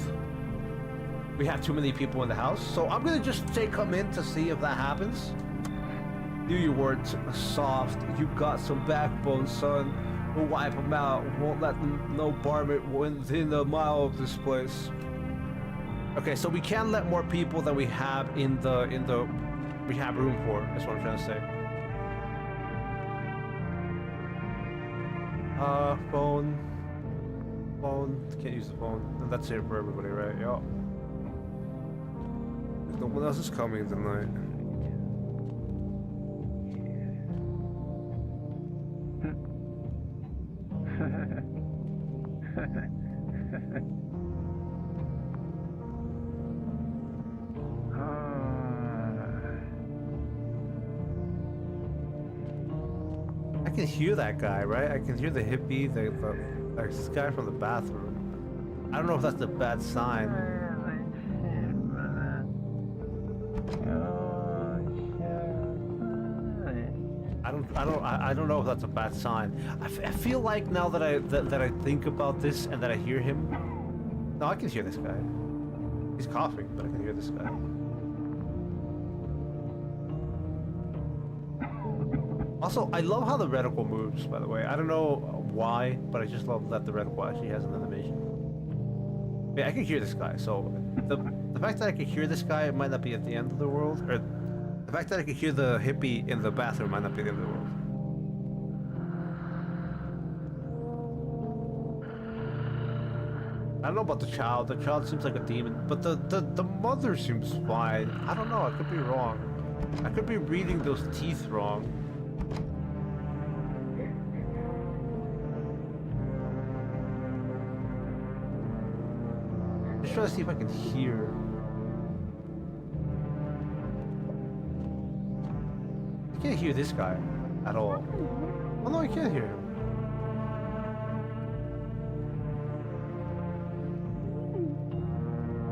We have too many people in the house. So I'm gonna just say come in to see if that happens. Knew you weren't soft. You got some backbone, son. We'll wipe them out. Won't let them know barman within a mile of this place. Okay, so we can let more people than we have in the we have room for. That's what I'm trying to say. Phone. Can't use the phone. And that's it for everybody, right? Yo. No one else is coming tonight. can hear that guy, right? I can hear the hippie, this guy from the bathroom. I don't know if that's a bad sign. I don't know if that's a bad sign. I feel like now that I think about this and that I hear him. No, I can hear this guy. He's coughing, but I can hear this guy. Also, I love how the reticle moves, by the way. I don't know why, but I just love that the reticle actually has an animation. Yeah, I can hear this guy, so the fact that I can hear this guy might not be at the end of the world, or the fact that I can hear the hippie in the bathroom might not be the end of the world. I don't know about the child. The child seems like a demon, but the mother seems fine. I don't know. I could be wrong. I could be reading those teeth wrong. Just trying to see if I can hear. I can't hear this guy at all. Oh no, I can't hear him.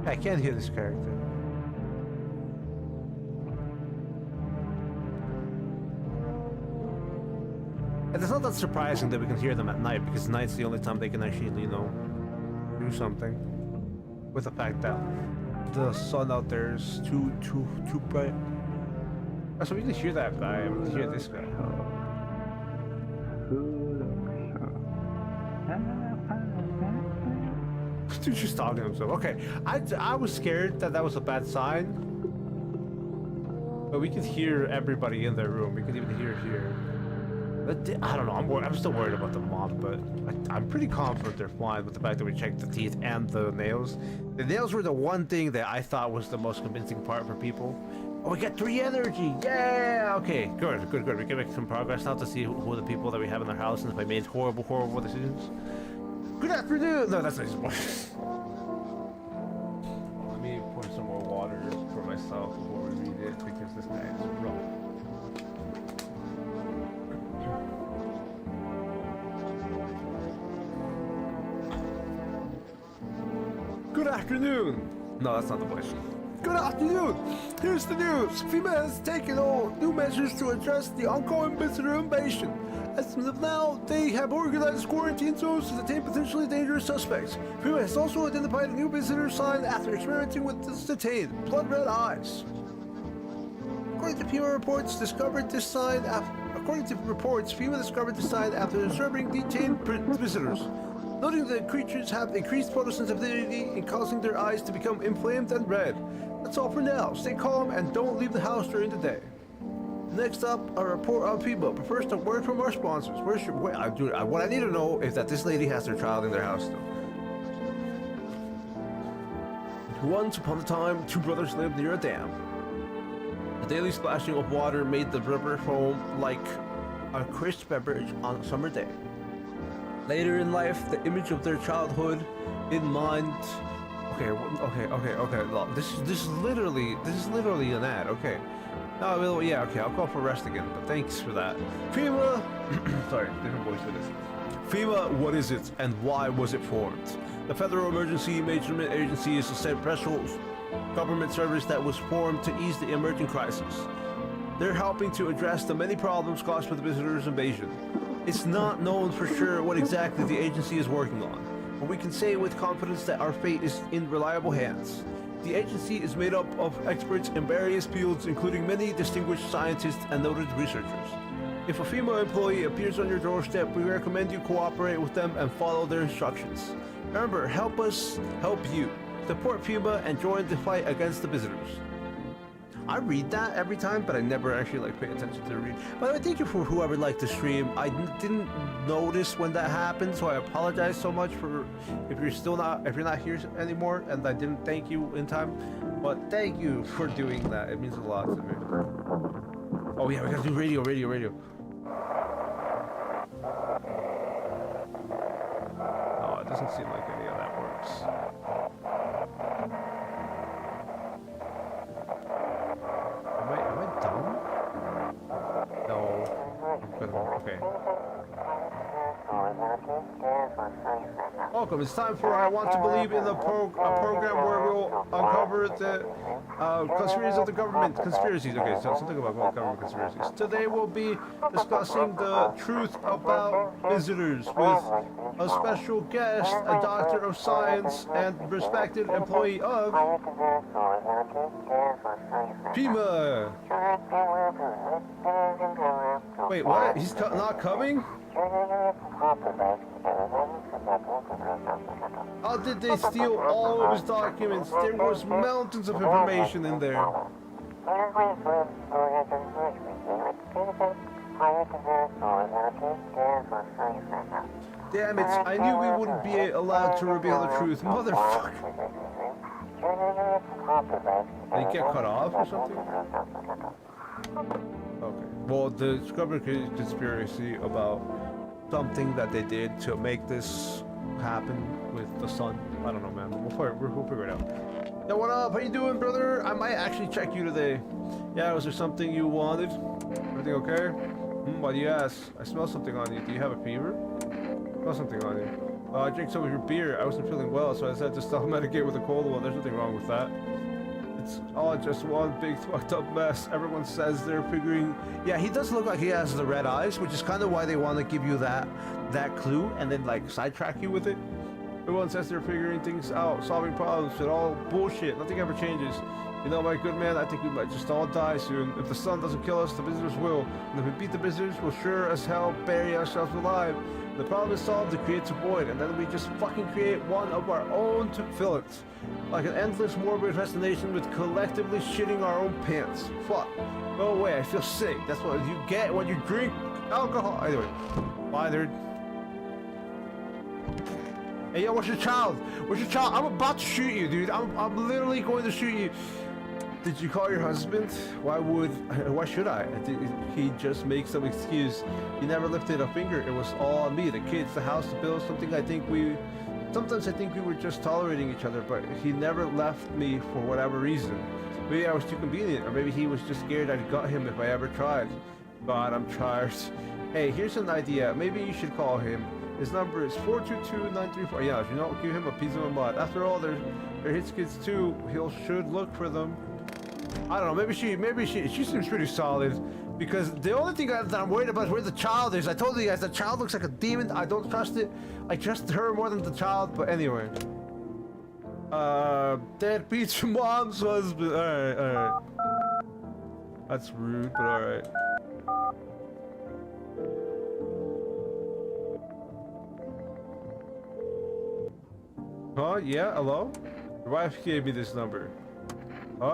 I can't hear this character. And it's not that surprising that we can hear them at night, because night's the only time they can actually, you know, do something. With the fact that the sun out there is too bright. So we can hear that guy, and we can hear this guy. Dude's just talking to himself. Okay, I was scared that that was a bad sign. But we could hear everybody in their room. We could even hear here. But I don't know. I'm still worried about the moth, but I'm pretty confident they're fine with the fact that we checked the teeth and the nails. The nails were the one thing that I thought was the most convincing part for people. Oh, we got 3 energy! Yeah! Okay, good. We can make some progress now to see who are the people that we have in our house and if I made horrible decisions. Good afternoon! No, that's not his voice. Let me pour some more water for myself before we read it because this guy is rough. Good afternoon! No, that's not the voice. Good afternoon! Here's the news. FEMA has taken all new measures to address the ongoing visitor invasion. As of now, they have organized quarantine zones to detain potentially dangerous suspects. FEMA has also identified a new visitor sign after experimenting with this detained blood red eyes. According to FEMA reports, FEMA discovered this sign after observing detained visitors, noting that creatures have increased photosensitivity and causing their eyes to become inflamed and red. That's all for now. Stay calm and don't leave the house during the day. Next up, a report on FEMA, but first a word from our sponsors. What I need to know is that this lady has their child in their house still. Once upon a time, 2 brothers lived near a dam. The daily splashing of water made the river foam like a crisp beverage on a summer day. Later in life, the image of their childhood in mind. Okay. Look, this is literally an ad. Okay. No, yeah. Okay, I'll call for rest again. But thanks for that. FEMA. Sorry, different voice for this. FEMA, what is it, and why was it formed? The Federal Emergency Management Agency is a special government service that was formed to ease the emerging crisis. They're helping to address the many problems caused by the visitors' invasion. It's not known for sure what exactly the agency is working on, but we can say with confidence that our fate is in reliable hands. The agency is made up of experts in various fields, including many distinguished scientists and noted researchers. If a FEMA employee appears on your doorstep, we recommend you cooperate with them and follow their instructions. Remember, help us help you. Support FEMA and join the fight against the visitors. I read that every time, but I never actually pay attention to the read. By the way, thank you for whoever liked the stream. I didn't notice when that happened, so I apologize so much for if you're not here anymore, and I didn't thank you in time. But thank you for doing that. It means a lot to me. Oh yeah, we gotta do radio. Oh, it doesn't seem like any of that works. Am I dumb? No, I'm Okay. Welcome. It's time for I Want to Believe in the program where we'll uncover the conspiracies of the government. Conspiracies. Okay, so something about government conspiracies. Today we'll be discussing the truth about visitors with a special guest, a doctor of science and respected employee of Pima. Wait, what? He's not coming? How did they steal all of his documents? There was mountains of information in there. Damn it, I knew we wouldn't be allowed to reveal the truth, motherfucker. Did he get cut off or something? Okay. Well, the government conspiracy about something that they did to make this happen with the sun. I don't know, man. We'll figure it out. Yo, what up? How you doing, brother? I might actually check you today. Yeah, was there something you wanted? Everything okay? Why do you ask? I smell something on you. Do you have a fever? I smell something on you. I drank some of your beer. I wasn't feeling well, so I decided to self-medicate with a cold one. There's nothing wrong with that. It's all just one big fucked up mess. Everyone says they're figuring. Yeah, he does look like he has the red eyes, which is kind of why they want to give you that clue and then like sidetrack you with it. Everyone says they're figuring things out, solving problems. It's all bullshit. Nothing ever changes. You know, my good man, I think we might just all die soon. If the sun doesn't kill us, the visitors will. And if we beat the visitors, we'll sure as hell bury ourselves alive. The problem is solved, it creates a void, and then we just fucking create one of our own to fill it. Like an endless morbid fascination with collectively shitting our own pants. Fuck. Go away, I feel sick. That's what you get when you drink alcohol. Anyway, bye, nerd. Hey, yo, where's your child? Where's your child? I'm about to shoot you, dude. I'm literally going to shoot you. Did you call your husband? Why should I? He just makes some excuse. He never lifted a finger. It was all on me. The kids, the house, the bills, sometimes I think we were just tolerating each other, but he never left me for whatever reason. Maybe I was too convenient, or maybe he was just scared I'd gut him if I ever tried. God, I'm tired. Hey, here's an idea. Maybe you should call him. His number is 422-934. Yeah, if you don't give him a piece of a mud. After all, they're his kids too. Should look for them. I don't know, maybe she seems pretty solid, because the only thing that I'm worried about is where the child is. I told you guys the child looks like a demon. I don't trust it. I trust her more than the child, but anyway. Dad beats your mom's husband. Alright. That's rude, but alright. Huh? Yeah, hello? Your wife gave me this number.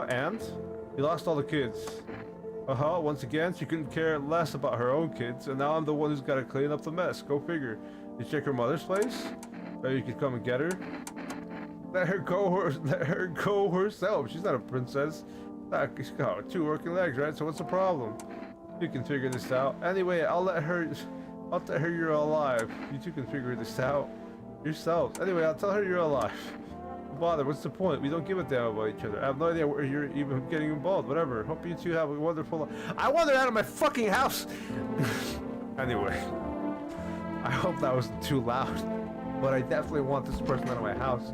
And? We lost all the kids. Once again, she couldn't care less about her own kids, and now I'm the one who's gotta clean up the mess. Go figure. Did you check her mother's place? Maybe you could come and get her? Let her go herself. She's not a princess. She's got 2 working legs, right? So what's the problem? You can figure this out. Anyway, I'll let her you're alive. You two can figure this out yourselves. Anyway, I'll tell her you're alive. Bother, what's the point? We don't give a damn about each other. I have no idea where you're even getting involved. Whatever. Hope you two have a wonderful life. I want her out of my fucking house! Anyway. I hope that wasn't too loud. But I definitely want this person out of my house.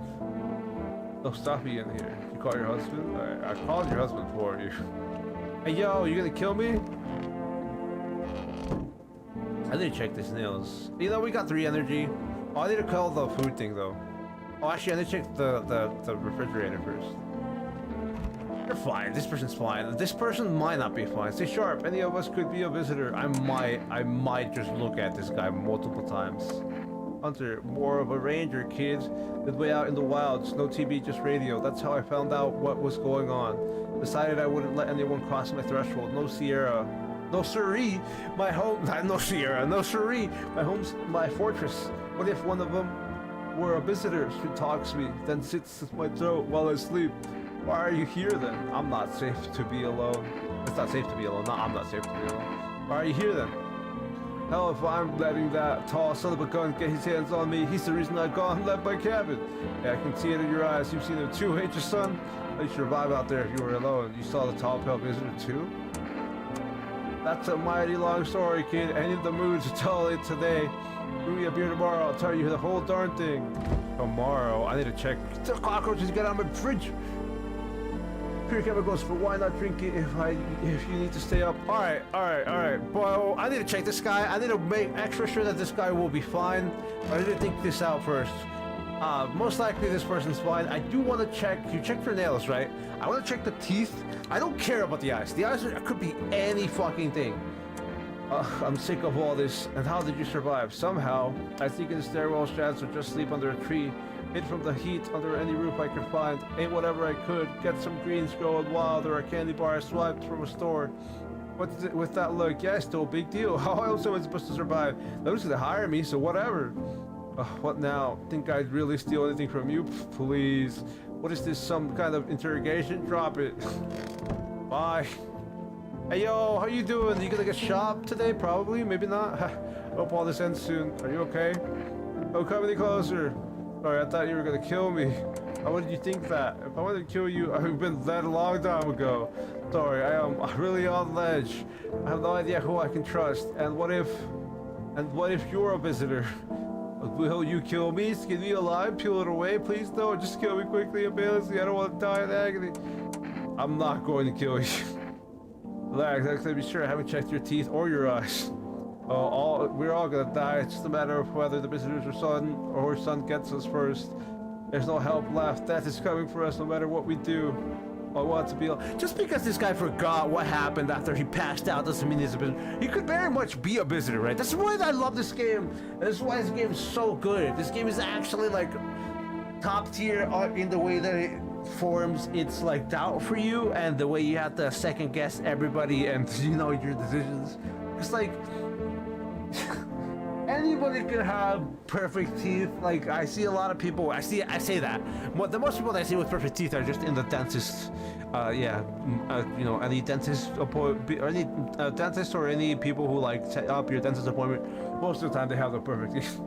Don't stop me in here. You call your husband? I called your husband for you. Hey, yo, you gonna kill me? I need to check these nails. You know, we got 3 energy. Oh, I need to call the food thing, though. Oh, actually, I need to check the refrigerator first. You're fine. This person's fine. This person might not be fine. Stay sharp. Any of us could be a visitor. I might just look at this guy multiple times. Hunter, more of a ranger, kid. Lived way out in the wilds. No TV, just radio. That's how I found out what was going on. Decided I wouldn't let anyone cross my threshold. No Sierra. No siree. My home. No Sierra. No siree. My home's my fortress. What if one of them were a visitor who talks to me, then sits at my throat while I sleep? Why are you here then? I'm not safe to be alone. It's not safe to be alone. No, I'm not safe to be alone. Why are you here then? Hell, if I'm letting that tall son of a gun get his hands on me, he's the reason I've gone and left my cabin. Yeah, I can see it in your eyes. You've seen him too, ain't you, son? At least survive out there if you were alone. You saw the tall, pale visitor too? That's a mighty long story, kid. Ain't in the mood to tell it today. Bring me a beer tomorrow. I'll tell you the whole darn thing. Tomorrow, I need to check. The cockroaches get out of my fridge. Pure chemicals, but why not drink it if you need to stay up? All right. Boy, I need to check this guy. I need to make extra sure that this guy will be fine. I need to think this out first. Most likely this person's fine. I do want to check. You check for nails, right? I want to check the teeth. I don't care about the eyes. The eyes could be any fucking thing. I'm sick of all this. And how did you survive? Somehow, I sneak in the stairwell shafts or just sleep under a tree. Hid from the heat under any roof I could find. Ate whatever I could. Get some greens growing wild or a candy bar I swiped from a store. What's it with that look? Yeah, still a big deal. How else am I supposed to survive? Nobody's gonna hire me, so whatever. What now? Think I'd really steal anything from you? Please. What is this, some kind of interrogation? Drop it. Bye. Hey yo, how you doing? You gonna get shot today? Probably, maybe not. Hope all this ends soon. Are you okay? Don't come any closer. Sorry, I thought you were gonna kill me. Why did you think that? If I wanted to kill you, I would have been dead a long time ago. Sorry, I am really on the edge. I have no idea who I can trust. And what if you're a visitor? Will you kill me? Skin me alive? Peel it away? Please no, just kill me quickly and painlessly. I don't want to die in agony. I'm not going to kill you. Relax, let's be sure I haven't checked your teeth or your eyes. We're all gonna die. It's just a matter of whether the visitor's her son gets us first. There's no help left. Death is coming for us no matter what we do. I want to be... Just because this guy forgot what happened after he passed out doesn't mean he's a visitor. He could very much be a visitor, right? That's why I love this game. That's why this game is so good. This game is actually like top tier in the way that it forms its like doubt for you and the way you have to second guess everybody and your decisions. It's like anybody can have perfect teeth. Like I see a lot of people. I say that the most people that I see with perfect teeth are just in the dentist. Any dentist appointment, or any dentist or any people who like set up your dentist appointment. Most of the time they have the perfect teeth.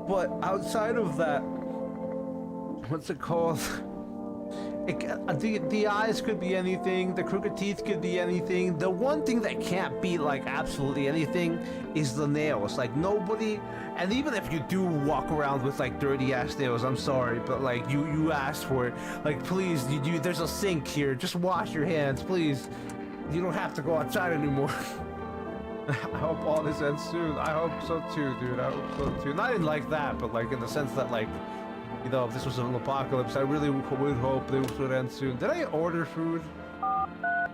But outside of that, what's it called? The eyes could be anything, the crooked teeth could be anything. The one thing that can't be like absolutely anything is the nails. Like nobody, and even if you do walk around with like dirty ass nails, I'm sorry, but like you asked for it. Like please, there's a sink here, just wash your hands, please. You don't have to go outside anymore. I hope all this ends soon. I hope so too, dude. I hope so too. Not in like that, but like in the sense that like, if this was an apocalypse, I really would hope this would end soon. Did I order food?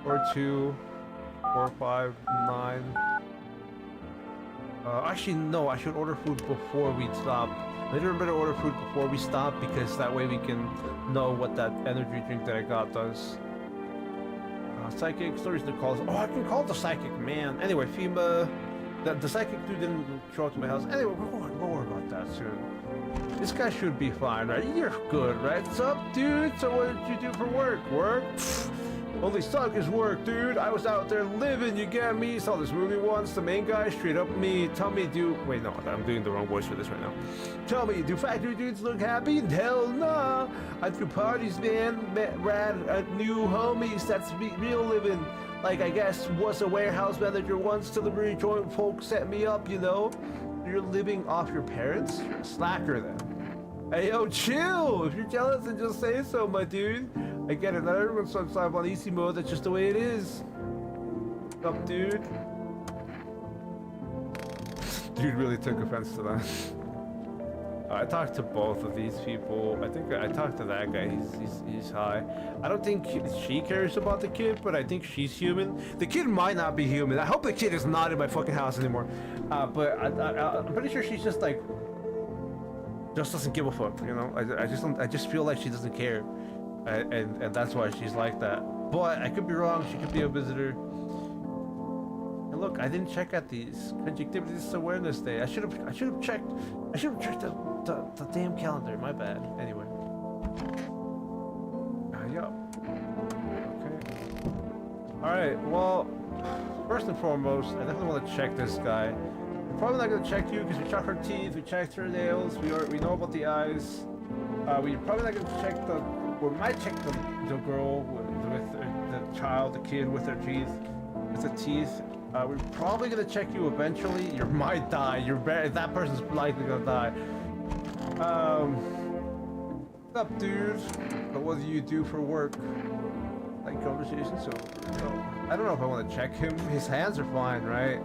4, 2, 4, 5, 9. Actually, no. I should order food before we stop. Later, better order food before we stop because that way we can know what that energy drink that I got does. Psychic stories to call. Oh, I can call the psychic man. Anyway, FEMA. The psychic dude didn't show up to my house. Anyway, we'll worry about that soon. This guy should be fine, right? You're good, right? What's up, dude? So what did you do for work? Work? Pfft. Only suck is work, dude. I was out there living, you get me? Saw this movie once, the main guy, straight up me. Tell me, wait, no, I'm doing the wrong voice for this right now. Tell me, do factory dudes look happy? Hell nah. I threw parties, man. Met rad new homies, that's real living. Like, I guess, was a warehouse manager once, delivery joint folks set me up, You're living off your parents? You're a slacker then. Hey yo, chill! If you're jealous, then just say so, my dude. I get it, not everyone starts life on easy mode, that's just the way it is. What's up, dude? Dude really took offense to that. I talked to both of these people. I think I talked to that guy, he's high. I don't think she cares about the kid, but I think she's human. The kid might not be human. I hope the kid is not in my fucking house anymore. But I'm pretty sure she's just like, just doesn't give a fuck, I just feel like she doesn't care. And that's why she's like that. But I could be wrong, she could be a visitor. And look, I didn't check at these. Conjunctivitis Awareness Day. I should have checked the damn calendar, my bad. Anyway. Yeah. Okay. Alright, well, first and foremost, I definitely want to check this guy. We're probably not going to check you because we checked her teeth, we checked her nails, we know about the eyes. We're probably not going to check we might check the girl with the child, the kid with their teeth. With the teeth. We're probably gonna check you eventually. You might die. That person's likely gonna die. What's up, dude? But what do you do for work? Like conversations over. So, I don't know if I want to check him. His hands are fine, right?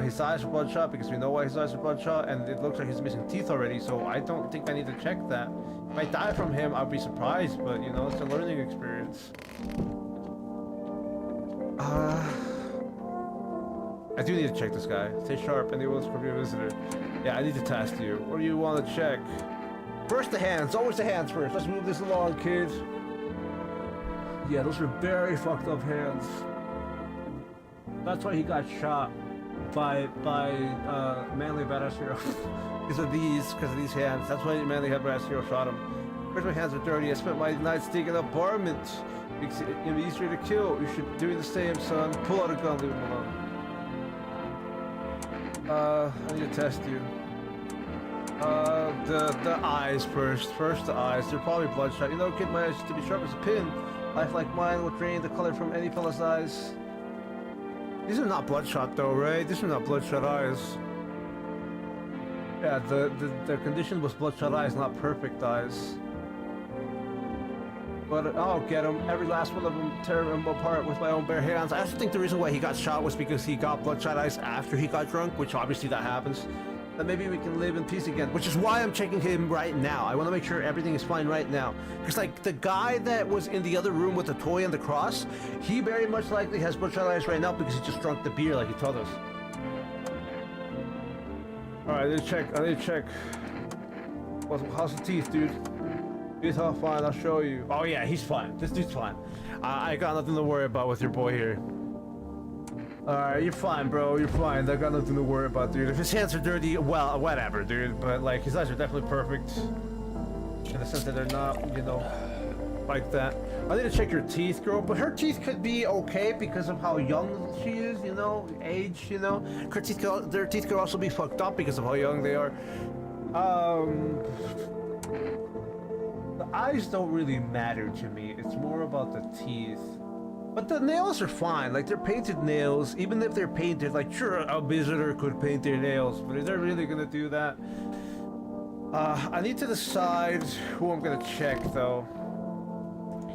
His eyes are bloodshot because we know why his eyes are bloodshot, and it looks like he's missing teeth already. So I don't think I need to check that. If I die from him, I'll be surprised, but you know, it's a learning experience. I do need to check this guy. Stay sharp, anyone's could be a visitor. Yeah, I need to test you. What do you want to check? First the hands, always the hands first. Let's move this along, kids. Yeah, those are very fucked up hands. That's why he got shot by Manly Badass Hero. Because of these hands. That's why Manly Badass Hero shot him. First, my hands are dirty. I spent my nights digging apartments. Makes it easier to kill. You should do the same, son. Pull out a gun, leave him alone. I need to test you. The eyes first. First the eyes. They're probably bloodshot. You know, kid, my eyes used to be sharp as a pin. Life like mine will drain the color from any fella's eyes. These are not bloodshot though, right? These are not bloodshot eyes. Yeah, the condition was bloodshot eyes, not perfect eyes. But I'll get him. Every last one of them, tear him apart with my own bare hands. I also think the reason why he got shot was because he got bloodshot eyes after he got drunk, which obviously that happens. Then maybe we can live in peace again, which is why I'm checking him right now. I want to make sure everything is fine right now. Because like the guy that was in the other room with the toy and the cross, he very much likely has bloodshot eyes right now because he just drunk the beer like he told us. Alright, I need to check. How's the teeth, dude? He's all fine, I'll show you. Oh yeah, he's fine. This dude's fine. I got nothing to worry about with your boy here. Alright, you're fine, bro. You're fine. I got nothing to worry about, dude. If his hands are dirty, well, whatever, dude. But like, his eyes are definitely perfect. In the sense that they're not, you know, like that. I need to check your teeth, girl. But her teeth could be okay because of how young she is, you know, age, you know. Their teeth could also be fucked up because of how young they are. The eyes don't really matter to me. It's more about the teeth. But the nails are fine. Like, they're painted nails. Even if they're painted, like, sure, a visitor could paint their nails. But is they really gonna do that? I need to decide who I'm gonna check, though.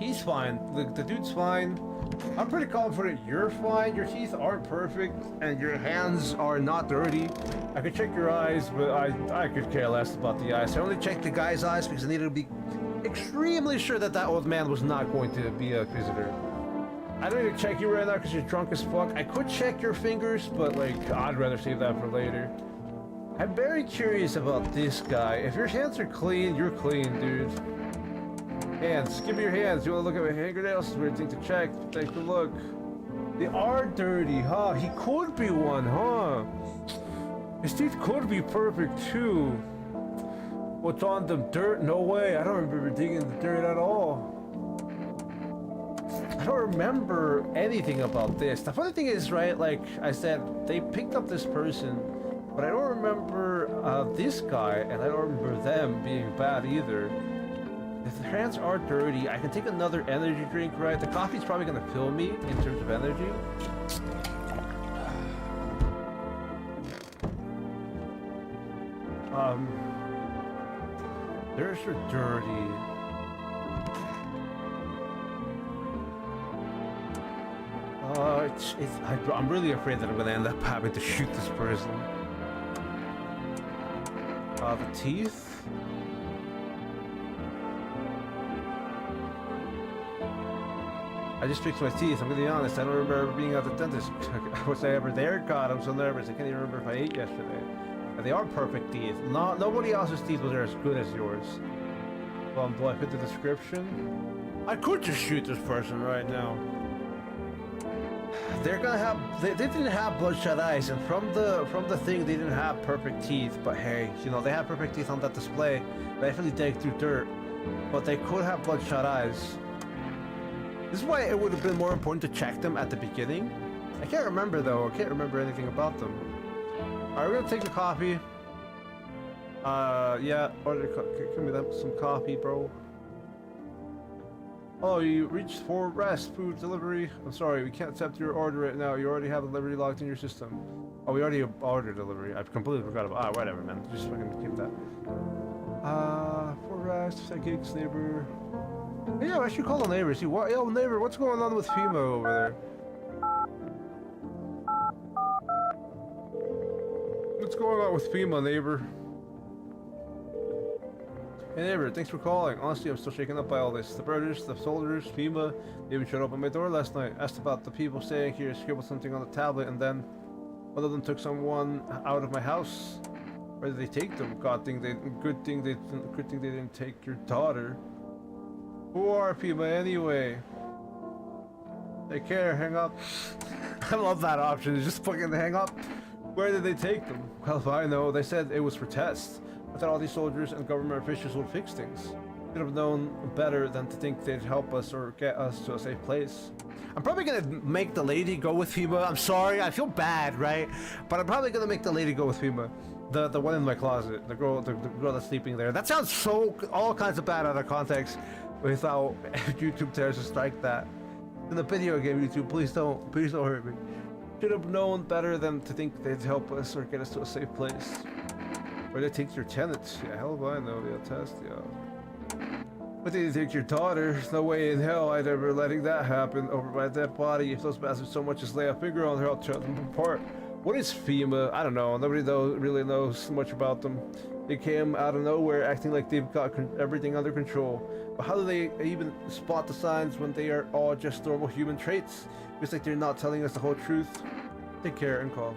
He's fine. The dude's fine. I'm pretty confident you're fine. Your teeth aren't perfect. And your hands are not dirty. I could check your eyes, but I could care less about the eyes. I only checked the guy's eyes because I needed to be extremely sure that that old man was not going to be a visitor. I don't need to check you right now because you're drunk as fuck. I could check your fingers, but like, I'd rather save that for later. I'm very curious about this guy. If your hands are clean, you're clean, dude. Hands, give me your hands. You want to look at my fingernails? It's a weird thing to check. Take a look. They are dirty, huh? He could be one, huh? His teeth could be perfect too. What's on them? Dirt? No way. I don't remember digging the dirt at all. I don't remember anything about this. The funny thing is, right, like I said, they picked up this person, but I don't remember this guy, and I don't remember them being bad either. If the hands are dirty, I can take another energy drink, right? The coffee's probably gonna fill me in terms of energy. Theirs are dirty. I'm really afraid that I'm gonna end up having to shoot this person. The teeth? I just fixed my teeth, I'm gonna be honest, I don't remember ever being at the dentist. Was I ever there? God, I'm so nervous, I can't even remember if I ate yesterday. They are perfect teeth. Nobody else's teeth was as good as yours. Do I fit the description? I could just shoot this person right now. They're gonna have. They didn't have bloodshot eyes, and from the thing, they didn't have perfect teeth. But hey, you know, they have perfect teeth on that display. They definitely dig through dirt, but they could have bloodshot eyes. This is why it would have been more important to check them at the beginning. I can't remember though. I can't remember anything about them. Alright, we're gonna take the coffee. Yeah, order. Give me some coffee, bro. Oh, you reached for rest food delivery. I'm sorry, we can't accept your order right now. You already have delivery logged in your system. Oh, we already ordered delivery. I completely forgot about. Ah, whatever, man. Just fucking keep that. For rest, gigs neighbor. Hey, yeah, I should call the neighbor. See what? Yo, neighbor, what's going on with FEMA over there? What's going on with FEMA, neighbor? Hey neighbor, thanks for calling. Honestly, I'm still shaken up by all this. The brothers, the soldiers, FEMA, they even showed up at my door last night. Asked about the people staying here, scribbled something on the tablet, and then one of them took someone out of my house. Where did they take them? Good thing they didn't take your daughter. Who are FEMA anyway? Take care, hang up. I love that option, just fucking hang up. Where did they take them? Well, if I know, they said it was for tests. I thought all these soldiers and government officials would fix things. Should have known better than to think they'd help us or get us to a safe place. I'm probably gonna make the lady go with FEMA. I'm sorry, I feel bad, right? But I'm probably gonna make the lady go with FEMA. The one in my closet, the girl that's sleeping there. That sounds so all kinds of bad out of context. Without YouTube tears to strike that. In the video game, YouTube, please don't hurt me. Should have known better than to think they'd help us or get us to a safe place. Where they take your tenants? Yeah, hell if I know, yeah, test, yeah. But they take your daughter? There's no way in hell I'd ever letting that happen over my dead body. If those bastards so much as lay a finger on her, I'll tear them apart. What is FEMA? I don't know. Nobody really knows much about them. They came out of nowhere acting like they've got everything under control. But how do they even spot the signs when they are all just normal human traits? It's like they're not telling us the whole truth. Take care and call.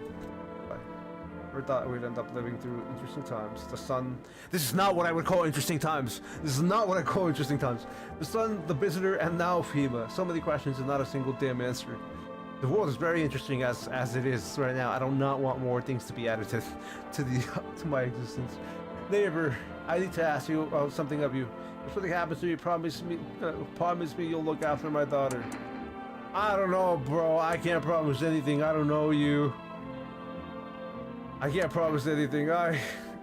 Or thought we'd end up living through interesting times. The sun. This is not what I would call interesting times. This is not what I call interesting times. The sun, the visitor, and now FEMA. So many questions and not a single damn answer. The world is very interesting as it is right now. I do not want more things to be added to my existence. Neighbor, I need to ask you something of you. If something happens to you, promise me you'll look after my daughter. I don't know, bro. I can't promise anything. I don't know you. I can't promise anything.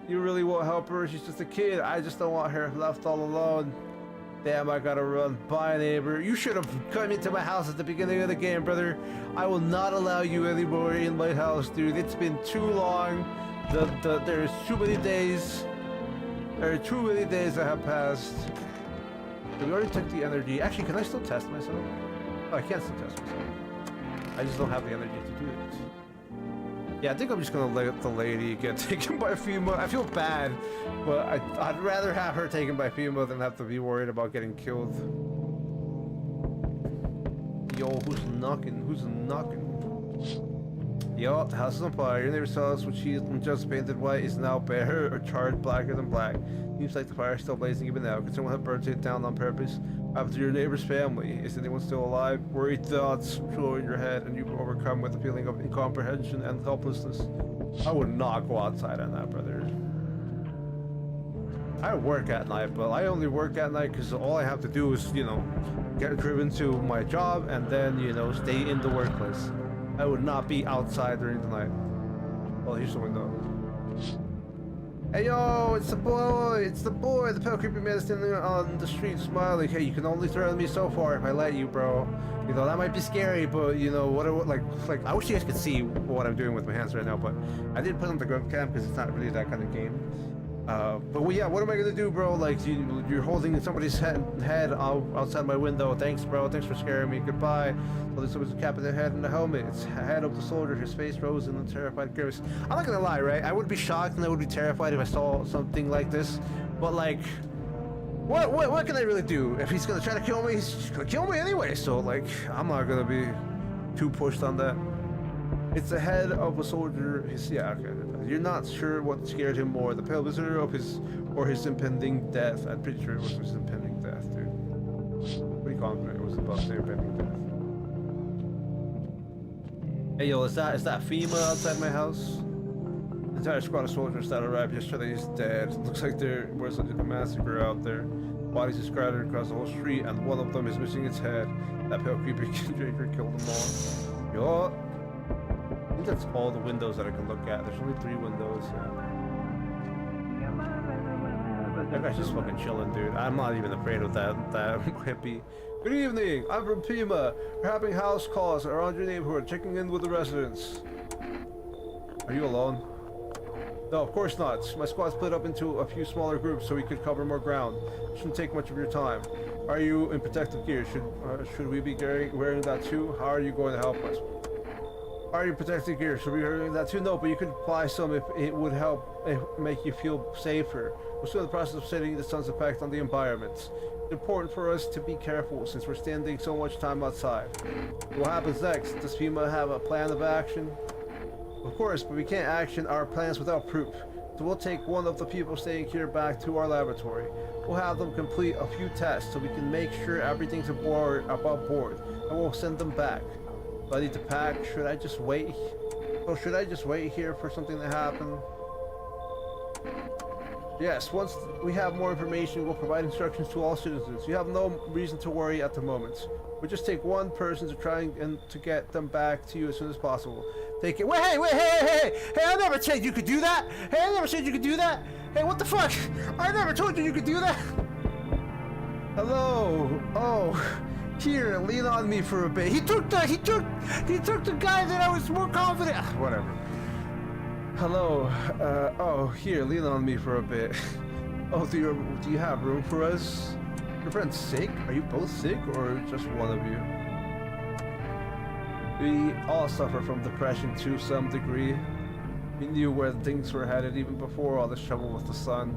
You really won't help her. She's just a kid. I just don't want her left all alone. Damn, I gotta run. Bye, neighbor. You should have come into my house at the beginning of the game, brother. I will not allow you anymore in my house, dude. It's been too long. There's too many days. There are too many days that have passed. We already took the energy. Actually, can I still test myself? Oh, I can't still test myself. I just don't have the energy to do it. Yeah, I think I'm just gonna let the lady get taken by FEMA. I feel bad, but I'd rather have her taken by FEMA than have to be worried about getting killed. Yo, who's knocking? Who's knocking? Yo, the house is on fire. Your neighbor's house, which she just painted white, is now bare or charred blacker than black. Seems like the fire is still blazing even now. Could someone have burned it down on purpose? After your neighbor's family, is anyone still alive? Worried thoughts flow in your head and you overcome with a feeling of incomprehension and helplessness. I would not go outside at night, brother. I work at night, but I only work at night because all I have to do is, you know, get driven to my job and then, you know, stay in the workplace. I would not be outside during the night. Well, here's the window. Hey yo, it's the boy, the pale creepy man standing on the street smiling. Hey, you can only threaten me so far if I let you, bro. You know, that might be scary, but you know, like I wish you guys could see what I'm doing with my hands right now, but I did put on the webcam because it's not really that kind of game. But well, yeah, what am I gonna do, bro? Like, you're holding somebody's head outside my window. Thanks, bro. Thanks for scaring me. Goodbye. Well, somebody's capping their head in the helmet. It's head of the soldier. His face rose in a terrified grimace. I'm not gonna lie, right? I would be shocked and I would be terrified if I saw something like this. But like, what can I really do? If he's gonna try to kill me, he's gonna kill me anyway. So like, I'm not gonna be too pushed on that. It's the head of a soldier. Yeah, okay. You're not sure what scared him more, the pale visitor of his impending death. I'm pretty sure it was his impending death, dude. Pretty confident it was about their impending death. Hey yo, is that FEMA outside my house? The entire squad of soldiers that arrived yesterday is dead. Looks like there was a massacre out there. Bodies are scattered across the whole street, and one of them is missing its head. That pale creepy Draker killed them all. Yo. I think that's all the windows that I can look at. There's only 3 windows. That guy's just fucking chilling, dude. I'm not even afraid of that hippie Good evening, I'm from Pima. We're having house calls around your neighborhood, checking in with the residents. Are you alone? No, of course not. My squad split up into a few smaller groups so we could cover more ground. Shouldn't take much of your time. Are you in protective gear? Should we be wearing that too? How are you going to help us? Are you protective gear? Should we be wearing that too? No, but you could apply some if it would help make you feel safer. We're still in the process of studying the sun's effect on the environment. It's important for us to be careful since we're spending so much time outside. What happens next? Does FEMA have a plan of action? Of course, but we can't action our plans without proof. So we'll take one of the people staying here back to our laboratory. We'll have them complete a few tests so we can make sure everything's above board, and we'll send them back. Do I need to pack? Should I just wait? Or should I just wait here for something to happen? Yes, once we have more information, we'll provide instructions to all citizens. You have no reason to worry at the moment. We'll just take one person to try and to get them back to you as soon as possible. Take it. Hey, I never said you could do that. Hey, I never said you could do that. Hey, what the fuck? I never told you could do that. Hello. Oh, here, lean on me for a bit. He took the guy that I was more confident. Whatever. Hello. Oh, here, lean on me for a bit. Oh, do you have room for us? Your friend's sick? Are you both sick, or just one of you? We all suffer from depression to some degree. We knew where things were headed even before all this trouble with the sun.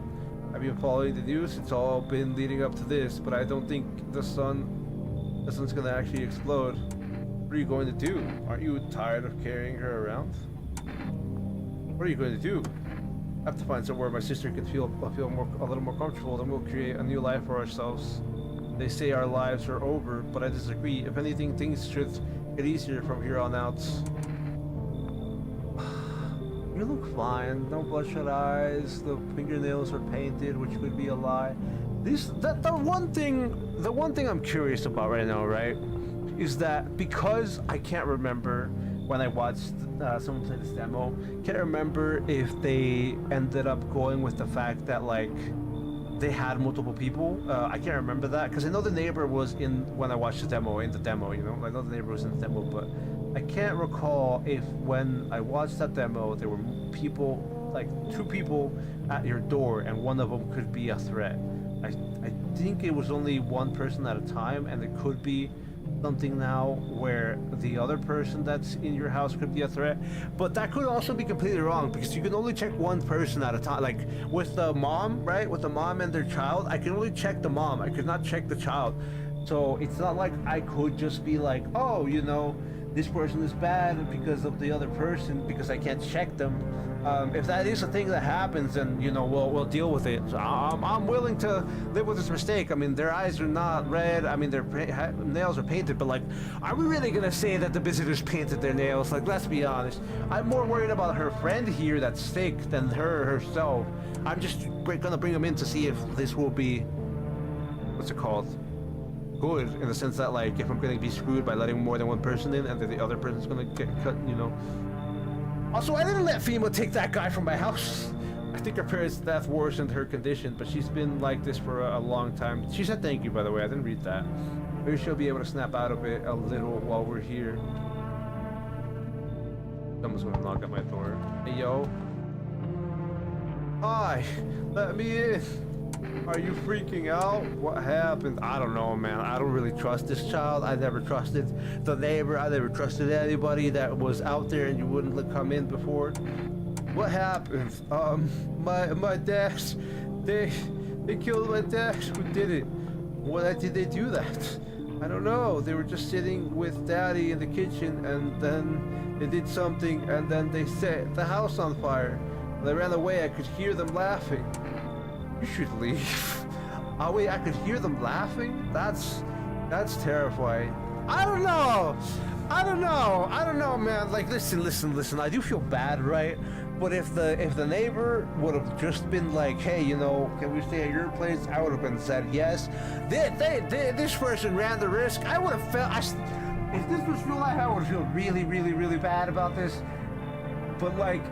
Have you been following the news? It's all been leading up to this, but I don't think the sun's gonna actually explode. What are you going to do? Aren't you tired of carrying her around? What are you going to do? I have to find somewhere my sister can feel a little more comfortable, then we'll create a new life for ourselves. They say our lives are over, but I disagree. If anything, things should get easier from here on out. You look fine. No bloodshot eyes. The fingernails are painted, which could be a lie. The one thing I'm curious about right now, right, is that because I can't remember when I watched someone play this demo, can't remember if they ended up going with the fact that like they had multiple people. I can't remember that because I know the neighbor was in when I watched the demo, you know, I know the neighbor was in the demo, but I can't recall if when I watched that demo there were people, like 2 people at your door and one of them could be a threat. I think it was only one person at a time, and it could be something now where the other person that's in your house could be a threat, but that could also be completely wrong because you can only check one person at a time. Like with the mom, right, with the mom and their child, I can only check the mom, I could not check the child. So it's not like I could just be like, oh, you know, this person is bad because of the other person because I can't check them. If that is a thing that happens, then you know we'll deal with it. So I'm willing to live with this mistake. I mean, their eyes are not red. I mean, their nails are painted. But like, are we really gonna say that the visitors painted their nails? Like, let's be honest. I'm more worried about her friend here that's sick than her herself. I'm just gonna bring them in to see if this will be, what's it called? Good, in the sense that like if I'm gonna be screwed by letting more than one person in and then the other person's gonna get cut, you know. Also, I didn't let FEMA take that guy from my house. I think her parents' death worsened her condition, but she's been like this for a long time. She said thank you, by the way. I didn't read that. Maybe she'll be able to snap out of it a little while we're here. Someone's gonna knock at my door. Hey, yo. Hi, let me in. Are you freaking out? What happened? I don't know, man. I don't really trust this child. I never trusted the neighbor. I never trusted anybody that was out there and you wouldn't let come in before. What happened? My dad, they killed my dad. Who did it? Why did they do that? I don't know. They were just sitting with Daddy in the kitchen and then they did something and then they set the house on fire. When I ran away, I could hear them laughing. You should leave. Oh wait, I could hear them laughing? That's terrifying. I don't know, man. Like, listen. I do feel bad, right? But if the neighbor would have just been like, hey, you know, can we stay at your place? I would have been said yes. This person ran the risk. I would have felt. If this was real life, I would feel really, really, really bad about this. But like,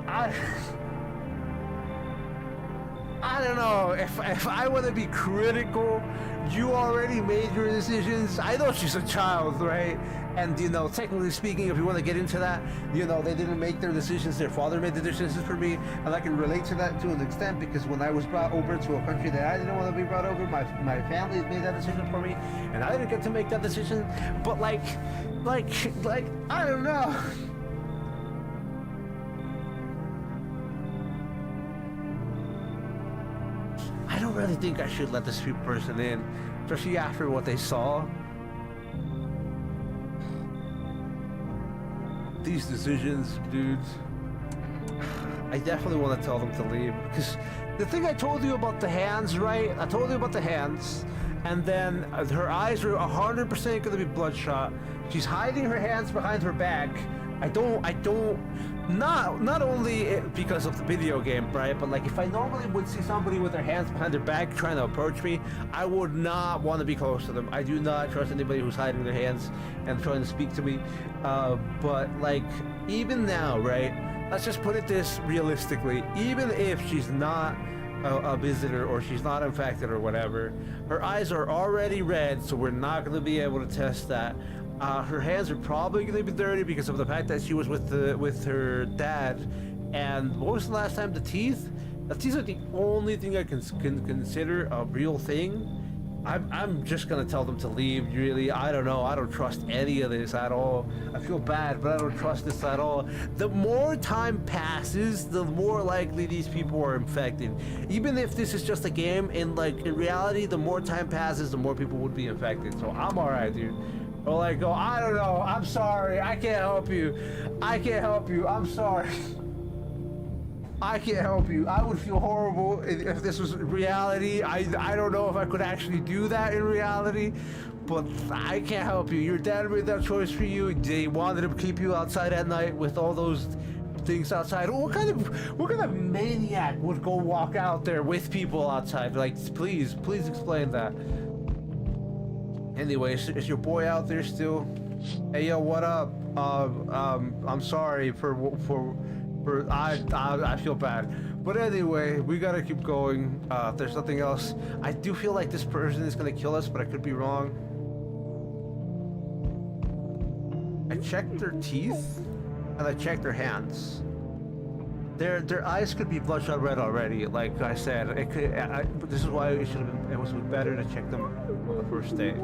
I don't know, if I want to be critical, you already made your decisions. I know she's a child, right? And, you know, technically speaking, if you want to get into that, you know, they didn't make their decisions. Their father made the decisions for me. And I can relate to that to an extent because when I was brought over to a country that I didn't want to be brought over, my family made that decision for me. And I didn't get to make that decision. But, like, I don't know. I don't really think I should let this person in, especially after what they saw. These decisions, dudes. I definitely want to tell them to leave because the thing I told you about the hands, right? I told you about the hands, and then her eyes are 100% going to be bloodshot. She's hiding her hands behind her back. Not only because of the video game, right? But like if I normally would see somebody with their hands behind their back trying to approach me, I would not want to be close to them. I do not trust anybody who's hiding their hands and trying to speak to me. But like even now, right? Let's just put it this realistically. Even if she's not a visitor or she's not infected or whatever, her eyes are already red, so we're not going to be able to test that. Her hands are probably going to be dirty because of the fact that she was with her dad. And what was the last time? The teeth? The teeth are the only thing I can consider a real thing. I'm just going to tell them to leave, really. I don't know. I don't trust any of this at all. I feel bad, but I don't trust this at all. The more time passes, the more likely these people are infected. Even if this is just a game, in reality, the more time passes, the more people would be infected. So I'm alright, dude. Or like, oh, I don't know, I'm sorry, I can't help you. I can't help you, I'm sorry. I can't help you. I would feel horrible if this was reality. I don't know if I could actually do that in reality, but I can't help you. Your dad made that choice for you. They wanted to keep you outside at night with all those things outside. What kind of maniac would go walk out there with people outside? Like, please explain that. Anyway, is your boy out there still? Hey, yo, what up? I'm sorry for I feel bad. But anyway, we gotta keep going. If there's nothing else, I do feel like this person is gonna kill us, but I could be wrong. I checked their teeth, and I checked their hands. Their eyes could be bloodshot red already. Like I said, it could. This is why it should have been. It was better to check them on the first day.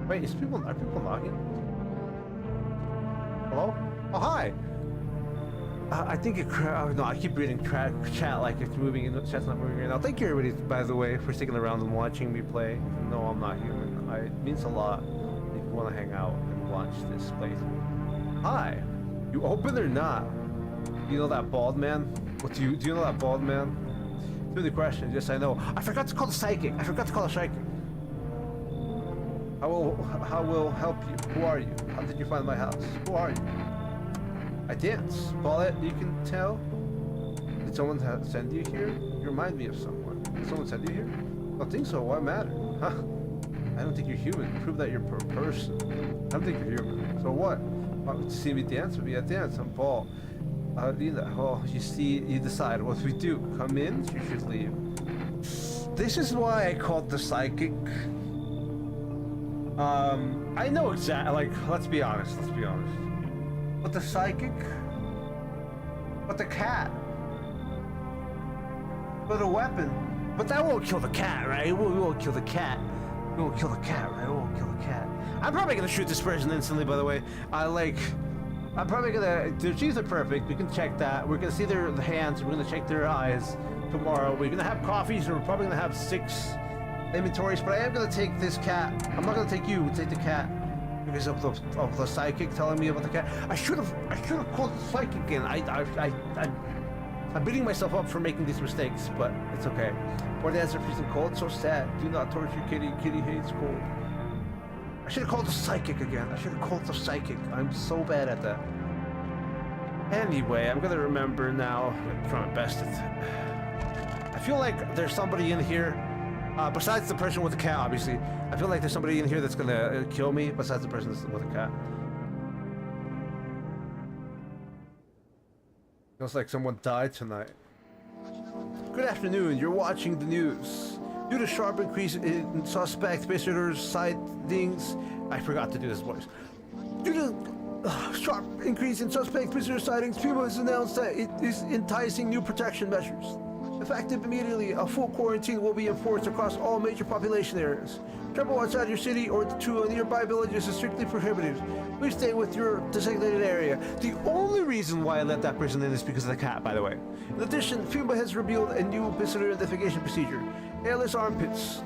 Wait, are people knocking? Hello? Oh, hi! I think it no, I keep reading chat like it's moving and the chat's not moving right now. Thank you everybody, by the way, for sticking around and watching me play. No, I'm not human. It means a lot if you want to hang out and watch this playthrough. Hi! You open or not? You know that bald man? What do you know that bald man? Through the question, yes I know. I forgot to call the psychic. I forgot to call a psychic. How will help you? Who are you? How did you find my house? Who are you? I dance. Paulette, you can tell? Did someone send you here? You remind me of someone. Did someone send you here? I don't think so. Why matter? Huh? I don't think you're human. Prove that you're a person. I don't think you're human. So what? Want to see me dance with me? I dance. I'm Paul. Well, you see, you decide what we do. Come in, you should leave. This is why I called the psychic. I know exactly, like, let's be honest. But the psychic? But the cat? But a weapon? But that won't kill the cat, right? We won't kill the cat. We won't kill the cat, right? We won't kill the cat. I'm probably gonna shoot this person instantly, by the way. I'm probably gonna, their teeth are perfect, we can check that. We're gonna see their hands, we're gonna check their eyes tomorrow. We're gonna have coffees, and we're probably gonna have 6 inventories, but I am gonna take this cat. I'm not gonna take you, we'll take the cat. Because of the psychic telling me about the cat. I should have called the psychic again. I'm beating myself up for making these mistakes, but it's okay. Poor dads are freezing cold, so sad. Do not torture Kitty. Kitty hates cold. I should have called the psychic again. I'm so bad at that. Anyway, I'm gonna remember now. I'm trying my best. I feel like there's somebody in here. Besides the person with the cat, obviously. I feel like there's somebody in here that's gonna kill me, besides the person with the cat. Feels like someone died tonight. Good afternoon, you're watching the news. Due to sharp increase in suspect visitors sightings, I forgot to do this voice. Due to sharp increase in suspect visitor sightings, FEMA has announced that it is enticing new protection measures. Effective immediately, a full quarantine will be enforced across all major population areas. Travel outside your city or to a nearby villages is strictly prohibited. Please stay with your designated area. The only reason why I let that person in is because of the cat, by the way. In addition, FEMA has revealed a new visitor identification procedure. Hairless armpits.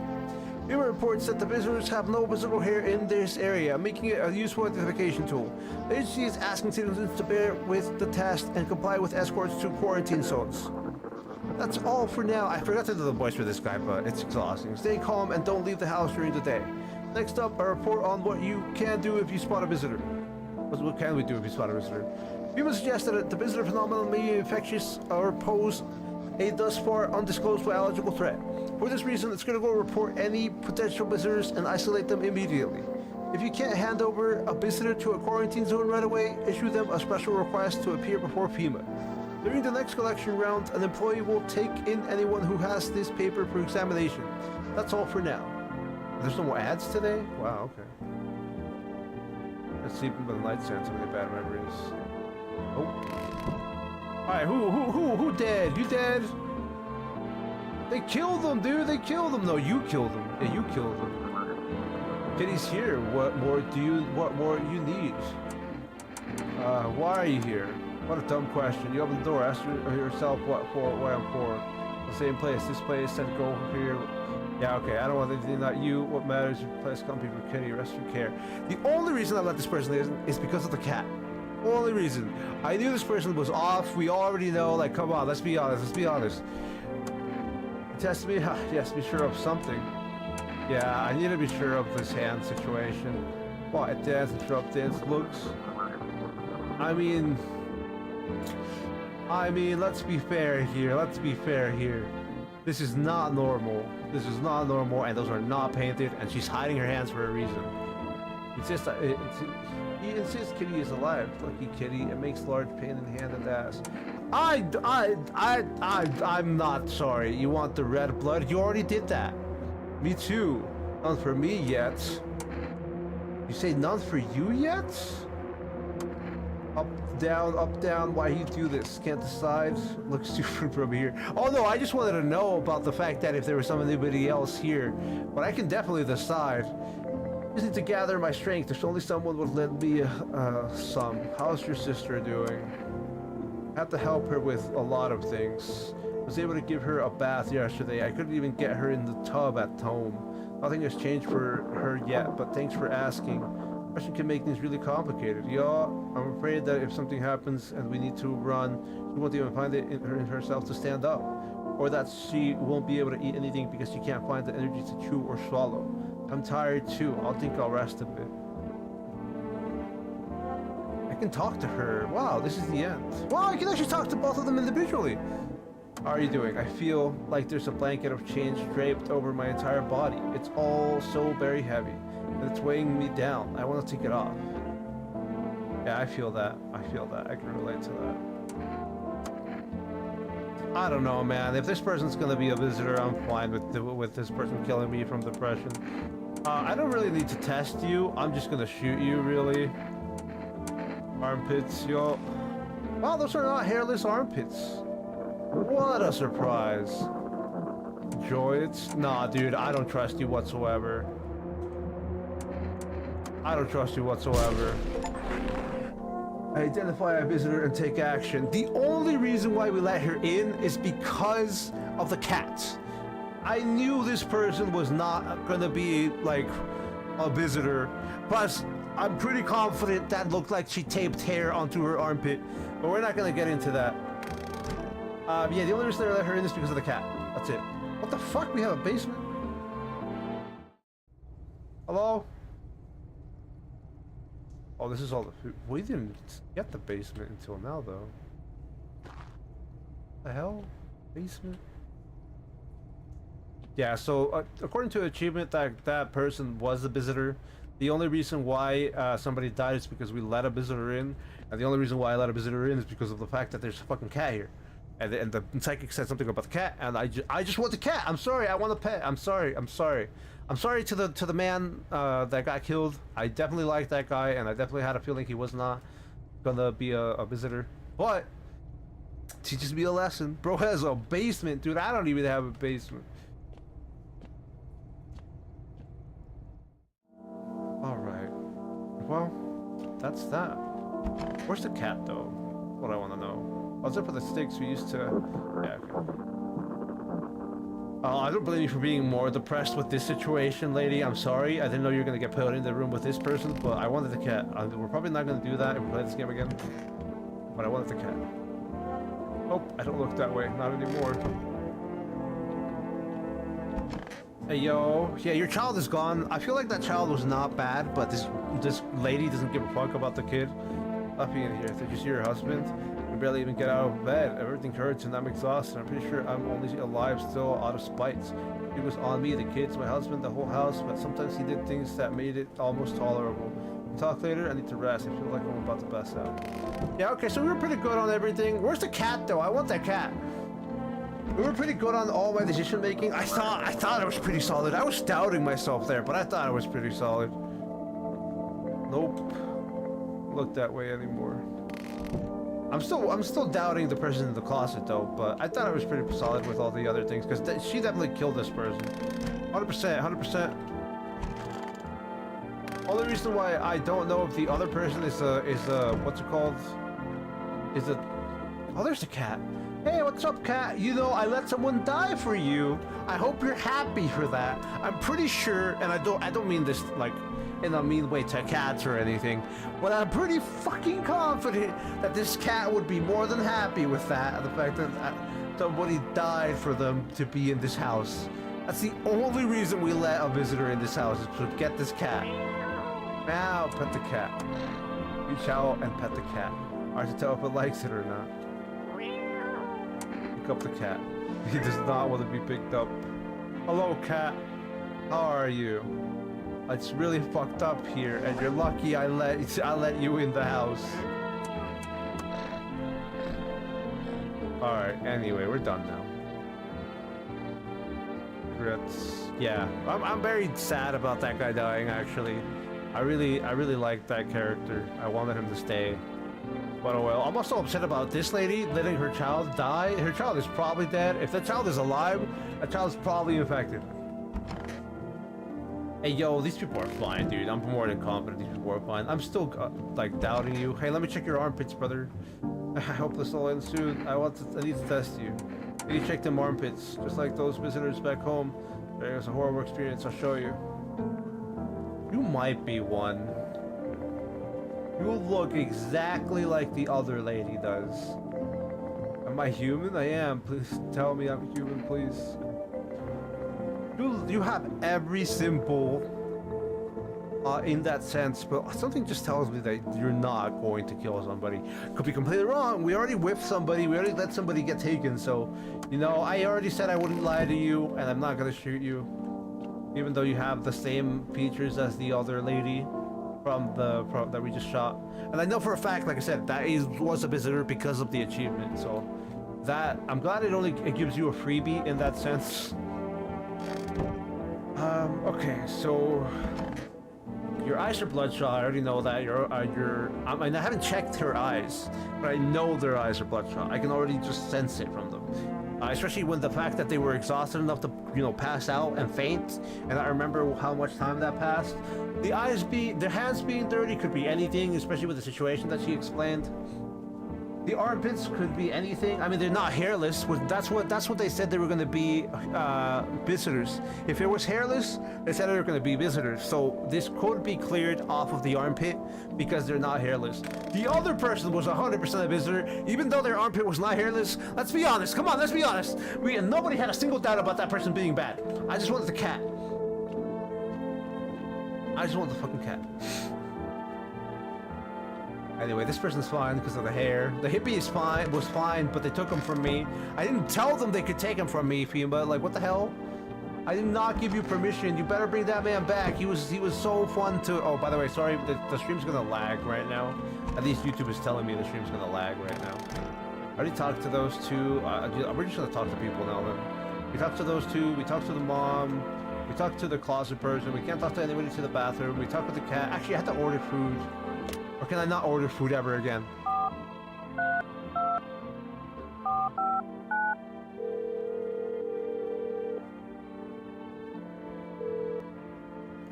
FEMA reports that the visitors have no visible hair in this area, making it a useful identification tool. The agency is asking citizens to bear with the test and comply with escorts to quarantine zones. That's all for now. I forgot to do the voice for this guy, but it's exhausting. Stay calm and don't leave the house during the day. Next up, a report on what you can do if you spot a visitor. What can we do if you spot a visitor? FEMA suggests that the visitor phenomenon may be infectious or pose a thus far undisclosed biological threat. For this reason, it's critical to report any potential visitors and isolate them immediately. If you can't hand over a visitor to a quarantine zone right away, issue them a special request to appear before FEMA. During the next collection round, an employee will take in anyone who has this paper for examination. That's all for now. There's no more ads today? Wow, okay. Let's see if the night sent so many bad memories. Oh. Alright, who dead? You dead? They killed them, dude! They killed them! No, you killed them. Yeah, you killed them. Kitty's here. What more you need? Why are you here? What a dumb question. You open the door, ask yourself what I'm for. The same place. This place said go here. Yeah, okay. I don't want anything, not you. What matters? Your place company for Kitty. Rest your care. The only reason I let this person in is because of the cat. Only reason. I knew this person was off. We already know. Like, come on. Let's be honest. Let's be honest. Test me? Yes, be sure of something. Yeah, I need to be sure of this hand situation. What? Dance, interrupt dance looks. I mean, let's be fair here. Let's be fair here. This is not normal. This is not normal, and those are not painted, and she's hiding her hands for a reason. He insists Kitty is alive. Lucky Kitty. It makes large pain in hand and ass. I'm not sorry. You want the red blood? You already did that. Me too. None for me yet. You say none for you yet? Up, down, why you do this? Can't decide. Looks different from here. Oh no, I just wanted to know about the fact that if there was anybody else here. But I can definitely decide. Just need to gather my strength. There's only someone would lend me some. How's your sister doing? I have to help her with a lot of things. I was able to give her a bath yesterday. I couldn't even get her in the tub at home. Nothing has changed for her yet, but thanks for asking. Question can make things really complicated. Yeah, I'm afraid that if something happens and we need to run, she won't even find it in herself to stand up. Or that she won't be able to eat anything because she can't find the energy to chew or swallow. I'm tired too. I'll rest a bit. I can talk to her. Wow, this is the end. Wow, I can actually talk to both of them individually. How are you doing? I feel like there's a blanket of change draped over my entire body. It's all so very heavy, and it's weighing me down. I want to take it off. Yeah, I feel that. I can relate to that. I don't know, man. If this person's gonna be a visitor, I'm fine with this person killing me from depression. I don't really need to test you. I'm just gonna shoot you, really. Armpits, yo. Wow, those are not hairless armpits. What a surprise. Joids? Nah, dude, I don't trust you whatsoever. I don't trust you whatsoever. Identify a visitor and take action. The only reason why we let her in is because of the cat. I knew this person was not gonna be like a visitor. Plus, I'm pretty confident that looked like she taped hair onto her armpit, but we're not gonna get into that. Yeah, the only reason I let her in is because of the cat. That's it. What the fuck? We have a basement? Hello? Oh, this is all the food. We didn't get the basement until now, though. The hell? Basement? Yeah, so according to achievement, that person was a visitor. The only reason why somebody died is because we let a visitor in, and the only reason why I let a visitor in is because of the fact that there's a fucking cat here. And the psychic said something about the cat, and I just want the cat. I'm sorry, I want a pet. I'm sorry. I'm sorry to the man that got killed. I definitely liked that guy, and I definitely had a feeling he was not gonna be a visitor. But teaches me a lesson. Bro has a basement, dude. I don't even have a basement. All right. Well, that's that. Where's the cat, though? What I want to know. Was it for the sticks we used to? Yeah. Okay. I don't blame you for being more depressed with this situation, lady. I'm sorry. I didn't know you were gonna get put in the room with this person, but I wanted the cat. We're probably not gonna do that if we play this game again. But I wanted the cat. Oh, I don't look that way. Not anymore. Hey, yo. Yeah, your child is gone. I feel like that child was not bad, but this lady doesn't give a fuck about the kid. Up in here. Did you see your husband? I barely even get out of bed. Everything hurts and I'm exhausted. I'm pretty sure I'm only alive still out of spite. He was on me, the kids, my husband, the whole house, but sometimes he did things that made it almost tolerable. We'll talk later. I need to rest. I feel like I'm about to pass out. Yeah, okay, so we were pretty good on everything. Where's the cat, though? I want that cat. We were pretty good on all my decision making. I thought it was pretty solid. I was doubting myself there, but I thought it was pretty solid. Nope. Look that way anymore. I'm still doubting the person in the closet though, but I thought I was pretty solid with all the other things because she definitely killed this person. 100%, 100%. Only reason why I don't know if the other person is what's it called? Oh, there's the cat. Hey, what's up, cat? You know, I let someone die for you. I hope you're happy for that. I'm pretty sure, and I don't mean this like in a mean way to cats or anything, but I'm pretty fucking confident that this cat would be more than happy with that. The fact that somebody died for them to be in this house. That's the only reason we let a visitor in this house, is to get this cat. Now, pet the cat. Reach out and pet the cat. Hard to tell if it likes it or not. Pick up the cat. He does not want to be picked up. Hello, cat. How are you? It's really fucked up here, and you're lucky I let you in the house. Alright, anyway, we're done now. Regrets. Yeah, I'm very sad about that guy dying, actually. I really liked that character. I wanted him to stay. But oh well. I'm also upset about this lady letting her child die. Her child is probably dead. If the child is alive, the child's probably infected. Hey, yo, these people are fine, dude. I'm more than confident these people are fine. I'm still, like, doubting you. Hey, let me check your armpits, brother. I hope this will end soon. I need to test you. You check them armpits, just like those visitors back home. There's a horrible experience. I'll show you. You might be one. You look exactly like the other lady does. Am I human? I am. Please tell me I'm human, please. You have every symbol in that sense, but something just tells me that you're not going to kill somebody. Could be completely wrong. We already whipped somebody. We already let somebody get taken. So, you know, I already said I wouldn't lie to you, and I'm not gonna shoot you, even though you have the same features as the other lady from that we just shot. And I know for a fact, like I said, that was a visitor because of the achievement. So that I'm glad it gives you a freebie in that sense. Okay, so your eyes are bloodshot. I already know that. I mean, I haven't checked her eyes, but I know their eyes are bloodshot. I can already just sense it from them. Especially when the fact that they were exhausted enough to, you know, pass out and faint. And I remember how much time that passed. Their hands being dirty could be anything, especially with the situation that she explained. The armpits could be anything. I mean, they're not hairless. That's what they said they were going to be visitors. If it was hairless, they said they were going to be visitors. So this could be cleared off of the armpit because they're not hairless. The other person was 100% a visitor, even though their armpit was not hairless. Let's be honest. Come on, let's be honest. Nobody had a single doubt about that person being bad. I just wanted the cat. I just want the fucking cat. Anyway, this person's fine because of the hair. The hippie was fine, but they took him from me. I didn't tell them they could take him from me, but like, what the hell? I did not give you permission. You better bring that man back. He was so fun to. Oh, by the way, sorry, the stream's gonna lag right now. At least YouTube is telling me the stream's gonna lag right now. I already talked to those two. We're just gonna talk to people now then. We talked to those two. We talked to the mom. We talked to the closet person. We can't talk to anybody to the bathroom. We talked with the cat. Actually, I had to order food. Or can I not order food ever again?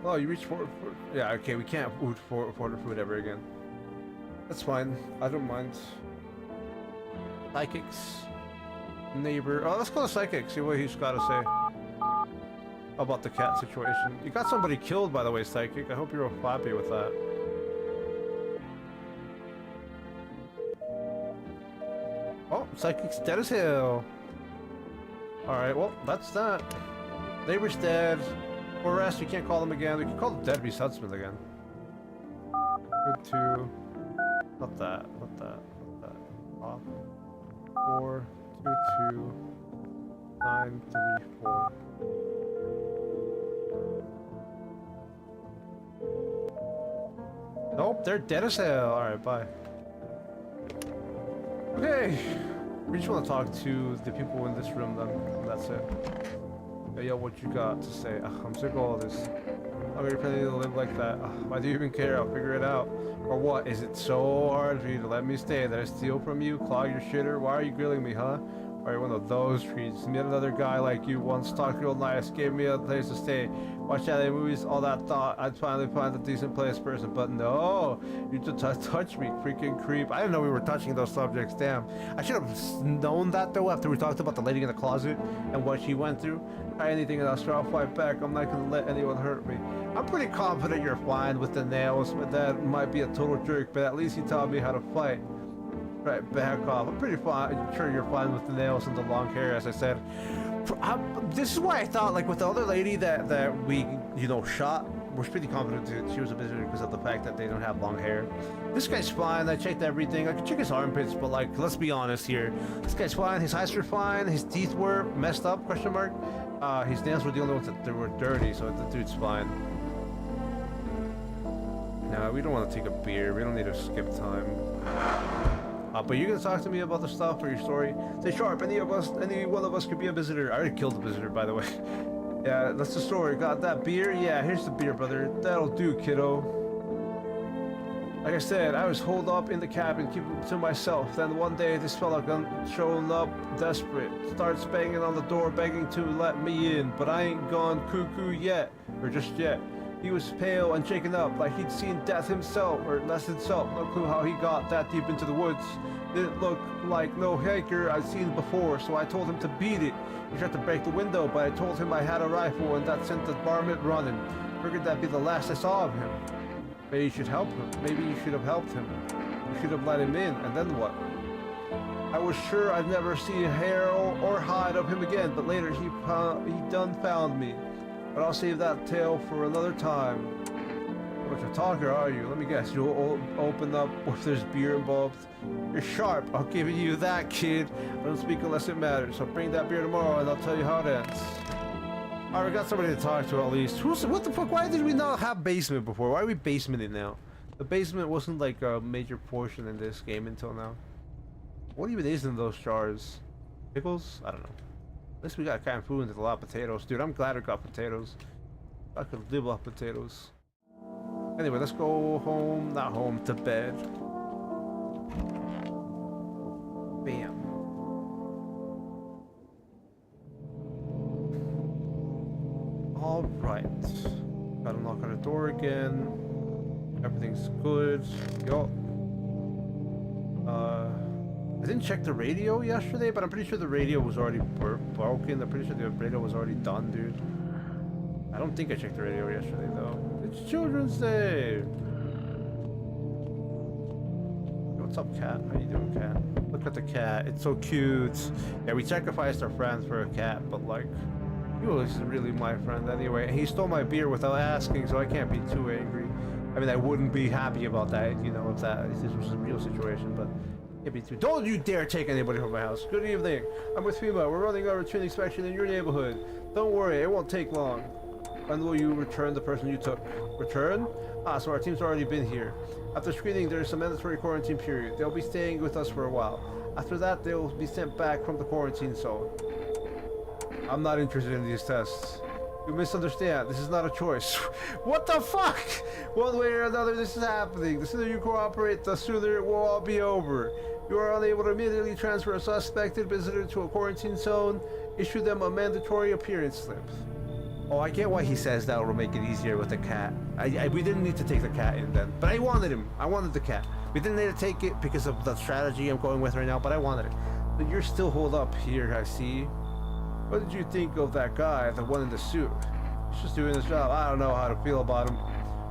Oh, you reached for yeah, okay, we can't order food ever again. That's fine. I don't mind. Psychics. Neighbor. Oh, let's call the psychic. See what he's got to say about the cat situation. You got somebody killed, by the way, psychic. I hope you're happy with that. Oh, psychic's dead as hell. Alright, well, that's that. Neighbor's dead. For rest, you can't call him again. We can call the deadbeat husband again. Good two. Not that. Not that. Not that. Off. 4, 2, 2, 9, 3, 4. Nope, they're dead as hell. Alright, bye. Okay. We just want to talk to the people in this room then. And that's it. Hey, yo, what you got to say? I'm sick of all this. I'm really planning to live like that. Why do you even care? I'll figure it out. Or what? Is it so hard for you to let me stay that I steal from you? Clog your shitter? Why are you grilling me, huh? Or are you one of those trees? Met another guy like you once, talked real nice, gave me a place to stay. Watch LA movies, all that thought. I'd finally find a decent place person, but no. You just touch me, freaking creep. I didn't know we were touching those subjects, damn. I should have known that though after we talked about the lady in the closet and what she went through. Try anything else, or I'll fight back. I'm not gonna let anyone hurt me. I'm pretty confident you're fine with the nails. My dad might be a total jerk, but at least he taught me how to fight. Right, back off. I'm pretty sure you're fine with the nails and the long hair, as I said. This is why I thought, like, with the other lady that we, you know, shot, we're pretty confident that she was a visitor because of the fact that they don't have long hair. This guy's fine. I checked everything. I could check his armpits, but, like, let's be honest here. This guy's fine. His eyes were fine. His teeth were messed up, question mark. His nails were the only ones that were dirty, so the dude's fine. No, we don't want to take a beer. We don't need to skip time. But you're gonna talk to me about the stuff or your story. Stay sharp. Any one of us could be a visitor. I already killed the visitor, by the way. Yeah, that's the story. Got that beer? Yeah, here's the beer, brother. That'll do, kiddo. Like I said, I was holed up in the cabin, keeping it to myself. Then one day, this fella showing up, desperate. Starts banging on the door, begging to let me in. But I ain't gone cuckoo yet, or just yet. He was pale and shaken up, like he'd seen death himself, or less himself. No clue how he got that deep into the woods. Didn't look like no hiker I'd seen before, so I told him to beat it. He tried to break the window, but I told him I had a rifle, and that sent the varmint running. Figured that'd be the last I saw of him. Maybe you should help him. Maybe you should have helped him. You should have let him in, and then what? I was sure I'd never see a hair or hide of him again, but later he done found me. But I'll save that tale for another time. What a talker are you? Let me guess, you'll open up if there's beer involved. You're sharp, I'll give you that, kid. I don't speak unless it matters, so bring that beer tomorrow and I'll tell you how it ends. Alright, we got somebody to talk to at least. What the fuck? Why did we not have basement before? Why are we basementing now? The basement wasn't like a major portion in this game until now. What even is in those jars? Pickles? I don't know. At least we got canned food and a lot of potatoes. Dude, I'm glad I got potatoes. I could live off potatoes. Anyway, let's go home. Not home, to bed. Bam. Alright. Gotta knock on the door again. Everything's good. Yup. I didn't check the radio yesterday, but I'm pretty sure the radio was already broken. I'm pretty sure the radio was already done, dude. I don't think I checked the radio yesterday, though. It's Children's Day! What's up, cat? How you doing, cat? Look at the cat. It's so cute. Yeah, we sacrificed our friend for a cat, but, like, he was really my friend anyway. And he stole my beer without asking, so I can't be too angry. I mean, I wouldn't be happy about that, you know, if this was a real situation, but Can't be too. Don't you dare take anybody from my house. Good evening. I'm with FEMA. We're running a routine inspection in your neighborhood. Don't worry, it won't take long. When will you return the person you took? Return? Ah, so our team's already been here. After screening, there is a mandatory quarantine period. They'll be staying with us for a while. After that, they'll be sent back from the quarantine zone. I'm not interested in these tests. You misunderstand. This is not a choice. What the fuck? One way or another, this is happening. The sooner you cooperate, the sooner it will all be over. You are unable to immediately transfer a suspected visitor to a quarantine zone. Issue them a mandatory appearance slip. Oh, I get why he says that will make it easier with the cat. We didn't need to take the cat in then, but I wanted him. I wanted the cat. We didn't need to take it because of the strategy I'm going with right now, but I wanted it. But you're still holed up here, I see. What did you think of that guy, the one in the suit? He's just doing his job. I don't know how to feel about him.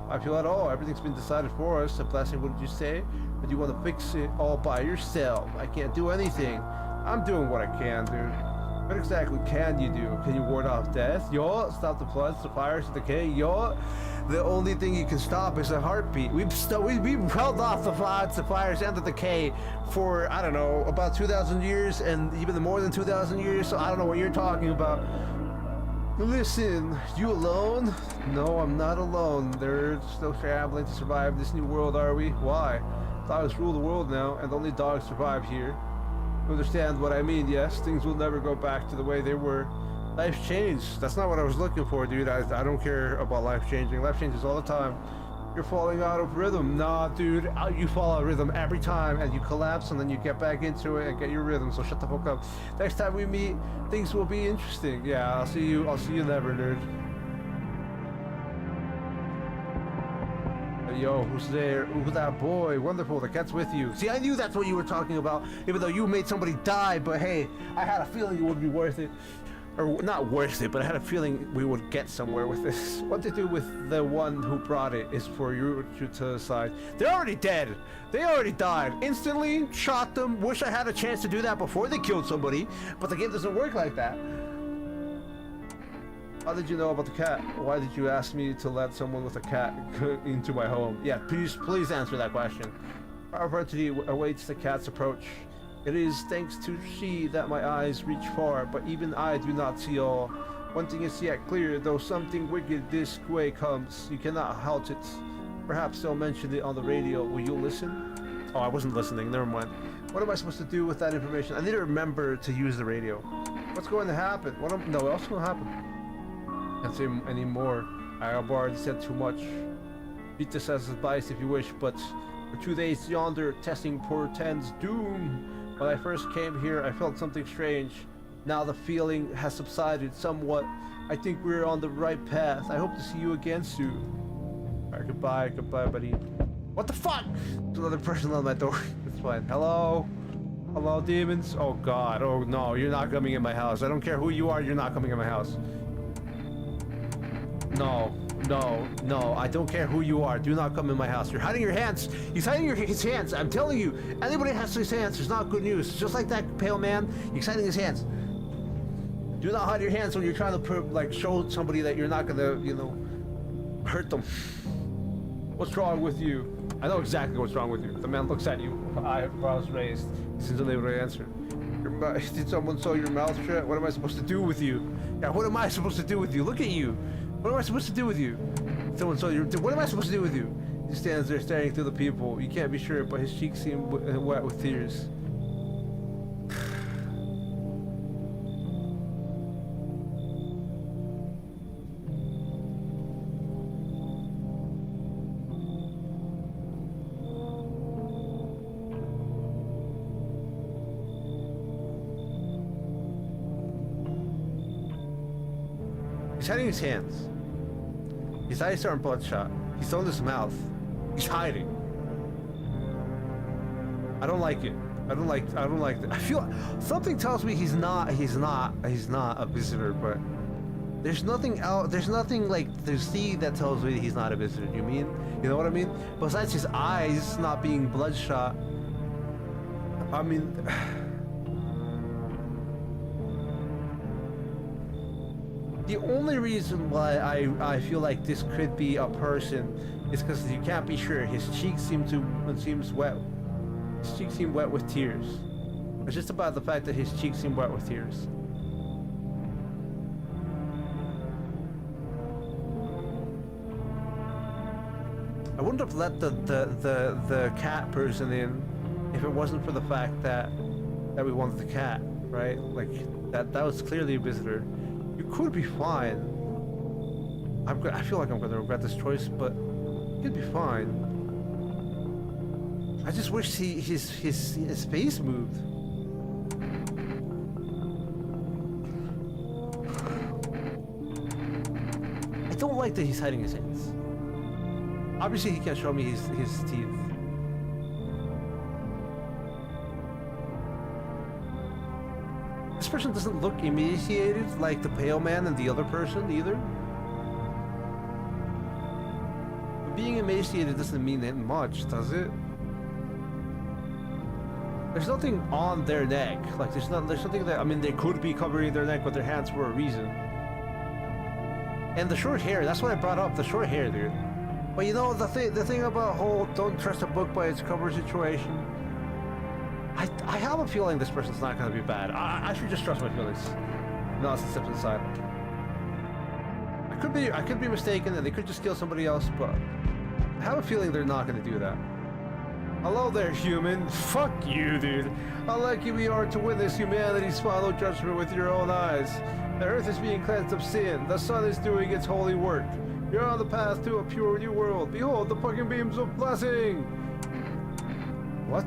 I feel at all. Everything's been decided for us. A blessing, what did you say? But you want to fix it all by yourself. I can't do anything. I'm doing what I can, dude. What exactly can you do? Can you ward off death? Yo, stop the floods, the fires, the decay? Yo, the only thing you can stop is a heartbeat. We've held off the floods, the fires, and the decay for, I don't know, about 2,000 years, and even more than 2,000 years, so I don't know what you're talking about. Listen, you alone? No, I'm not alone. They're still scrambling to survive this new world, are we? Why? Dogs rule the world now, and only dogs survive here. You understand what I mean? Yes, things will never go back to the way they were. Life's changed. That's not what I was looking for, dude. I don't care about life changing. Life changes all the time. You're falling out of rhythm. Nah, dude. You fall out of rhythm every time, and you collapse, and then you get back into it and get your rhythm. So shut the fuck up. Next time we meet, things will be interesting. Yeah, I'll see you never, nerd. Yo, who's there? Who's that boy? Wonderful, the cat's with you. See, I knew that's what you were talking about, even though you made somebody die, but hey, I had a feeling it would be worth it. Or, not worth it, but I had a feeling we would get somewhere with this. What to do with the one who brought it is for you to decide. They're already dead. They already died. Instantly, shot them. Wish I had a chance to do that before they killed somebody, but the game doesn't work like that. How did you know about the cat? Why did you ask me to let someone with a cat into my home? Yeah, please answer that question. Our entity awaits the cat's approach. It is thanks to she that my eyes reach far, but even I do not see all. One thing is yet clear, though something wicked this way comes, you cannot halt it. Perhaps they'll mention it on the radio. Will you listen? Oh, I wasn't listening. Never mind. What am I supposed to do with that information? I need to remember to use the radio. What's going to happen? No, what's going to happen? Can't say anymore. I have already said too much. Beat this as advice if you wish, but for 2 days yonder, testing portends doom. When I first came here, I felt something strange. Now the feeling has subsided somewhat. I think we're on the right path. I hope to see you again soon. Alright, goodbye, buddy. What the fuck? There's another person on my door. It's fine. Hello? Hello, demons? Oh god, oh no, you're not coming in my house. I don't care who you are, you're not coming in my house. No, I don't care who you are. Do not come in my house. You're hiding your hands. He's hiding his hands. I'm telling you, anybody has his hands, it's not good news. Just like that pale man, he's hiding his hands. Do not hide your hands when you're trying to show somebody that you're not gonna, hurt them. What's wrong with you? I know exactly what's wrong with you. The man looks at you, eyebrows raised. He's unable to answer. Did someone sew your mouth shut? What am I supposed to do with you? Yeah, what am I supposed to do with you? Look at you. What am I supposed to do with you? Someone saw you. What am I supposed to do with you? He stands there staring through the people. You can't be sure, but his cheeks seem wet with tears. He's hiding his hands. His eyes aren't bloodshot. He's on his mouth. He's hiding. I don't like it. I don't like it. I feel something tells me he's not a visitor, but there's nothing out. There's nothing like to see that tells me he's not a visitor. You know what I mean? Besides his eyes not being bloodshot. I mean. The only reason why I feel like this could be a person is because you can't be sure. His cheeks seems wet. His cheeks seem wet with tears. It's just about the fact that his cheeks seem wet with tears. I wouldn't have let the cat person in if it wasn't for the fact that we wanted the cat, right? Like that was clearly a visitor. You could be fine. I feel like I'm gonna regret this choice, but you could be fine. I just wish his face moved. I don't like that he's hiding his hands. Obviously, he can't show me his teeth. This person doesn't look emaciated like the pale man and the other person either. But being emaciated doesn't mean that much, does it? There's nothing on their neck. Like there's something that, I mean, they could be covering their neck with their hands for a reason. And the short hair, that's what I brought up, the short hair, dude. But you know, the thing about whole don't trust a book by its cover situation, I have a feeling this person's not going to be bad. I should just trust my feelings. No, it's a step inside. I could be mistaken and they could just kill somebody else, but I have a feeling they're not going to do that. Hello there, human. Fuck you, dude. How lucky we are to witness humanity's final judgment with your own eyes. The earth is being cleansed of sin. The sun is doing its holy work. You're on the path to a pure new world. Behold the fucking beams of blessing. What?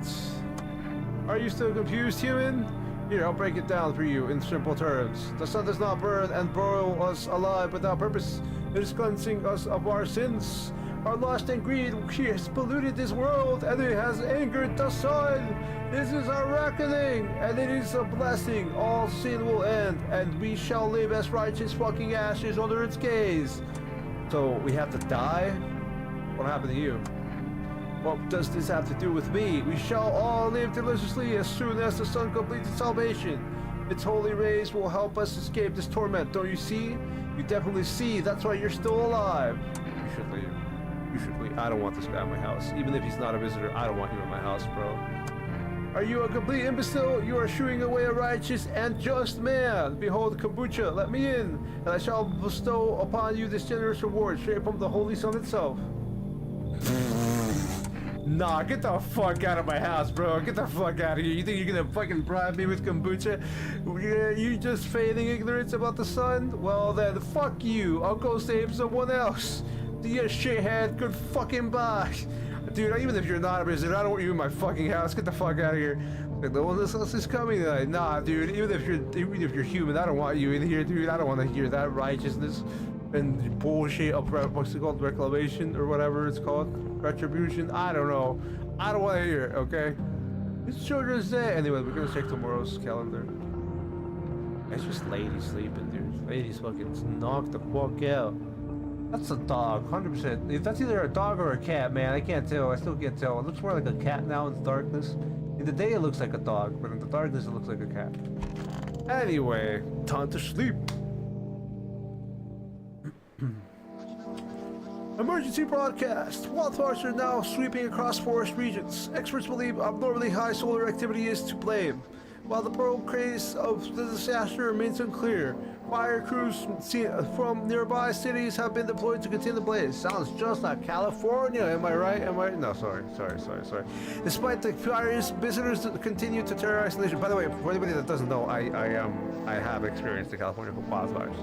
Are you still confused, human? Here, I'll break it down for you in simple terms. The sun does not burn and boil us alive without purpose. It is cleansing us of our sins. Our lust and greed has polluted this world, and it has angered the sun. This is our reckoning, and it is a blessing. All sin will end, and we shall live as righteous fucking ashes under its gaze. So we have to die? What happened to you? What does this have to do with me? We shall all live deliciously as soon as the sun completes its salvation. Its holy rays will help us escape this torment. Don't you see? You definitely see. That's why you're still alive. You should leave. You should leave. I don't want this guy in my house. Even if he's not a visitor, I don't want him in my house, bro. Are you a complete imbecile? You are shooing away a righteous and just man. Behold, kombucha, let me in, and I shall bestow upon you this generous reward straight from the Holy Sun itself. Nah, get the fuck out of my house, bro. Get the fuck out of here. You think you're gonna fucking bribe me with kombucha? You just feigning ignorance about the sun? Well then, fuck you. I'll go save someone else. You shithead, good fucking bye. Dude, even if you're not a visitor, I don't want you in my fucking house. Get the fuck out of here. Like, no one else is coming tonight. Nah, dude, even if you're human, I don't want you in here, dude. I don't want to hear that righteousness and bullshit of what's it called, reclamation or whatever it's called, retribution. I don't know. I don't want to hear it. Okay. It's Children's Day. Anyway, we're gonna check tomorrow's calendar. It's just ladies sleeping, dude. Ladies fucking knock the fuck out. That's a dog, 100%. That's either a dog or a cat, man. I can't tell. I still can't tell. It looks more like a cat now in the darkness. In the day, it looks like a dog, but in the darkness, it looks like a cat. Anyway, time to sleep. Emergency broadcast. Wildfires are now sweeping across forest regions. Experts believe abnormally high solar activity is to blame. While the probe cause of the disaster remains unclear, fire crews from nearby cities have been deployed to contain the blaze. Sounds just like California, am I right? No, sorry. Despite the fires, visitors continue to terrorize the nation. By the way, for anybody that doesn't know, I have experienced the California wildfires.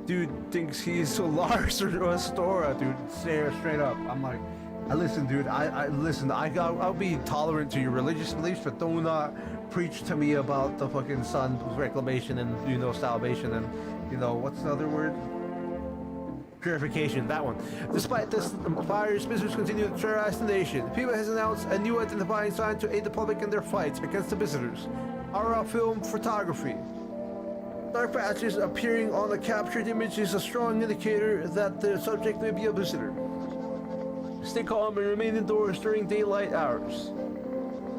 Dude thinks he's Lars or Astora, dude. Straight up. I'm like, listen, dude. I'll be tolerant to your religious beliefs, but do not preach to me about the fucking sun reclamation and, you know, salvation and, you know, what's the other word? Purification, that one. Despite this fires, visitors continue to terrorize the nation. PETA has announced a new identifying sign to aid the public in their fights against the visitors. Aura Film Photography. Dark patches appearing on the captured image is a strong indicator that the subject may be a visitor. Stay calm and remain indoors during daylight hours.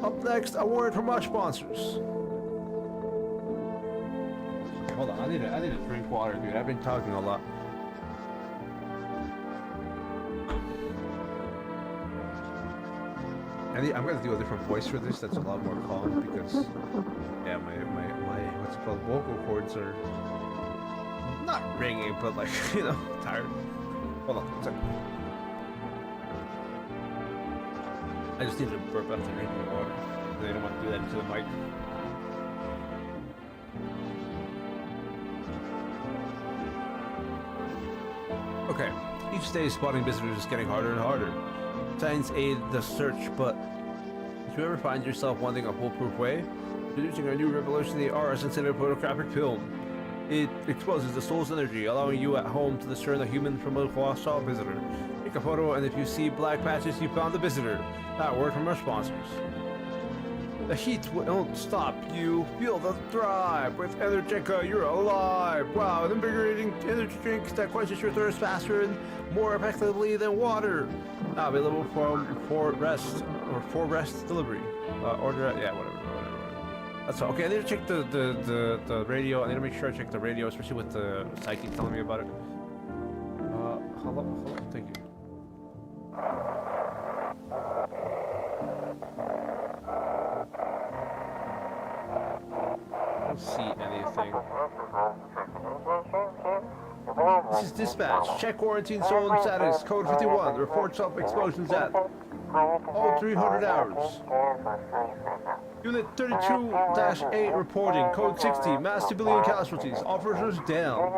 Up next, a word from our sponsors. Hold on, I need to drink water, dude. I've been talking a lot. I'm gonna do a different voice for this. That's a lot more calm because, yeah, my what's it called? Vocal cords are not ringing, but like tired. Hold on, 1 second. I just need to burp after drinking water. I don't want to do that into the mic. Okay, each day spotting visitors is getting harder and harder. Science aid the search, but if you ever find yourself wanting a foolproof way, introducing a new revolutionary RS-sensitive photographic film. It exposes the soul's energy, allowing you at home to discern a human from a hostile visitor. Take a photo, and if you see black patches, you found the visitor. That word from our sponsors. The heat won't stop you. Feel the drive. With Energica, you're alive. Wow, an invigorating energy drink that quenches your thirst faster and more effectively than water. Now available from for rest delivery. Order at, yeah, whatever. That's all. Okay, I need to check the radio. I need to make sure I check the radio, especially with the psychic telling me about it. Hello, thank you. I don't see anything. This is dispatch. Check quarantine zone status. Code 51. Report self-explosions at all 300 hours. Unit 32-8 reporting. Code 60. Mass civilian casualties. Officers down.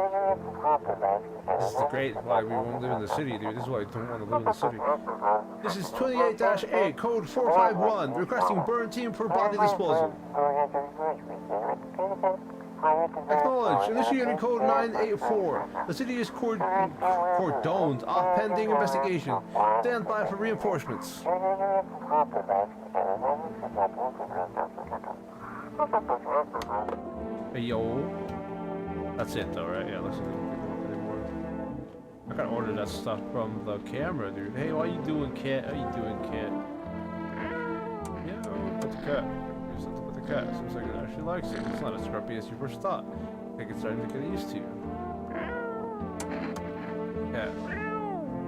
This is the great why we won't live in the city, dude. This is why we don't want to live in the city. This is 28-8. Code 451. Requesting burn team for body disposal. Acknowledge. Initiating code 984. The city is cordoned off pending investigation. Stand by for reinforcements. Hey, yo. That's it though, right? Yeah, let's not anymore. I gotta order that stuff from the camera, dude. Hey, what you doing, cat? How you doing, cat? Yeah, what's the cat? Cat. Seems like it actually likes it. It's not as scruffy as you first thought. I think it's starting to get used to you. Cat.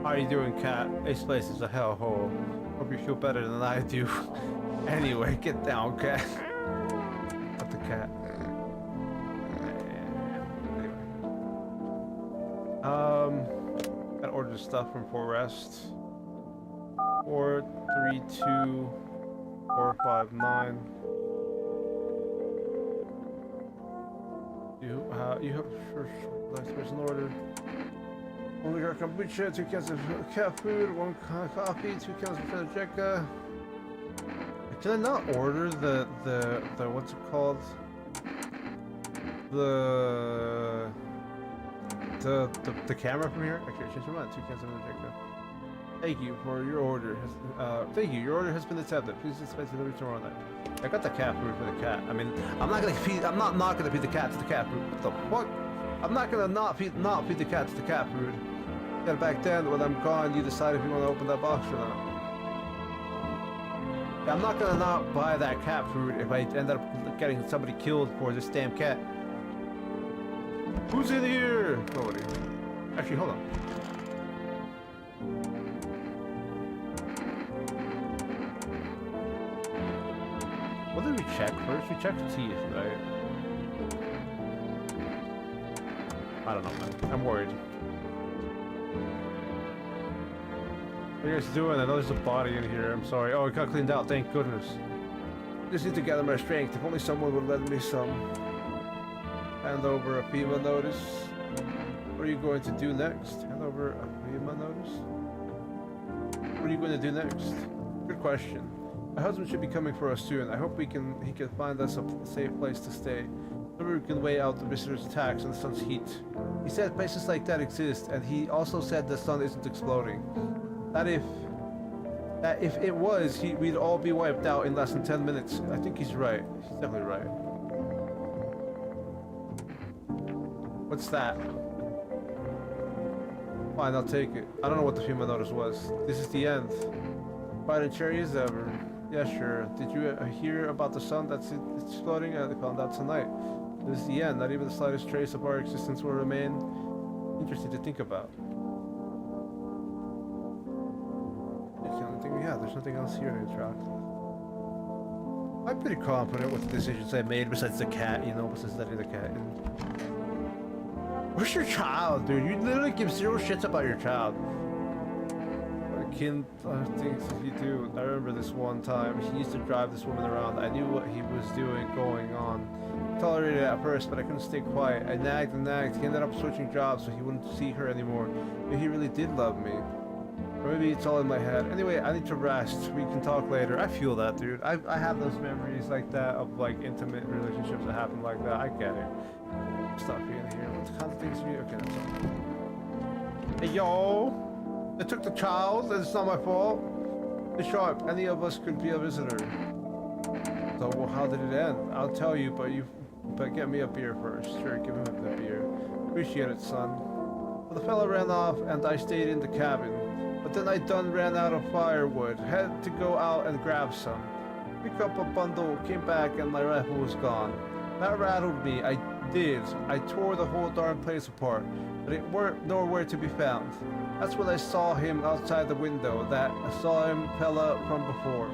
How are you doing, cat? This place is a hellhole. Hope you feel better than I do. Anyway, get down, cat. What the cat? Anyway. Gotta order the stuff from Forest. 432 459. You have first last person order. Only got kombucha, 2 cans of cat food, 1 coffee, 2 cans of Energica. Can I not order the what's it called? The camera from here? Okay, change my mind. 2 cans of Energica. Thank you for your order. Thank you. Your order has been accepted. Please expect delivery tomorrow night. I got the cat food for the cat. I mean, I'm not gonna feed the cat to the cat food. What the fuck? I'm not gonna not feed the cat to the cat food. Yeah, back then when I'm gone, you decide if you want to open that box or not. Yeah, I'm not gonna not buy that cat food if I end up getting somebody killed for this damn cat. Who's in here? Nobody. Actually, hold on. What did we check first? We checked teeth, right? I don't know, man. I'm worried. What are you guys doing? I know there's a body in here. I'm sorry. Oh, it got cleaned out. Thank goodness. Just need to gather my strength. If only someone would lend me some. Hand over a FEMA notice. What are you going to do next? Hand over a FEMA notice? What are you going to do next? Good question. My husband should be coming for us soon. I hope he can find us a safe place to stay. Maybe we can weigh out the visitors' attacks and the sun's heat. He said places like that exist, and he also said the sun isn't exploding. That if it was, we'd all be wiped out in less than 10 minutes. I think he's right. He's definitely right. What's that? Fine, I'll take it. I don't know what the FEMA notice was. This is the end. Quiet and cherry as ever. Yeah, sure. Did you hear about the sun that's exploding? They found out tonight. This is the end. Not even the slightest trace of our existence will remain. Interesting to think about. That's the only thing we have. There's nothing else here to interact with. I'm pretty confident with the decisions I made, besides the cat, you know, besides letting the cat in. Where's your child, dude? You literally give zero shits about your child. Kind things you do. I remember this one time, he used to drive this woman around. I knew what he was doing going on. Tolerated it at first, but I couldn't stay quiet. I nagged and nagged. He ended up switching jobs so he wouldn't see her anymore. Maybe he really did love me. Or maybe it's all in my head. Anyway, I need to rest. We can talk later. I feel that, dude. I have those memories like that of like intimate relationships that happen like that. I get it. Stop being here. What kind of things are you? Okay, that's all. Hey, yo! I took the child, and it's not my fault. It's sharp. Any of us could be a visitor. So, well, how did it end? I'll tell you, but get me a beer first. Sure, give him the beer. Appreciate it, son. Well, the fella ran off, and I stayed in the cabin. But then I done ran out of firewood. Had to go out and grab some. Pick up a bundle, came back, and my rifle was gone. That rattled me. I did. I tore the whole darn place apart, but it weren't nowhere to be found. That's when I saw him outside the window. That I saw him fella from before.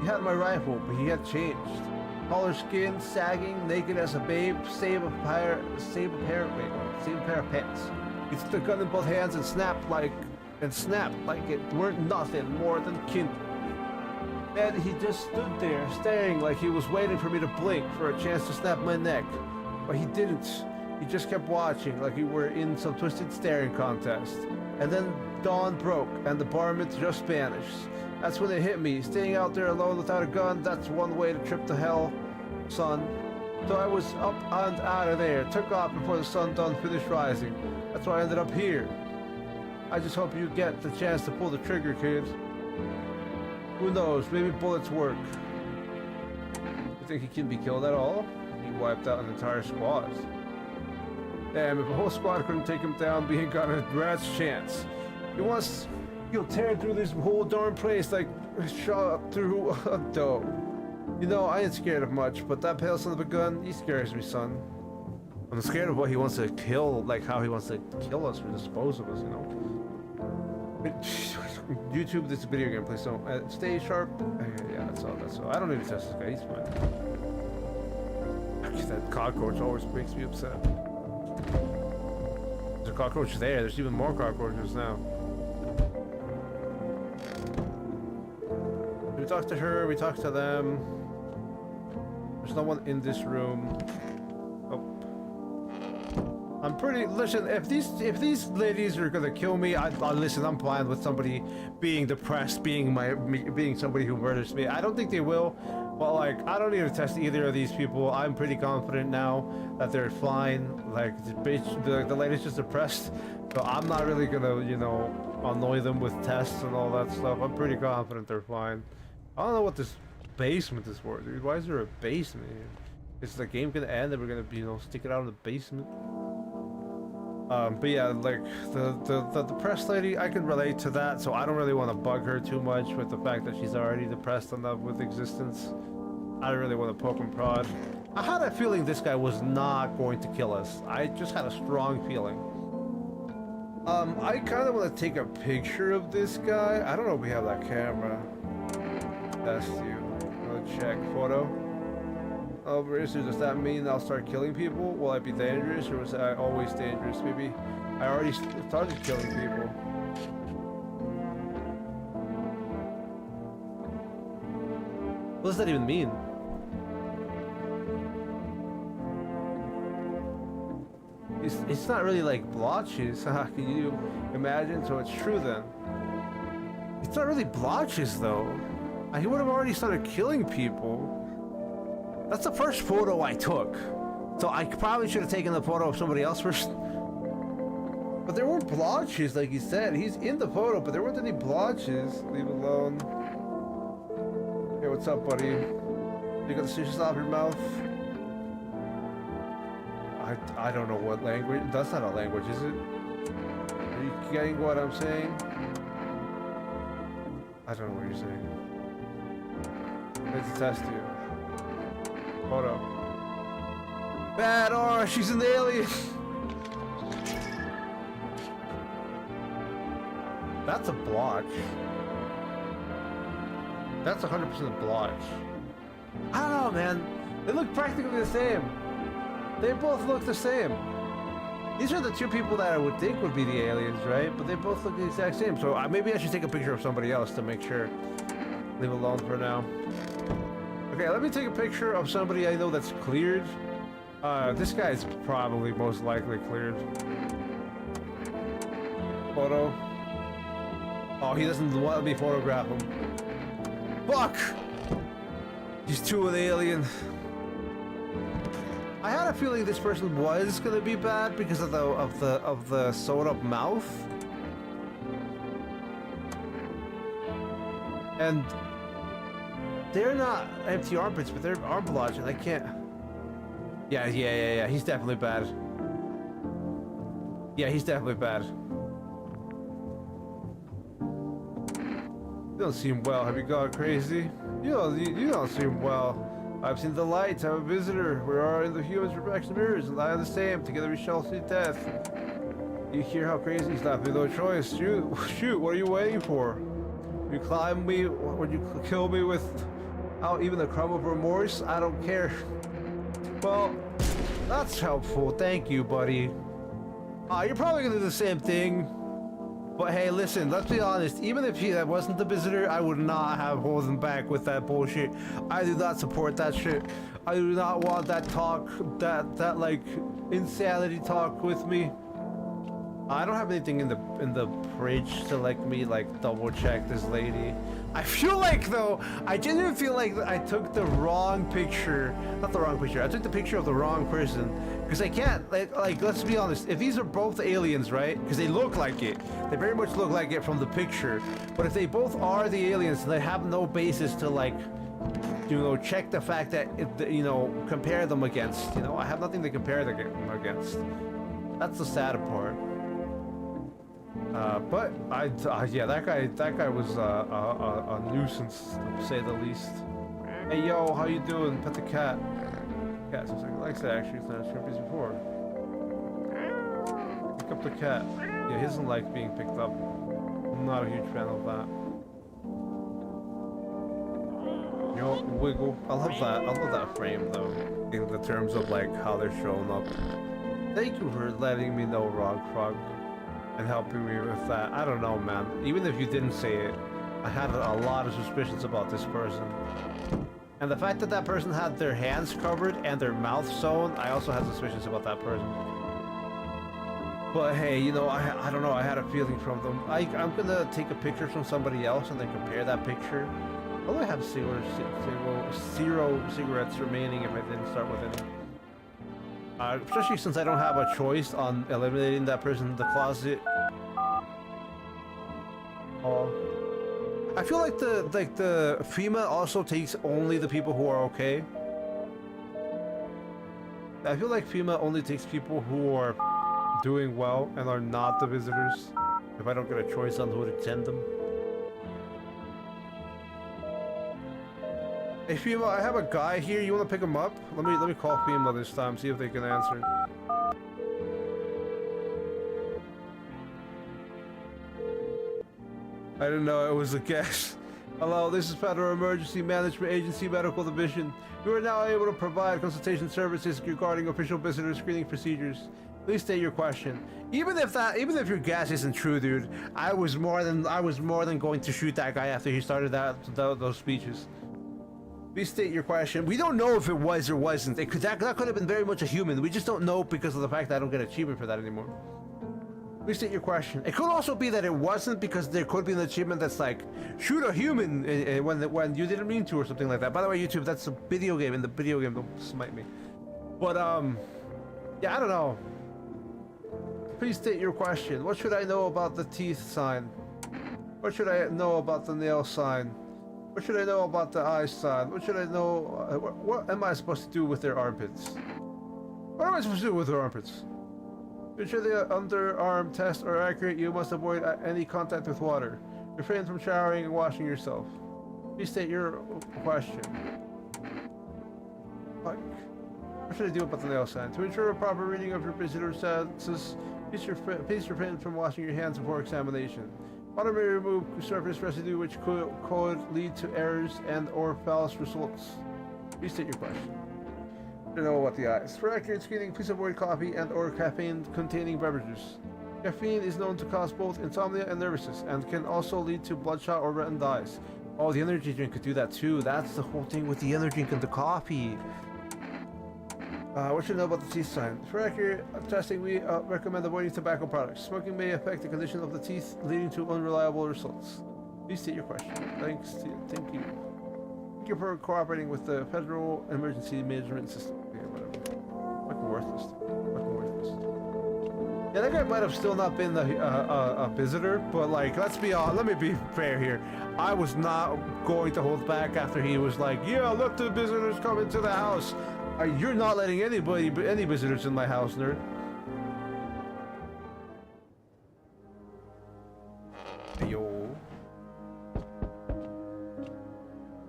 He had my rifle, but he had changed. Taller skin, sagging, naked as a babe, save a pair of pants. He took the gun in both hands and snapped like it weren't nothing more than kindle. Then he just stood there, staring like he was waiting for me to blink for a chance to snap my neck. But he didn't. He just kept watching like we were in some twisted staring contest. And then dawn broke and the barman just vanished. That's when it hit me. Staying out there alone without a gun, that's one way to trip to hell, son. So I was up and out of there. Took off before the sun done finished rising. That's why I ended up here. I just hope you get the chance to pull the trigger, kid. Who knows? Maybe bullets work. You think he can be killed at all? He wiped out an entire squad. Damn, if a whole squad couldn't take him down, we ain't got a rat's chance. He'll tear through this whole darn place like a shot through a dough. You know, I ain't scared of much, but that pale son of a gun, he scares me, son. I'm scared of what he wants to kill, like how he wants to kill us or dispose of us, you know. YouTube, this is a video game, please don't. Stay sharp. Yeah, that's all. I don't need to test this guy, he's fine. Actually, that cockroach always makes me upset. There's a cockroach there. There's even more cockroaches now. We talked to her. We talked to them. There's no one in this room. Oh. I'm pretty. Listen, if these ladies are gonna kill me, listen. I'm fine with somebody being depressed, being somebody who murders me. I don't think they will. But like, I don't need to test either of these people. I'm pretty confident now that they're fine. Like, the lady's just depressed, so I'm not really gonna, you know, annoy them with tests and all that stuff. I'm pretty confident they're fine. I don't know what this basement is for, dude. Why is there a basement here? Is the game gonna end and we're gonna, you know, stick it out in the basement? But yeah, like the depressed lady, I can relate to that, so I don't really want to bug her too much with the fact that she's already depressed enough with existence. I don't really want to poke and prod. I had a feeling this guy was not going to kill us. I just had a strong feeling. I kind of want to take a picture of this guy. I don't know if we have that camera. Test you. Let's check photo. Oh, does that mean I'll start killing people? Will I be dangerous, or was I always dangerous? Maybe I already started killing people. What does that even mean? It's not really like blotches. Can you imagine? So it's true then. It's not really blotches though. He would have already started killing people. That's the first photo I took. So I probably should have taken the photo of somebody else first. But there weren't blotches, like he said. He's in the photo, but there weren't any blotches. Leave alone. Hey, what's up, buddy? You got the stitches off your mouth? I don't know what language. That's not a language, is it? Are you getting what I'm saying? I don't know what you're saying. Let's test you. Photo. Bad or she's an alien. That's a blotch. That's 100% blotch. I don't know, man. They look practically the same. They both look the same. These are the two people that I would think would be the aliens, right? But they both look the exact same. So maybe I should take a picture of somebody else to make sure. Leave alone for now. Okay, let me take a picture of somebody I know that's cleared. This guy's probably most likely cleared. Photo. Oh, he doesn't let me photograph him. Fuck! He's too an alien. I had a feeling this person was gonna be bad because of the sewed up mouth. And they're not empty armpits, but they're arm blotch, and I can't. Yeah. He's definitely bad. Yeah, he's definitely bad. You don't seem well. Have you gone crazy? You don't seem well. I've seen the lights. I'm a visitor. We are in the humans reflection mirrors and lie on the same. Together we shall see death. You hear how crazy he's left me no choice. Shoot, what are you waiting for? You climb me, would you kill me without even a crumb of remorse? I don't care. Well, that's helpful. Thank you, buddy. You're probably gonna do the same thing. But hey, listen, let's be honest. Even if that wasn't the visitor, I would not have held him back with that bullshit. I do not support that shit. I do not want that talk, that like insanity talk with me. I don't have anything in the fridge to let me like double check this lady. I feel like though, I genuinely feel like I took the wrong picture. Not the wrong picture. I took the picture of the wrong person because I can't like let's be honest. If these are both aliens, right? Because they look like it. They very much look like it from the picture. But if they both are the aliens, they have no basis to like, you know, check the fact that you know, compare them against. You know, I have nothing to compare them against. That's the sad part. But yeah, that guy was a nuisance, to say the least. Hey yo, how you doing? Pet the cat. Cat seems like he likes it actually. It's not as trippy as before. Pick up the cat. Yeah, he doesn't like being picked up. I'm not a huge fan of that. Yo, wiggle. I love that. I love that frame though. In the terms of like how they're showing up. Thank you for letting me know, Rock Frog. And helping me with that. I don't know, man. Even if you didn't say it, I had a lot of suspicions about this person. And the fact that that person had their hands covered and their mouth sewn, I also had suspicions about that person. But hey, you know, I don't know, I had a feeling from them. I'm gonna take a picture from somebody else and then compare that picture. I only have zero cigarettes remaining if I didn't start with any. Especially since I don't have a choice on eliminating that person in the closet. I feel like the FEMA also takes only the people who are okay. I feel like FEMA only takes people who are doing well and are not the visitors. If I don't get a choice on who to send them. Hey FEMA, I have a guy here. You want to pick him up? Let me call FEMA this time. See if they can answer. I didn't know it was a guess. Hello, this is Federal Emergency Management Agency Medical Division. You are now able to provide consultation services regarding official visitor screening procedures. Please state your question. Even if your guess isn't true, dude, I was more than going to shoot that guy after he started those speeches. Please state your question. We don't know if it was or wasn't. That could have been very much a human. We just don't know because of the fact that I don't get achievement for that anymore. Please state your question. It could also be that it wasn't because there could be an achievement that's like, shoot a human when you didn't mean to or something like that. By the way, YouTube, that's a video game. In the video game, don't smite me. But, yeah, I don't know. Please state your question. What should I know about the teeth sign? What should I know about the nail sign? What should I know about the eye sign? What should I know? What am I supposed to do with their armpits? What am I supposed to do with their armpits? To ensure the underarm tests are accurate, you must avoid any contact with water. Refrain from showering and washing yourself. Please state your question. What should I do about the nail sign? To ensure a proper reading of your visitor census, please refrain from washing your hands before examination. Water may remove surface residue which could lead to errors and or false results. Please state your question. I don't know what the eyes. For accurate screening, please avoid coffee and or caffeine-containing beverages. Caffeine is known to cause both insomnia and nervousness, and can also lead to bloodshot or retinal eyes. Oh, the energy drink could do that too. That's the whole thing with the energy drink and the coffee. What should you know about the teeth sign? For accurate testing, we recommend avoiding tobacco products. Smoking may affect the condition of the teeth, leading to unreliable results. Please state your question. Thank you. Thank you for cooperating with the Federal Emergency Management System. Okay, whatever. Fucking worthless. Fucking worthless. Yeah, that guy might have still not been a visitor, but like, let me be fair here. I was not going to hold back after he was like, yeah, let the visitors come into the house. You're not letting any visitors in my house, nerd. Yo.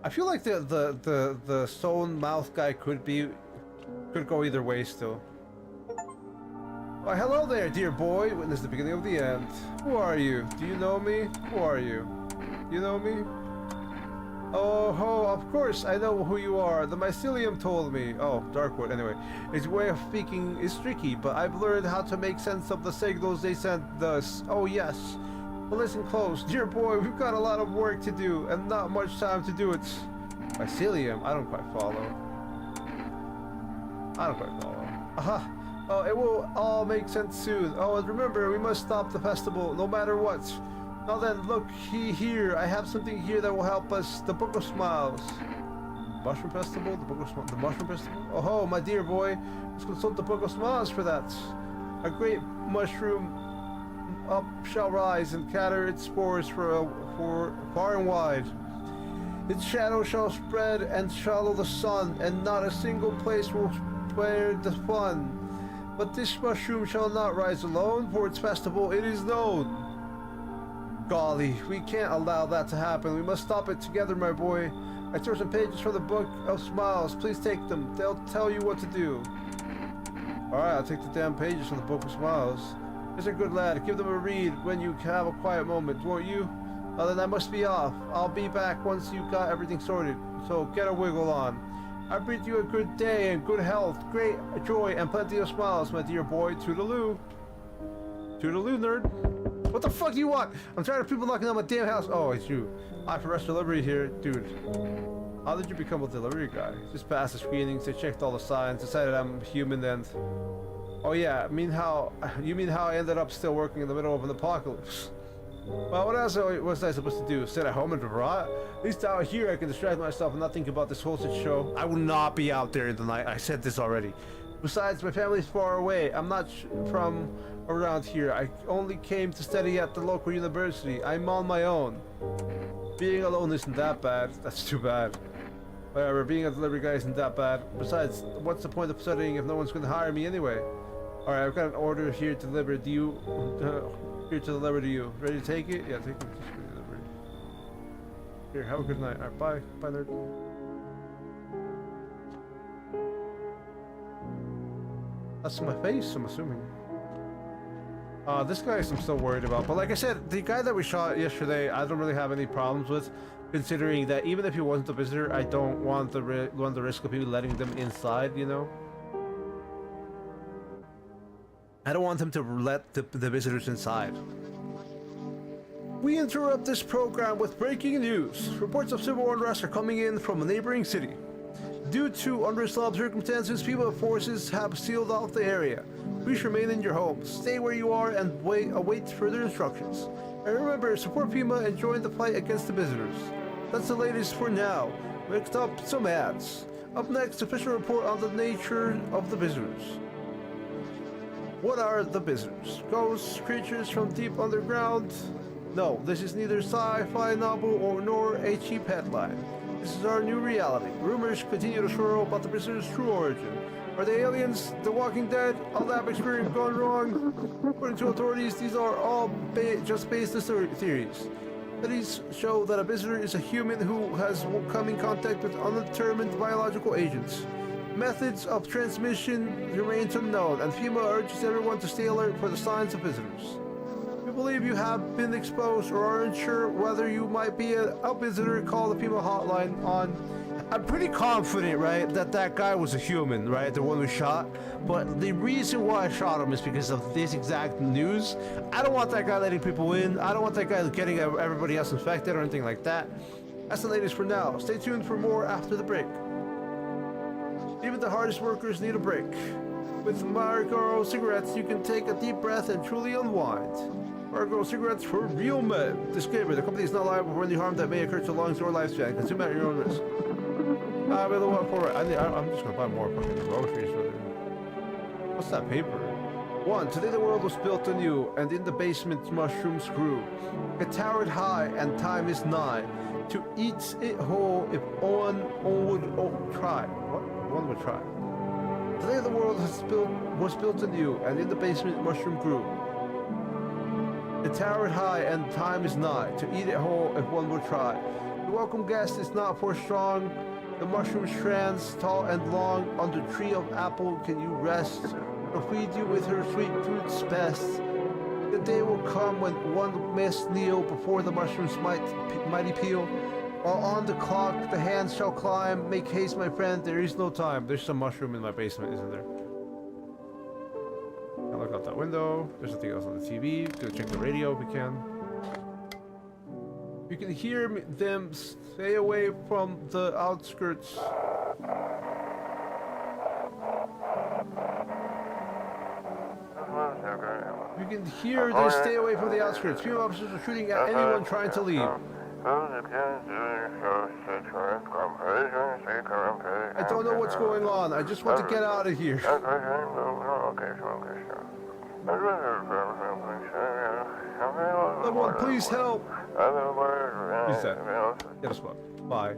I feel like the stone mouth guy could go either way still. Why, hello there, dear boy. Witness the beginning of the end. Who are you? Do you know me? Who are you? You know me? Oh ho, of course, I know who you are. The mycelium told me. Oh, Darkwood, anyway. Its way of speaking is tricky, but I've learned how to make sense of the signals they sent us. Oh yes. But listen close. Dear boy, we've got a lot of work to do, and not much time to do it. Mycelium? I don't quite follow. Aha. Oh, it will all make sense soon. Oh, and remember, we must stop the festival, no matter what. Now then, look here. I have something here that will help us. The Book of Smiles. Mushroom Festival? The Mushroom Festival? Oh ho, my dear boy. Let's consult the Book of Smiles for that. A great mushroom up shall rise and scatter its spores for far and wide. Its shadow shall spread and shallow the sun, and not a single place will spare the fun. But this mushroom shall not rise alone, for its festival it is known. Golly, we can't allow that to happen. We must stop it together, my boy. I tore some pages from the Book of Smiles. Please take them. They'll tell you what to do. Alright, I'll take the damn pages from the Book of Smiles. He's a good lad. Give them a read when you have a quiet moment, won't you? Then I must be off. I'll be back once you've got everything sorted. So get a wiggle on. I bid you a good day and good health, great joy, and plenty of smiles, my dear boy. Toodaloo. Toodaloo, nerd. What the fuck do you want? I'm tired of people knocking on my damn house. Oh, it's you. I for Rush Delivery here. Dude, how did you become a delivery guy? Just passed the screenings, they checked all the signs, decided I'm human, and... Oh yeah, you mean how I ended up still working in the middle of an apocalypse? Well, what else was I supposed to do? Sit at home and rot? At least out here I can distract myself and not think about this whole shit show. I will not be out there in the night. I said this already. Besides, my family's far away. I'm not from around here. I only came to study at the local university. I'm on my own. Being alone isn't that bad. That's too bad. Whatever, being a delivery guy isn't that bad. Besides, what's the point of studying if no one's going to hire me anyway? Alright, I've got an order here to deliver. Do you... here to deliver to you. Ready to take it? Yeah, take it. Just ready to deliver. Here, have a good night. Alright, bye. Bye, nerd. That's my face, I'm assuming. This guy I'm still worried about. But like I said, the guy that we shot yesterday, I don't really have any problems with, considering that even if he wasn't a visitor, I don't want the risk of people letting them inside, you know? I don't want them to let the visitors inside. We interrupt this program with breaking news. Reports of civil unrest are coming in from a neighboring city. Due to unresolved circumstances, people and forces have sealed off the area. Please remain in your homes. Stay where you are and await further instructions. And remember, support Pima and join the fight against the visitors. That's the latest for now. Next up, some ads. Up next, official report on the nature of the visitors. What are the visitors? Ghosts, creatures from deep underground? No, this is neither sci-fi novel nor a cheap headline. This is our new reality. Rumors continue to swirl about the visitors' true origin. Are they aliens? The Walking Dead? A lab experiment gone wrong? According to authorities, these are all just baseless theories. Studies show that a visitor is a human who has come in contact with undetermined biological agents. Methods of transmission remain unknown, and FEMA urges everyone to stay alert for the signs of visitors. you believe you have been exposed or are unsure whether you might be a visitor, call the female hotline on... I'm pretty confident, right, that that guy was a human, right, the one who shot. But the reason why I shot him is because of this exact news. I don't want that guy letting people in. I don't want that guy getting everybody else infected or anything like that. That's the latest for now. Stay tuned for more after the break. Even the hardest workers need a break. With Marlboro cigarettes, you can take a deep breath and truly unwind. Marlboro cigarettes for real men. Disclaimer: the company is not liable for any harm that may occur to lungs or lifespan. Consume at your own risk. I'm just gonna buy more fucking groceries for them. What's that paper? 1. Today the world was built anew, and in the basement mushrooms grew. It towered high, and time is nigh. To eat it whole, if one would try. What? One would try. Today the world was built anew, and in the basement mushroom grew. It towered high, and time is nigh. To eat it whole, if one would try. The welcome guest is not for strong. The mushroom strands, tall and long, on the tree of apple can you rest, or feed you with her sweet fruits best. The day will come when one must kneel before the mushroom's mighty peel. While on the clock the hands shall climb. Make haste, my friend, there is no time. There's some mushroom in my basement, isn't there? I'll look out that window. There's nothing else on the TV. Go check the radio if we can. You can hear them. Stay away from the outskirts. You can hear they stay away from the outskirts. Female officers are shooting at anyone trying to leave. I don't know what's going on. I just want to get out of here. Someone, please help. He's dead. Get us one. Bye.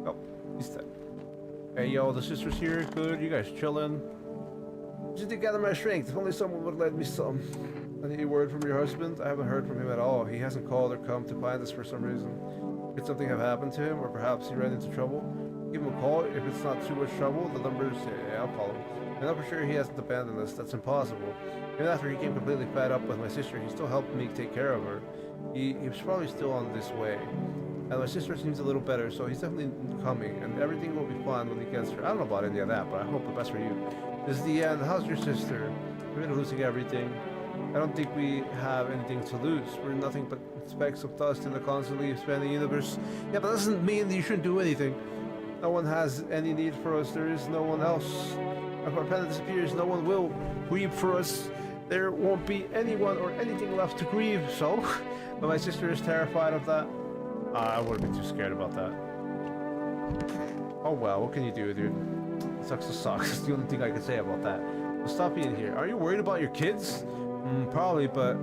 Oh, he's dead. Hey, yo, the sister's here. Good. You guys chilling? Just to gather my strength. If only someone would lend me some. Any word from your husband? I haven't heard from him at all. He hasn't called or come to find us for some reason. Could something have happened to him, or perhaps he ran into trouble? Give him a call. If it's not too much trouble, the number's... Yeah, I'll call him. I know for sure he hasn't abandoned us. That's impossible. Even after he came completely fed up with my sister, he still helped me take care of her. He was probably still on this way. And my sister seems a little better, so he's definitely coming, and everything will be fine when he gets her. I don't know about any of that, but I hope the best for you. This is the end. How's your sister? We're losing everything. I don't think we have anything to lose. We're nothing but specks of dust in the constantly expanding universe. Yeah, but that doesn't mean that you shouldn't do anything. No one has any need for us. There is no one else. If our planet disappears, no one will grieve for us. There won't be anyone or anything left to grieve, so... But my sister is terrified of that. I wouldn't be too scared about that. Oh well, what can you do, dude? It sucks to suck. That's the only thing I can say about that. So stop being here. Are you worried about your kids? Probably, but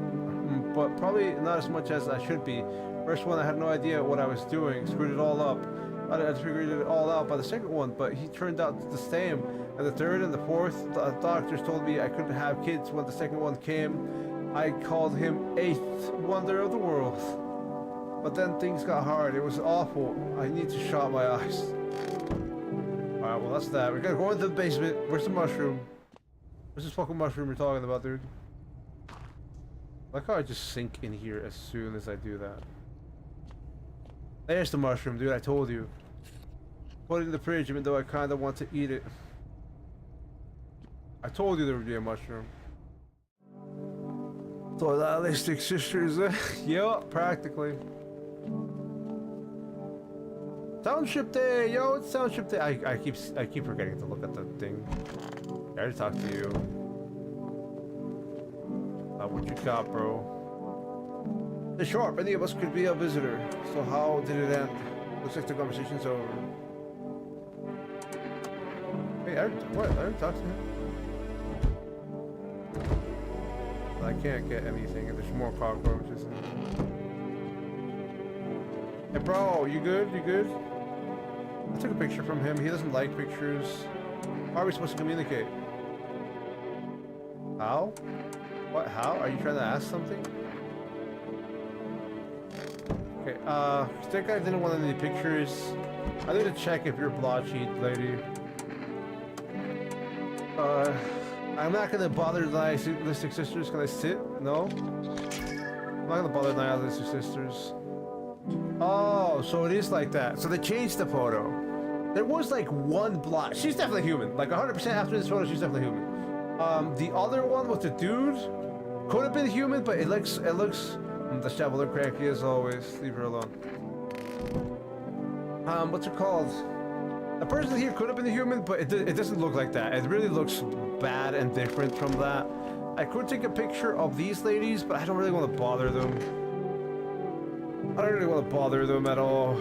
probably not as much as I should be. First one, I had no idea what I was doing. Screwed it all up. I figured it all out by the second one, but he turned out the same. And the third and the fourth, the doctors told me I couldn't have kids when the second one came. I called him eighth wonder of the world. But then things got hard. It was awful. I need to shut my eyes. Alright, well that's that. We gotta go into the basement. Where's the mushroom? Where's this fucking mushroom you're talking about, dude? I like how I just sink in here as soon as I do that. There's the mushroom, dude. I told you. Put it in the fridge, even though I kind of want to eat it. I told you there would be a mushroom. So that Lipstick Sisters, yeah, practically. Township Day, yo, it's Township Day. I keep forgetting to look at the thing. I already talked to you. What you got, bro? The sharp, any of us could be a visitor. So how did it end? Looks like the conversation's over. Hey, I already talked to him. I can't get anything, and there's more cockroaches. Hey, bro, you good? You good? I took a picture from him. He doesn't like pictures. How are we supposed to communicate? How? What? How? Are you trying to ask something? Okay, that guy didn't want any pictures. I need to check if you're blotchy, lady. I'm not gonna bother the nihilistic sisters. Can I sit? No. I'm not gonna bother the nihilistic sisters. Oh, so it is like that. So they changed the photo. There was like one blot. She's definitely human. Like 100% after this photo, she's definitely human. The other one with the dude could have been human, but it looks disheveled and cranky as always. Leave her alone. What's it called? The person here could have been a human, but it doesn't look like that. It really looks bad and different from that. I could take a picture of these ladies, but I don't really want to bother them. I don't really want to bother them at all.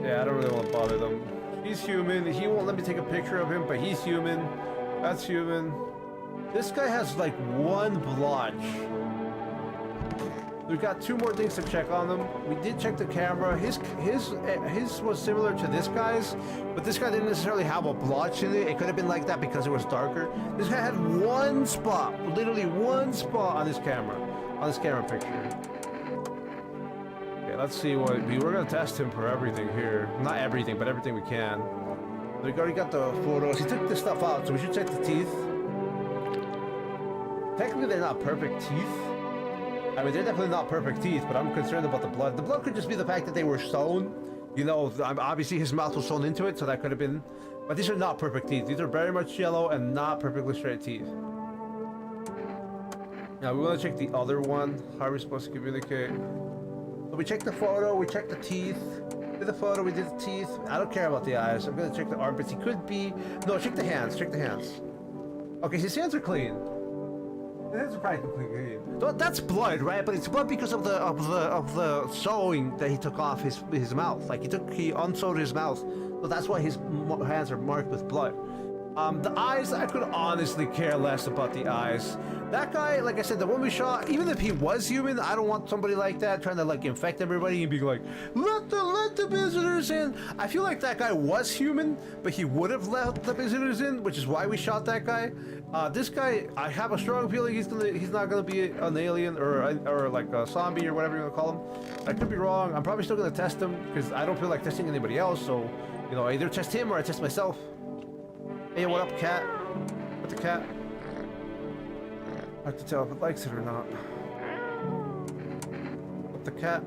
Yeah, I don't really want to bother them. He's human. He won't let me take a picture of him, but he's human. That's human. This guy has like one blotch. We've got 2 more things to check on them. We did check the camera. His was similar to this guy's, but this guy didn't necessarily have a blotch in it. It could have been like that because it was darker. This guy had one spot, literally one spot on his camera picture. Okay, let's see what we're gonna test him for everything here. Not everything, but everything we can. We already got the photos. He took this stuff out, so we should check the teeth. Technically, they're not perfect teeth. I mean, they're definitely not perfect teeth, but I'm concerned about the blood. The blood could just be the fact that they were sewn. You know, obviously his mouth was sewn into it, so that could have been... But these are not perfect teeth. These are very much yellow and not perfectly straight teeth. Now, we want to check the other one. How are we supposed to communicate? So we checked the photo, we checked the teeth. We did the photo, we did the teeth. I don't care about the eyes. I'm going to check the armpits. He could be... No, check the hands. Check the hands. Okay, his hands are clean. That's practically clean. So that's blood, right? But it's blood because of the sewing that he took off his mouth. Like he unsewed his mouth, so that's why his hands are marked with blood. The eyes, I could honestly care less about the eyes. That guy, like I said, the one we shot, even if he was human, I don't want somebody like that trying to like infect everybody and be like, let the visitors in. I feel like that guy was human, but he would have let the visitors in, which is why we shot that guy. This guy, I have a strong feeling he's not gonna be an alien or like a zombie or whatever you want to call him. I could be wrong. I'm probably still gonna test him because I don't feel like testing anybody else. So, you know, I either test him or I test myself. Hey, what up, cat? What's the cat? I have to tell if it likes it or not. What the cat?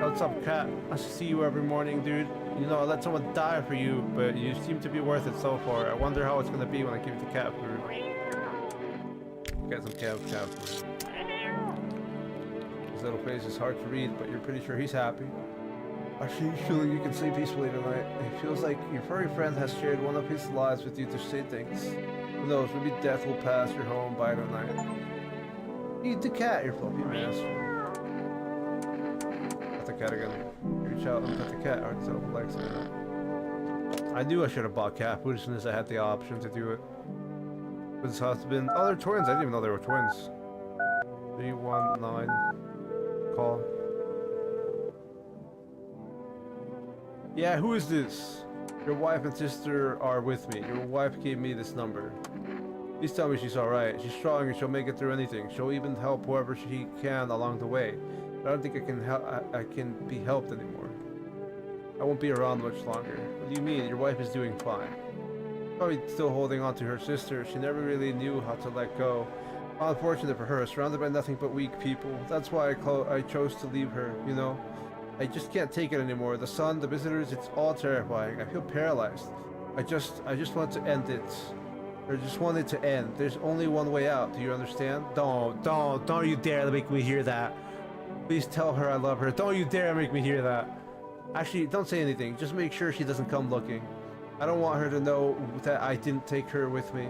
What's up, cat? I see you every morning, dude. You know, I let someone die for you, but you seem to be worth it so far. I wonder how it's gonna be when I give you the cat food. Get some cat food. His little face is hard to read, but you're pretty sure he's happy. Are you feeling you can sleep peacefully tonight? It feels like your furry friend has shared one of his lives with you to say things. Who knows, maybe death will pass your home by tonight. Eat the cat, your fluffy master. Pet the cat again. Reach out and pet the cat. Alright, so likes it. I knew I should have bought cat food as soon as I had the option to do it. With his husband. Oh, they're twins. I didn't even know they were twins. 319. Call. Yeah, who is this? Your wife and sister are with me. Your wife gave me this number. Please tell me she's alright. She's strong and she'll make it through anything. She'll even help whoever she can along the way. But I don't think I can be helped anymore. I won't be around much longer. What do you mean? Your wife is doing fine. Probably still holding on to her sister. She never really knew how to let go. Unfortunate for her, surrounded by nothing but weak people. That's why I chose to leave her, you know? I just can't take it anymore. The sun, the visitors, it's all terrifying. I feel paralyzed. I just want to end it. I just want it to end. There's only one way out. Do you understand? Don't you dare make me hear that. Please tell her I love her. Don't you dare make me hear that. Actually, don't say anything. Just make sure she doesn't come looking. I don't want her to know that I didn't take her with me.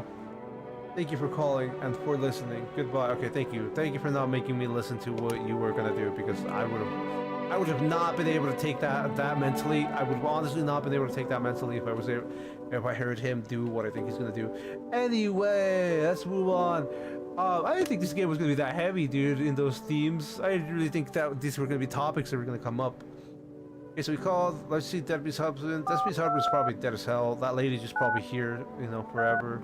Thank you for calling and for listening. Goodbye. Okay, thank you. Thank you for not making me listen to what you were gonna do, because I would have not been able to take that mentally. I would honestly not been able to take that mentally if I heard him do what I think he's gonna do. Anyway, let's move on. I didn't think this game was gonna be that heavy, dude, in those themes. I really think that these were gonna be topics that were gonna come up. Okay, so we called, let's see, Debbie's husband. Debbie's husband's probably dead as hell. That lady's just probably here, you know, forever.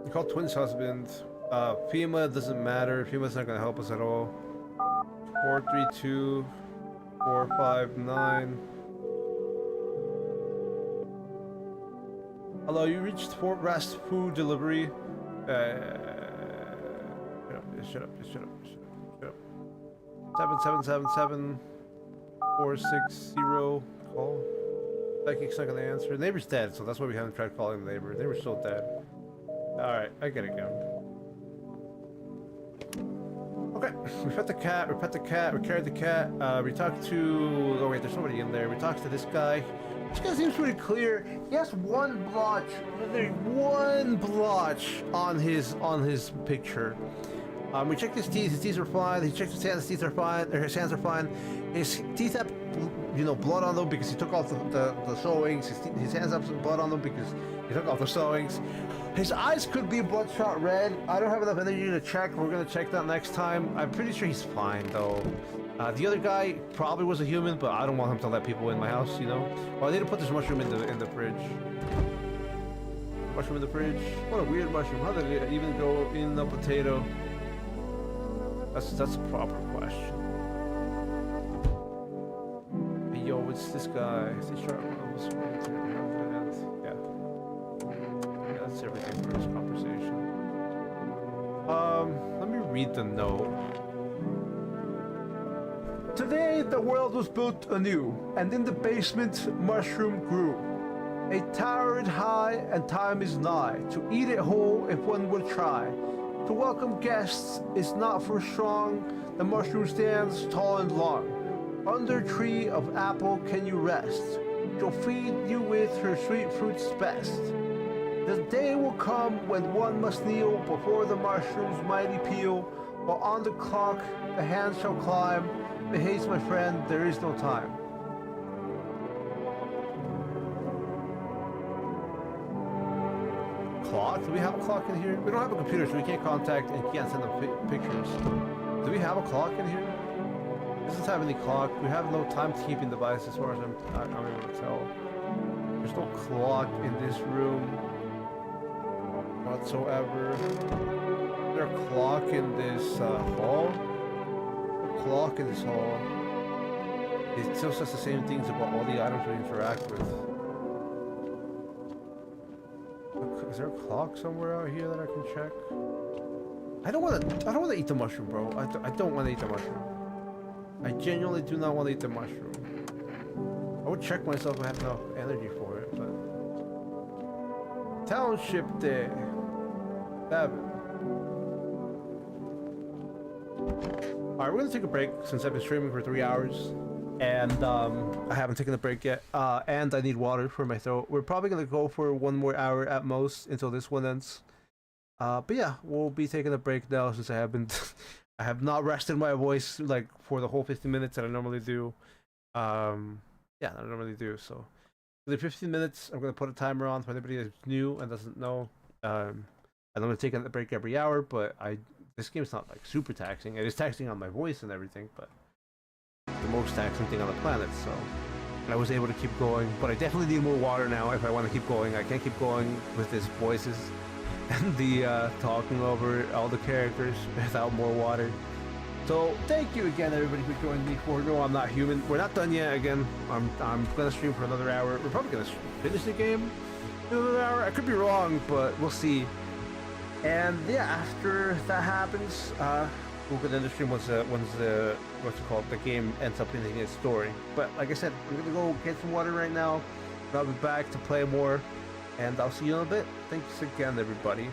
We called twins husband. FEMA doesn't matter. FEMA's not gonna help us at all. 432. 459. Hello, you reached Fort Rest Food Delivery. Shut up. 7777 call. Psychic's not gonna answer. Neighbor's dead, so that's why we haven't tried calling the neighbor. Neighbor's still dead. Alright, I get it again. Okay, we pet the cat, we carried the cat, we talked to... Oh wait, there's somebody in there. We talked to this guy. This guy seems pretty clear. He has one blotch, literally one blotch on his picture. We checked his teeth are fine. He checked his hands, his teeth are fine, or his hands are fine. His teeth have, you know, blood on them because he took off the sewings. His hands have some blood on them because he took off the sewings. His eyes could be bloodshot red. I don't have enough energy to check. We're gonna check that next time. I'm pretty sure he's fine though. The other guy probably was a human, but I don't want him to let people in my house, you know? Well, I need to put this mushroom in the fridge. Mushroom in the fridge. What a weird mushroom. How did it even go in a potato? That's a proper question. Hey, yo, it's this guy. Is he sharp? Yeah. Yeah, that's everything for this conversation. Let me read the note. Today, the world was built anew, and in the basement, mushroom grew. It towered high, and time is nigh, to eat it whole if one would try. To welcome guests is not for strong, the mushroom stands tall and long. Under tree of apple can you rest, she'll feed you with her sweet fruits best. The day will come when one must kneel before the mushroom's mighty peel, while on the clock the hand shall climb. But haste, my friend, there is no time. Clock? Do we have a clock in here? We don't have a computer, so we can't contact and can't send them pictures. Do we have a clock in here? It doesn't have any clock. We have no timekeeping device as far as I'm able to tell. There's no clock in this room whatsoever. Is there a clock in this hall? Clock in this hall. It still says the same things about all the items we interact with. Is there a clock somewhere out here that I can check? I don't want to eat the mushroom, bro. I don't want to eat the mushroom. I genuinely do not want to eat the mushroom. I would check myself if I had enough energy for it, but Township Day. 7. Alright, we're gonna take a break since I've been streaming for 3 hours and I haven't taken a break yet, and I need water for my throat. We're probably gonna go for 1 more hour at most until this one ends. But yeah, we'll be taking a break now since I haven't I have not rested my voice like for the whole 15 minutes that I normally do. Yeah, I normally do. So for the 15 minutes, I'm gonna put a timer on for anybody that's new and doesn't know. I'm gonna take a break every hour, but this game's not like super taxing. It is taxing on my voice and everything, but the most taxing thing on the planet. So I was able to keep going, but I definitely need more water now if I want to keep going. I can't keep going with these voices and the talking over all the characters without more water. So thank you again, everybody, for joining me for No, I'm Not Human. We're not done yet. Again, I'm gonna stream for another hour. We're probably gonna finish the game in another hour. I could be wrong, but we'll see. And yeah, after that happens, we'll get in the stream once the the game ends up ending its story. But like I said, I'm gonna go get some water right now, and I'll be back to play more, and I'll see you in a bit. Thanks again, everybody.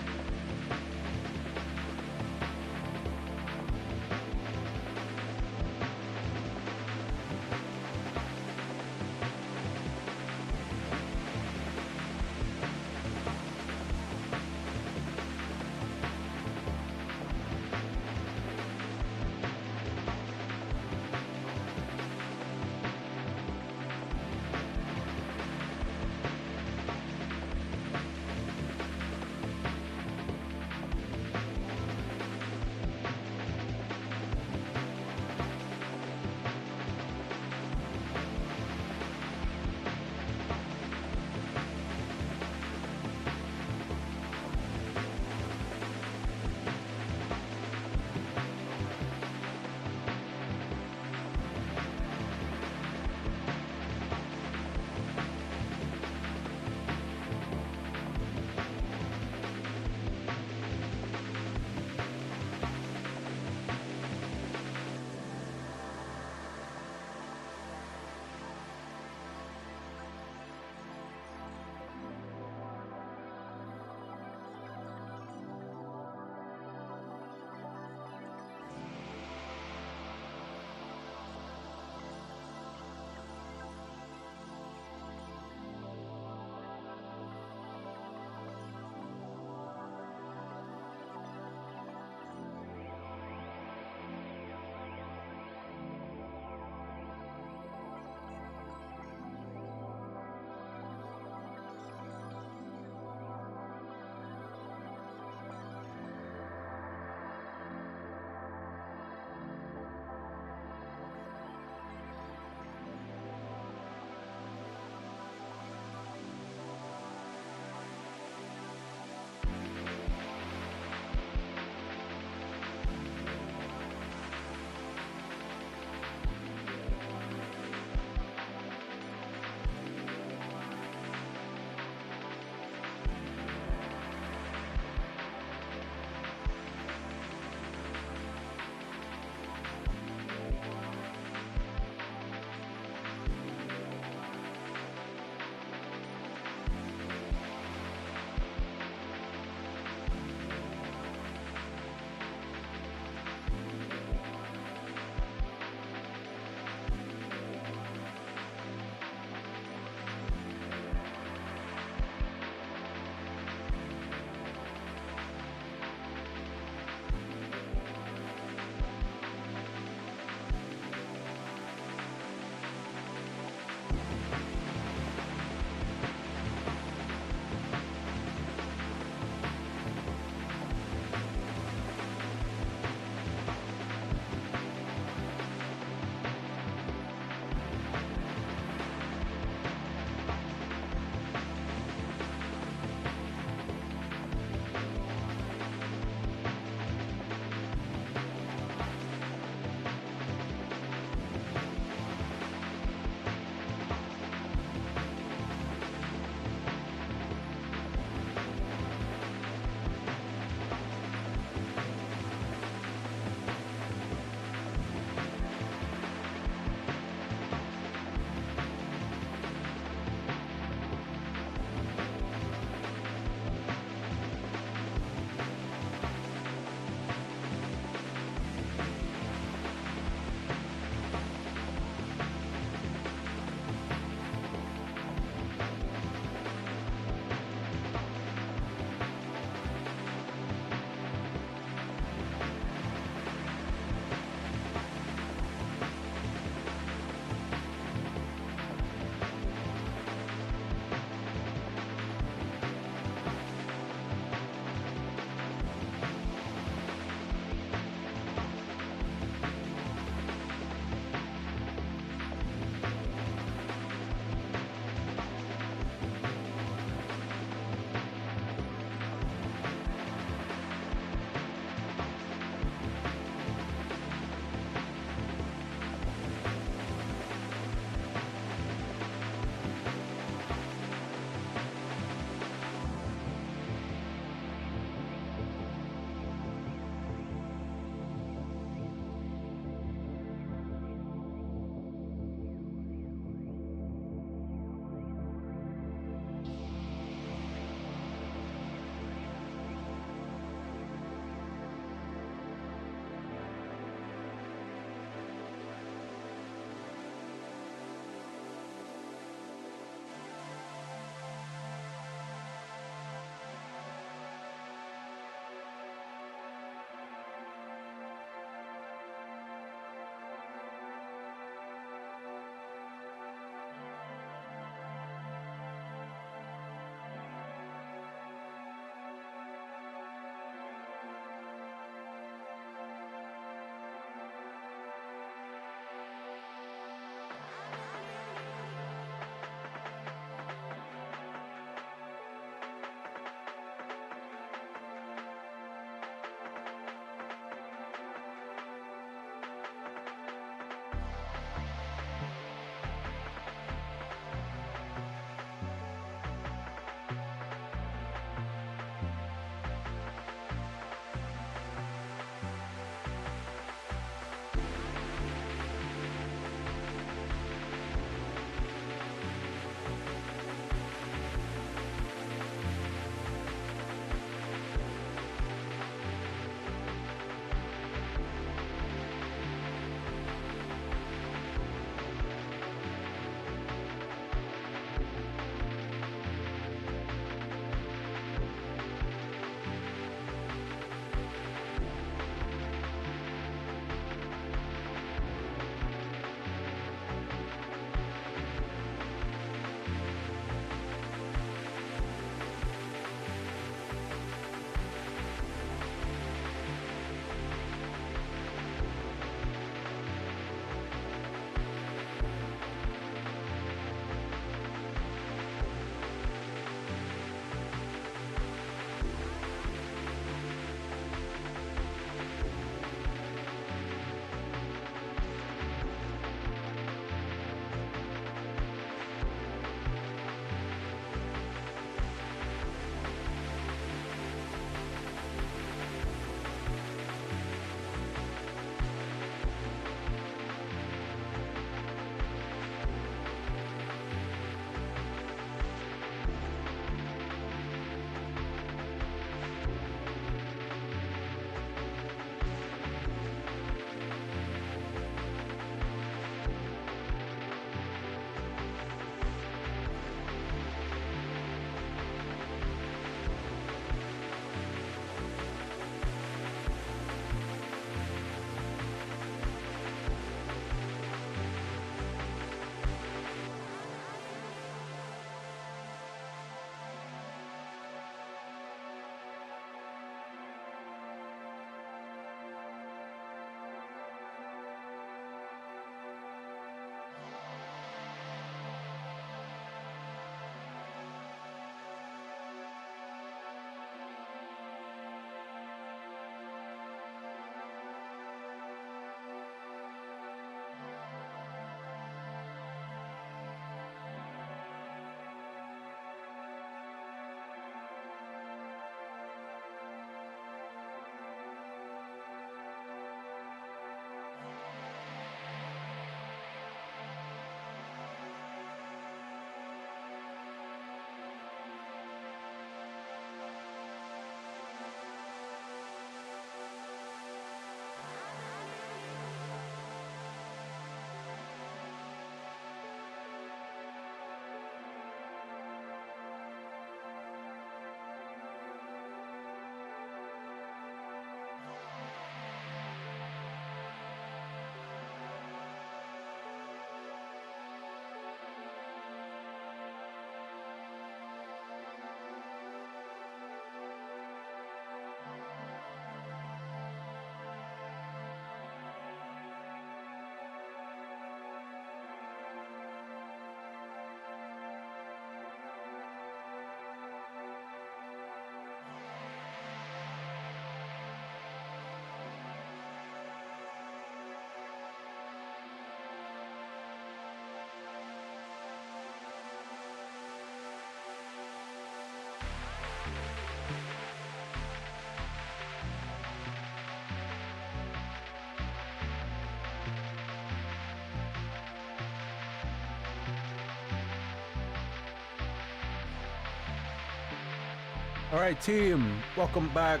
Alright, team, welcome back.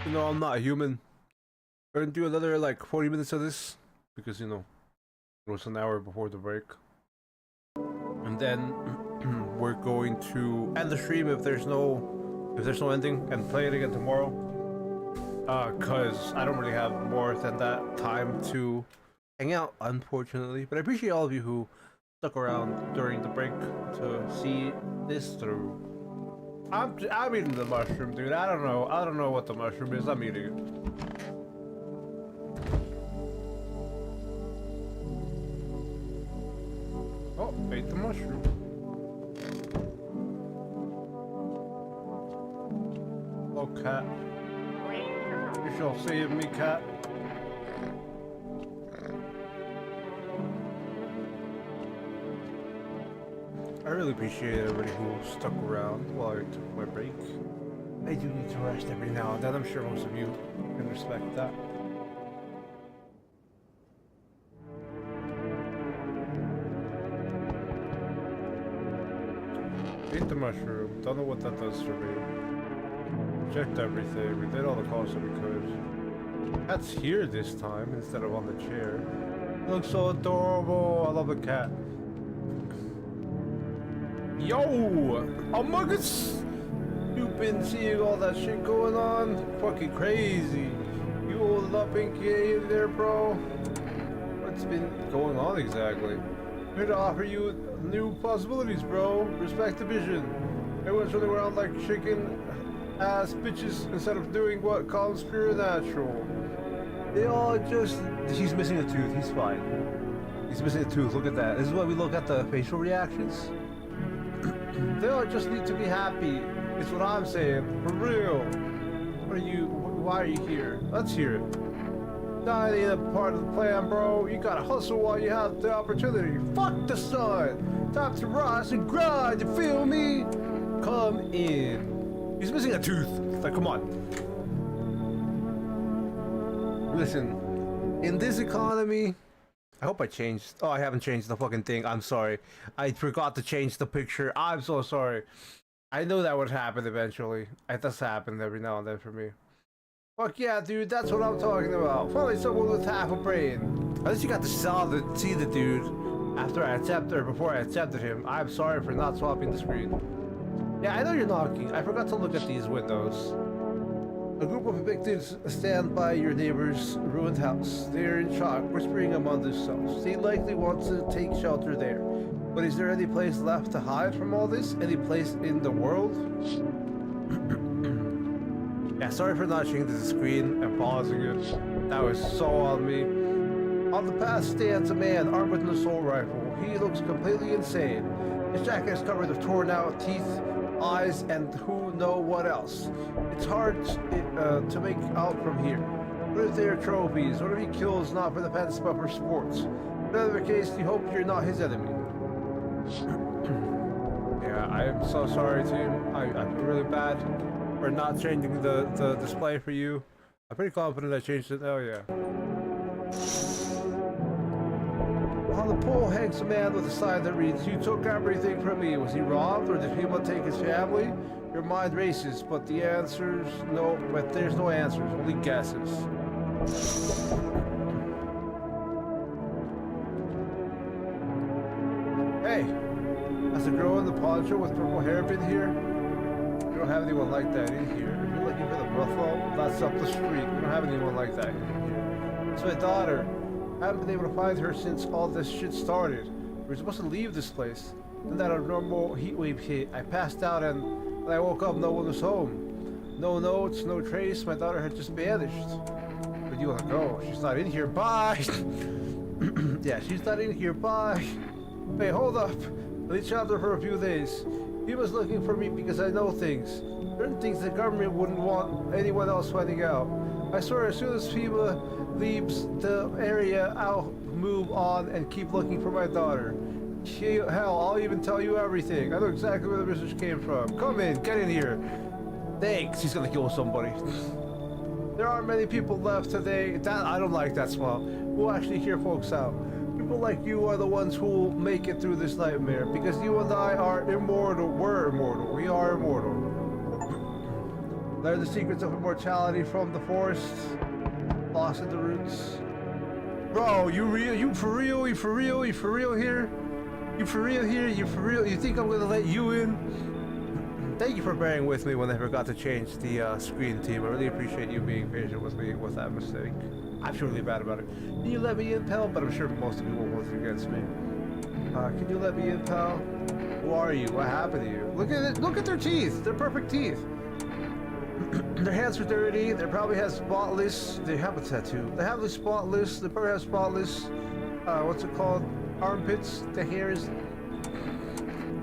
You know, I'm not a human. We're gonna do another like 40 minutes of this because, you know, it was an hour before the break. And then we're going to end the stream if there's no ending and play it again tomorrow. Cause I don't really have more than that time to hang out, unfortunately. But I appreciate all of you who stuck around during the break to see this through. I'm eating the mushroom, dude. I don't know what the mushroom is. I'm eating it. Oh, ate the mushroom. Oh, cat. You shall save me, cat. I really appreciate everybody who stuck around while I took my break. I do need to rest every now and then. I'm sure most of you can respect that. Ate the mushroom. Don't know what that does for me. Checked everything. We did all the calls that we could. Cat's here this time instead of on the chair. It looks so adorable. I love the cat. Yo! Among Us! You've been seeing all that shit going on? Fucking crazy. You holding up Pinky in there, bro? What's been going on exactly? I'm here to offer you new possibilities, bro. Respect the vision. Everyone's running around like chicken ass bitches instead of doing what comes pure natural. They all just... He's missing a tooth. He's fine. He's missing a tooth. Look at that. This is why we look at the facial reactions. They all just need to be happy. It's what I'm saying. For real. Why are you here? Let's hear it. That ain't a part of the plan, bro. You gotta hustle while you have the opportunity. Fuck the sun. Time to rise and grind, you feel me? Come in. He's missing a tooth. Like, come on. Listen, in this economy... I hope I changed. Oh, I haven't changed the fucking thing. I'm sorry. I forgot to change the picture. I'm so sorry. I knew that would happen eventually. It does happen every now and then for me. Fuck yeah, dude. That's what I'm talking about. Finally someone with half a brain. At least you got to see the dude before I accepted him. I'm sorry for not swapping the screen. Yeah, I know you're knocking. I forgot to look at these windows. A group of victims stand by your neighbor's ruined house. They are in shock, whispering among themselves. They likely want to take shelter there. But is there any place left to hide from all this? Any place in the world? Yeah, sorry for not changing the screen and pausing it. That was so on me. On the path stands a man armed with an assault rifle. He looks completely insane. His jacket is covered with torn out teeth, eyes, and who know what else. It's hard to make out from here. What if they're trophies? What if he kills not for the pets but for sports? Whatever case, you hope you're not his enemy. Yeah, I am so sorry, team. I feel really bad for not changing the display for you. I'm pretty confident I changed it. Oh yeah. On the pole hangs a man with a sign that reads, "You took everything from me." Was he robbed, or did people take his family? Your mind races, but the answers, no, but there's no answers, only guesses. Hey, has the girl in the poncho with purple hair been here? We don't have anyone like that in here. If you're looking for the brothel, that's up the street. We don't have anyone like that in here. It's my daughter. I haven't been able to find her since all this shit started. We were supposed to leave this place. Then that abnormal heat wave hit. I passed out and when I woke up, no one was home. No notes, no trace. My daughter had just vanished. Where do you want to go? She's not in here. Bye! Yeah, she's not in here. Bye! Hey, hold up. I reached out to her for a few days. He was looking for me because I know things. Certain things the government wouldn't want anyone else finding out. I swear as soon as FEMA leaves the area, I'll move on and keep looking for my daughter. Hell, I'll even tell you everything. I know exactly where the message came from. Come in, get in here. Thanks. He's gonna kill somebody. There aren't many people left today. I don't like that smile. We'll actually hear folks out. People like you are the ones who will make it through this nightmare. Because you and I are immortal. We're immortal. We are immortal. Learn the secrets of immortality from the forest. Lost in the roots. Bro, you real? You for real? You for real? You for real here? You for real here? You for real? You think I'm gonna let you in? Thank you for bearing with me when I forgot to change the screen team. I really appreciate you being patient with me with that mistake. I feel really bad about it. Can you let me in, pal? But I'm sure most of you won't hold it against me. Can you let me in, pal? Who are you? What happened to you? Look at it. Look at their teeth. They're perfect teeth. Their hands are dirty. They probably have spotless. They have a tattoo. They have the spotless. They probably have spotless. What's it called? Armpits. The hairs.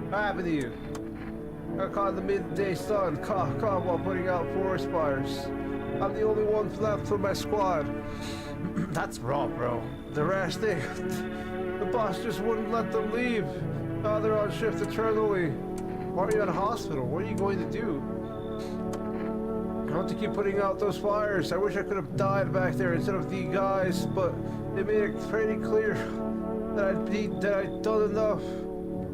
What happened to you? Got caught in the midday sun. Caught while putting out forest fires. I'm the only one left from my squad. That's wrong, bro. The rest, the boss just wouldn't let them leave. Now they're on shift eternally. Why are you at a hospital? What are you going to do? I want to keep putting out those fires. I wish I could have died back there instead of the guys, but they made it pretty clear that I'd done enough.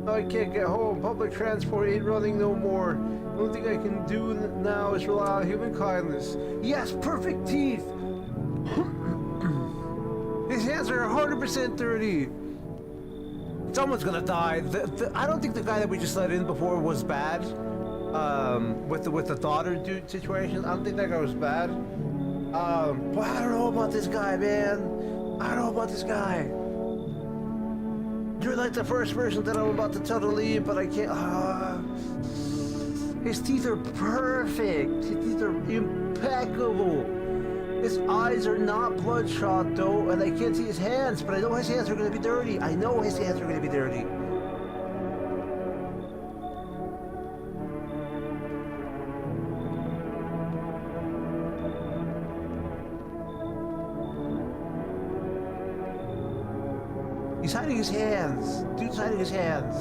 Now I can't get home. Public transport ain't running no more. The only thing I can do now is rely on human kindness. Yes, perfect teeth. His hands are 100% dirty. Someone's gonna die. I don't think the guy that we just let in before was bad. With the daughter dude situation, I don't think that guy was bad. But I don't know about this guy, man. I don't know about this guy. You're like the first person that I'm about to tell to leave, but I can't. His teeth are perfect. His teeth are impeccable. His eyes are not bloodshot though, and I can't see his hands, but I know his hands are gonna be dirty. I know his hands are gonna be dirty. He's hiding his hands. Dude's hiding his hands.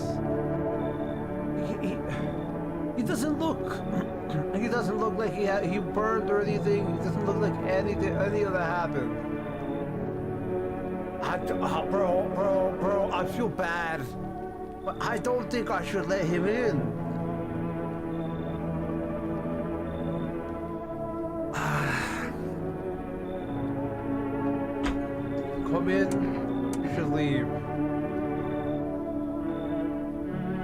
He doesn't look. He doesn't look like he burned or anything. He doesn't look like any of that happened. Bro, I feel bad. But I don't think I should let him in. Come in. You should leave.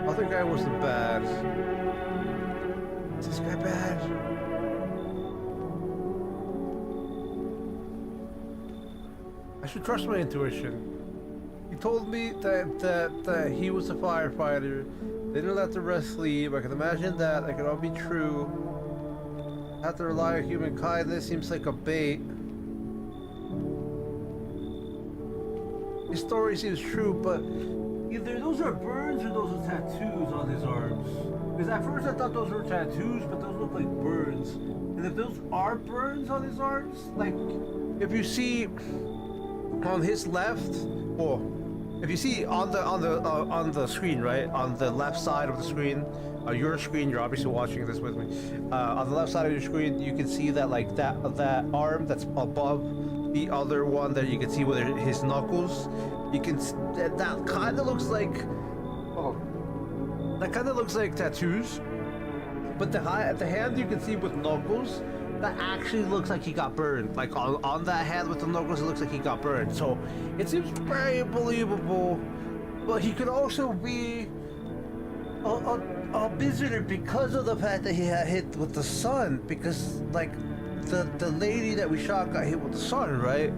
Other guy wasn't bad. Is this guy bad? I should trust my intuition. He told me that he was a firefighter. They didn't let the rest leave. I can imagine that. That could all be true. Have to rely on human kindness. Seems like a bait. His story seems true, but either those are burns or those are tattoos on his arms. Because at first I thought those were tattoos, but those look like burns. And if those are burns on his arms, like if you see on his left, or if you see on the screen, right, on the left side of the screen, your screen, you're obviously watching this with me. On the left side of your screen, you can see that like that arm that's above the other one that you can see with his knuckles. You can that kind of looks like that kind of looks like tattoos, but the hand you can see with knuckles, that actually looks like he got burned. Like on that hand with the knuckles, it looks like he got burned. So it seems very believable, but he could also be a visitor because of the fact that he had hit with the sun, because like the lady that we shot got hit with the sun, right?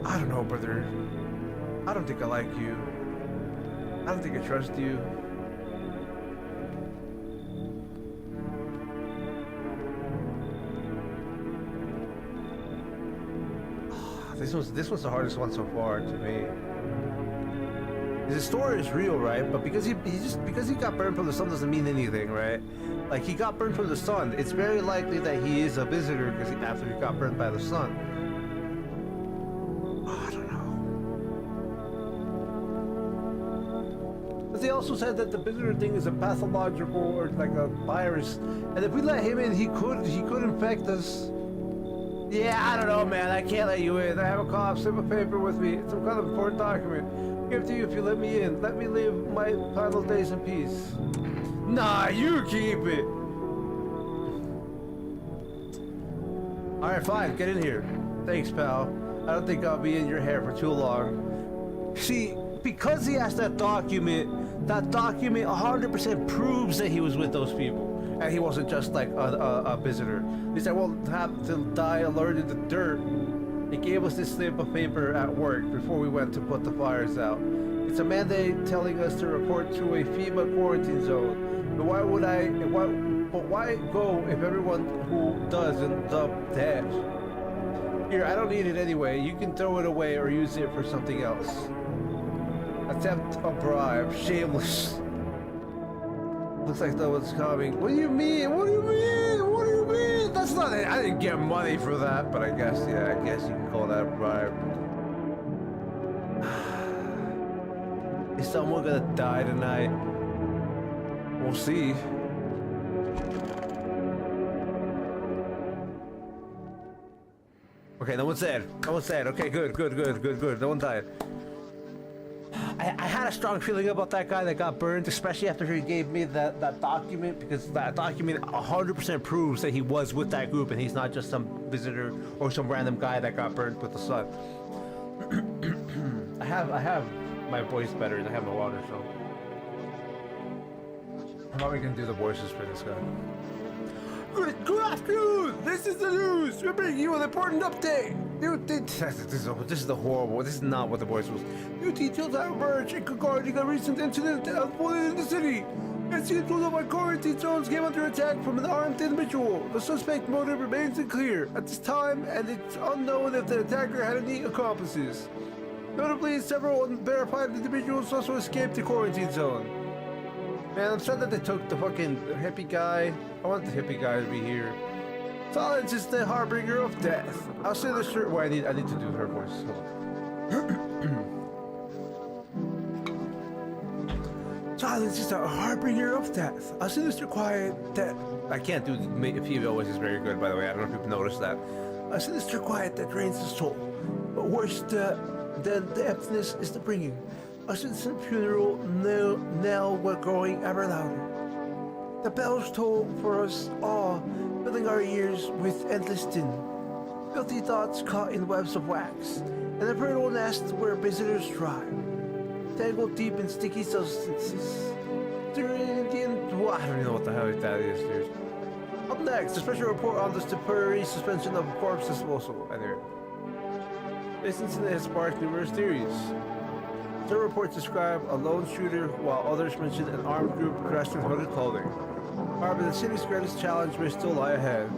I don't know, brother. I don't think I like you. I don't think I trust you. This one's the hardest one so far to me. His story is real, right? But because he got burned from the sun doesn't mean anything, right? Like he got burned from the sun. It's very likely that he is a visitor because after he got burned by the sun. I don't know. But they also said that the visitor thing is a pathological or like a virus, and if we let him in, he could infect us. Yeah, I don't know, man. I can't let you in. I have a cop, slip of paper with me. It's some kind of important document. I'll give it to you if you let me in. Let me live my final days in peace. Nah, you keep it. Alright, fine, get in here. Thanks, pal. I don't think I'll be in your hair for too long. See, because he has that document 100% proves that he was with those people. And he wasn't just like a visitor. He said, well, have to die alone in the dirt. He gave us this slip of paper at work before we went to put the fires out. It's a mandate telling us to report to a FEMA quarantine zone. But why go if everyone who does ends up dead? Here, I don't need it anyway. You can throw it away or use it for something else. Attempt a bribe. Shameless. Looks like no one's coming. What do you mean? What do you mean? What do you mean? That's not it. I didn't get money for that, but I guess, yeah, I guess you can call that a bribe. Is someone gonna die tonight? We'll see. Okay, no one's dead. No one's dead. Okay, good. No one died. I had a strong feeling about that guy that got burned, especially after he gave me that document, because that document 100% proves that he was with that group and he's not just some visitor or some random guy that got burned with the sun. I have my voice better and I have no water, so I'm probably gonna do the voices for this guy. Good afternoon! This is the news! We're bringing you an important update! This is the horrible. This is not what the voice was. New details have emerged regarding a recent incident that unfolded in the city. It seems one of our quarantine zones came under attack from an armed individual. The suspect motive remains unclear at this time, and it's unknown if the attacker had any accomplices. Notably, several unverified individuals also escaped the quarantine zone. Man, I'm sad that they took the fucking hippie guy. I want the hippie guy to be here. Silence is the harbinger of death. I'll say this shirt. Well, I need to do her voice. Silence is the harbinger of death. I'll say this quiet that I can't do the female voice is very good, by the way. I don't know if people noticed that. I'll say this quiet that drains the soul. But worse than the emptiness is the bringing. A citizen funeral knell were growing ever louder. The bells toll for us all, filling our ears with endless din. Filthy thoughts caught in webs of wax, and a fertile nest where visitors thrive. Tangled deep in sticky substances. During Indian... I don't even know what the hell that is, dude. Up next, a special report on the temporary suspension of corpse disposal. Anyway. This incident has sparked numerous theories. Some reports describe a lone shooter, while others mention an armed group dressed in hooded clothing. However, the city's greatest challenge may still lie ahead.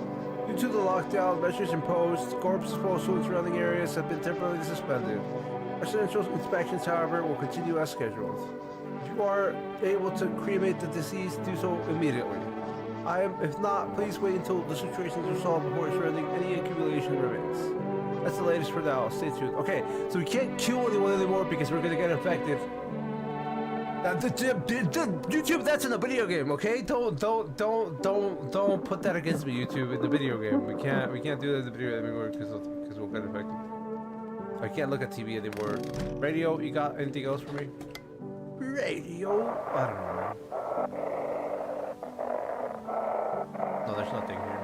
Due to the lockdown measures imposed, corpse disposal in surrounding areas have been temporarily suspended. Residential inspections, however, will continue as scheduled. If you are able to cremate the deceased, do so immediately. If not, please wait until the situation is resolved before surrendering any accumulation remains. That's the latest for now. Stay tuned. Okay, so we can't kill anyone anymore because we're gonna get infected. YouTube, that's in the video game, okay? Don't put that against me, YouTube. In the video game, we can't do that in the video game anymore because we'll get infected. I can't look at TV anymore. Radio, you got anything else for me? Radio? I don't know. No, there's nothing here.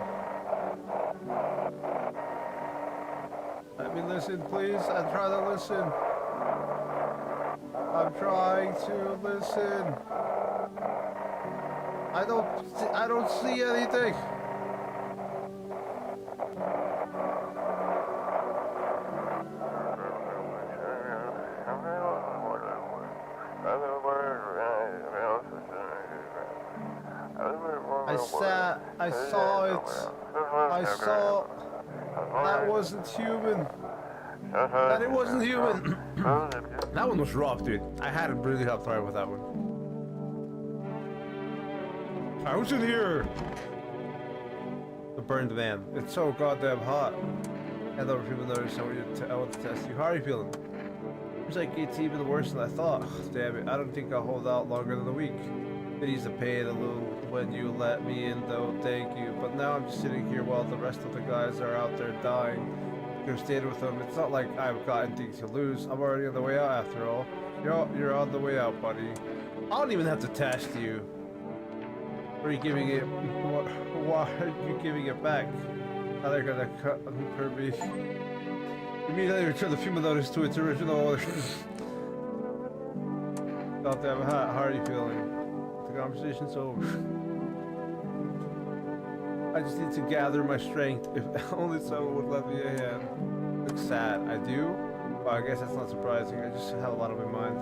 Let me listen, please. I'm trying to listen. I'm trying to listen. I don't see anything. I saw it. I saw. That wasn't human. That it wasn't human. That one was rough, dude. I had a really hard time with that one. I was in here. The burned man. It's so goddamn hot. And other people notice I want to test you. How are you feeling? Seems like it's even worse than I thought. Damn it. I don't think I'll hold out longer than a week. It eased the pain a little when you let me in, though. Thank you. But now I'm just sitting here while the rest of the guys are out there dying. Could have stayed with them. It's not like I've got anything to lose. I'm already on the way out after all. You're on the way out, buddy. I don't even have to test you. Or are you giving it? Why are you giving it back? Now they're gonna cut Kirby. Immediately return the FEMA notice to its original. Goddamn, how are you feeling? The conversation's over. I just need to gather my strength. If only someone would let me a hand. Looks sad. I do? Well, I guess that's not surprising. I just have a lot on my mind.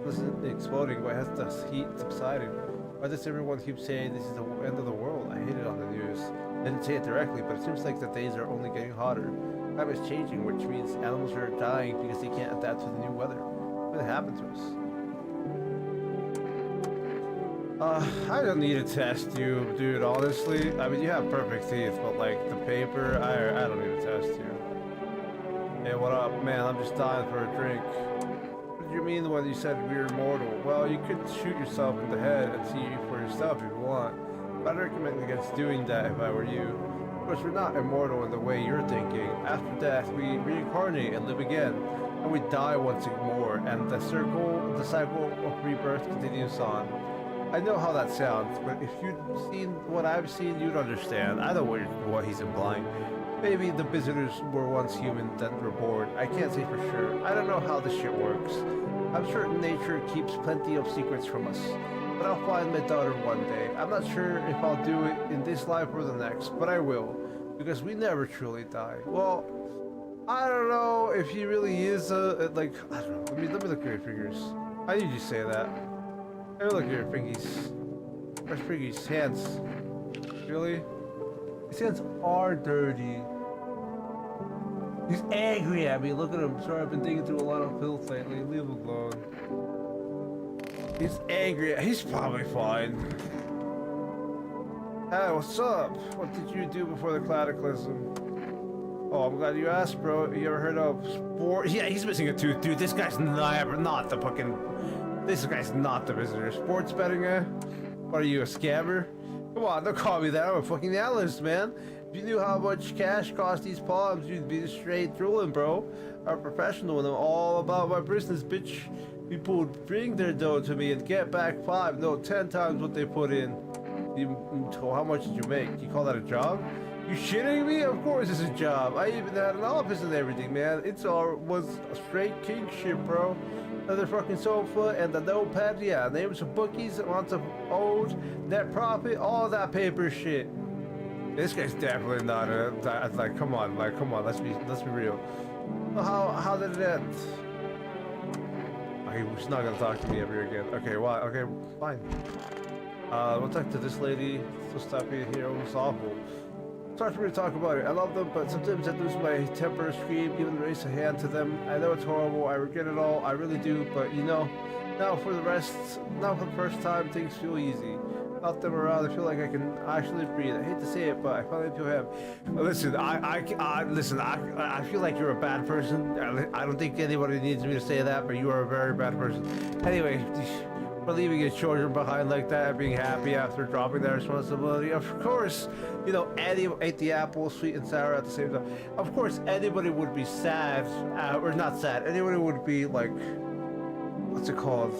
This isn't exploding, but has the heat subsided? Why does everyone keep saying this is the end of the world? I hate it on the news. They didn't say it directly, but it seems like the days are only getting hotter. Time is changing, which means animals are dying because they can't adapt to the new weather. What happened to us? I don't need to test you, dude, honestly. I mean, you have perfect teeth, but like the paper, I don't need to test you. Hey, what up? Man, I'm just dying for a drink. What did you mean when you said we were immortal? Well, you could shoot yourself in the head and see for yourself if you want. But I'd recommend against doing that if I were you. Of course, we're not immortal in the way you're thinking. After death, we reincarnate and live again. And we die once more, and the cycle of rebirth continues on. I know how that sounds, but if you'd seen what I've seen, you'd understand. I know what he's implying. Maybe the visitors were once human, then reborn. I can't say for sure. I don't know how this shit works. I'm sure nature keeps plenty of secrets from us. But I'll find my daughter one day. I'm not sure if I'll do it in this life or the next, but I will. Because we never truly die. Well, I don't know if he really is like, I don't know. Let me look at your fingers. How did you say that? Let me look at your fingies. Where's fingies? Hands. Really? His hands are dirty. He's angry at me. Look at him. Sorry, I've been digging through a lot of filth lately. Leave him alone. He's angry. He's probably fine. Hey, what's up? What did you do before the cataclysm? Oh, I'm glad you asked, bro. You ever heard of sport? Yeah, he's missing a tooth, dude. This guy's not the fucking... This guy's not the visitor. Sports betting, eh? What are you, a scammer? Come on, don't call me that. I'm a fucking analyst, man. If you knew how much cash cost these palms, you'd be straight through them, bro. I'm a professional and I'm all about my business, bitch. People would bring their dough to me and get back 5, no, 10 times what they put in. How much did you make? You call that a job? You shitting me? Of course it's a job. I even had an office and everything, man. Was a straight king shit, bro. Another fucking sofa and the notepad, yeah. Names of bookies, amounts of owed, net profit, all that paper shit. This guy's definitely not like, come on, let's be real. How did it end? Okay, he's not gonna talk to me ever again. Okay, why? Okay, fine. We'll talk to this lady. So stop being here. It was awful. It's hard for me to talk about it. I love them, but sometimes I lose my temper, scream, even raise a hand to them. I know it's horrible. I regret it all. I really do. But you know, now for the first time, things feel easy. Without them around, I feel like I can actually breathe. I hate to say it, but I finally feel happy. Listen, I feel like you're a bad person. I don't think anybody needs me to say that, but you are a very bad person. Anyway. For leaving his children behind like that and being happy after dropping that responsibility. Of course, you know, Eddie ate the apple, sweet and sour at the same time. Of course, anybody would be sad, or not sad, anybody would be like, what's it called?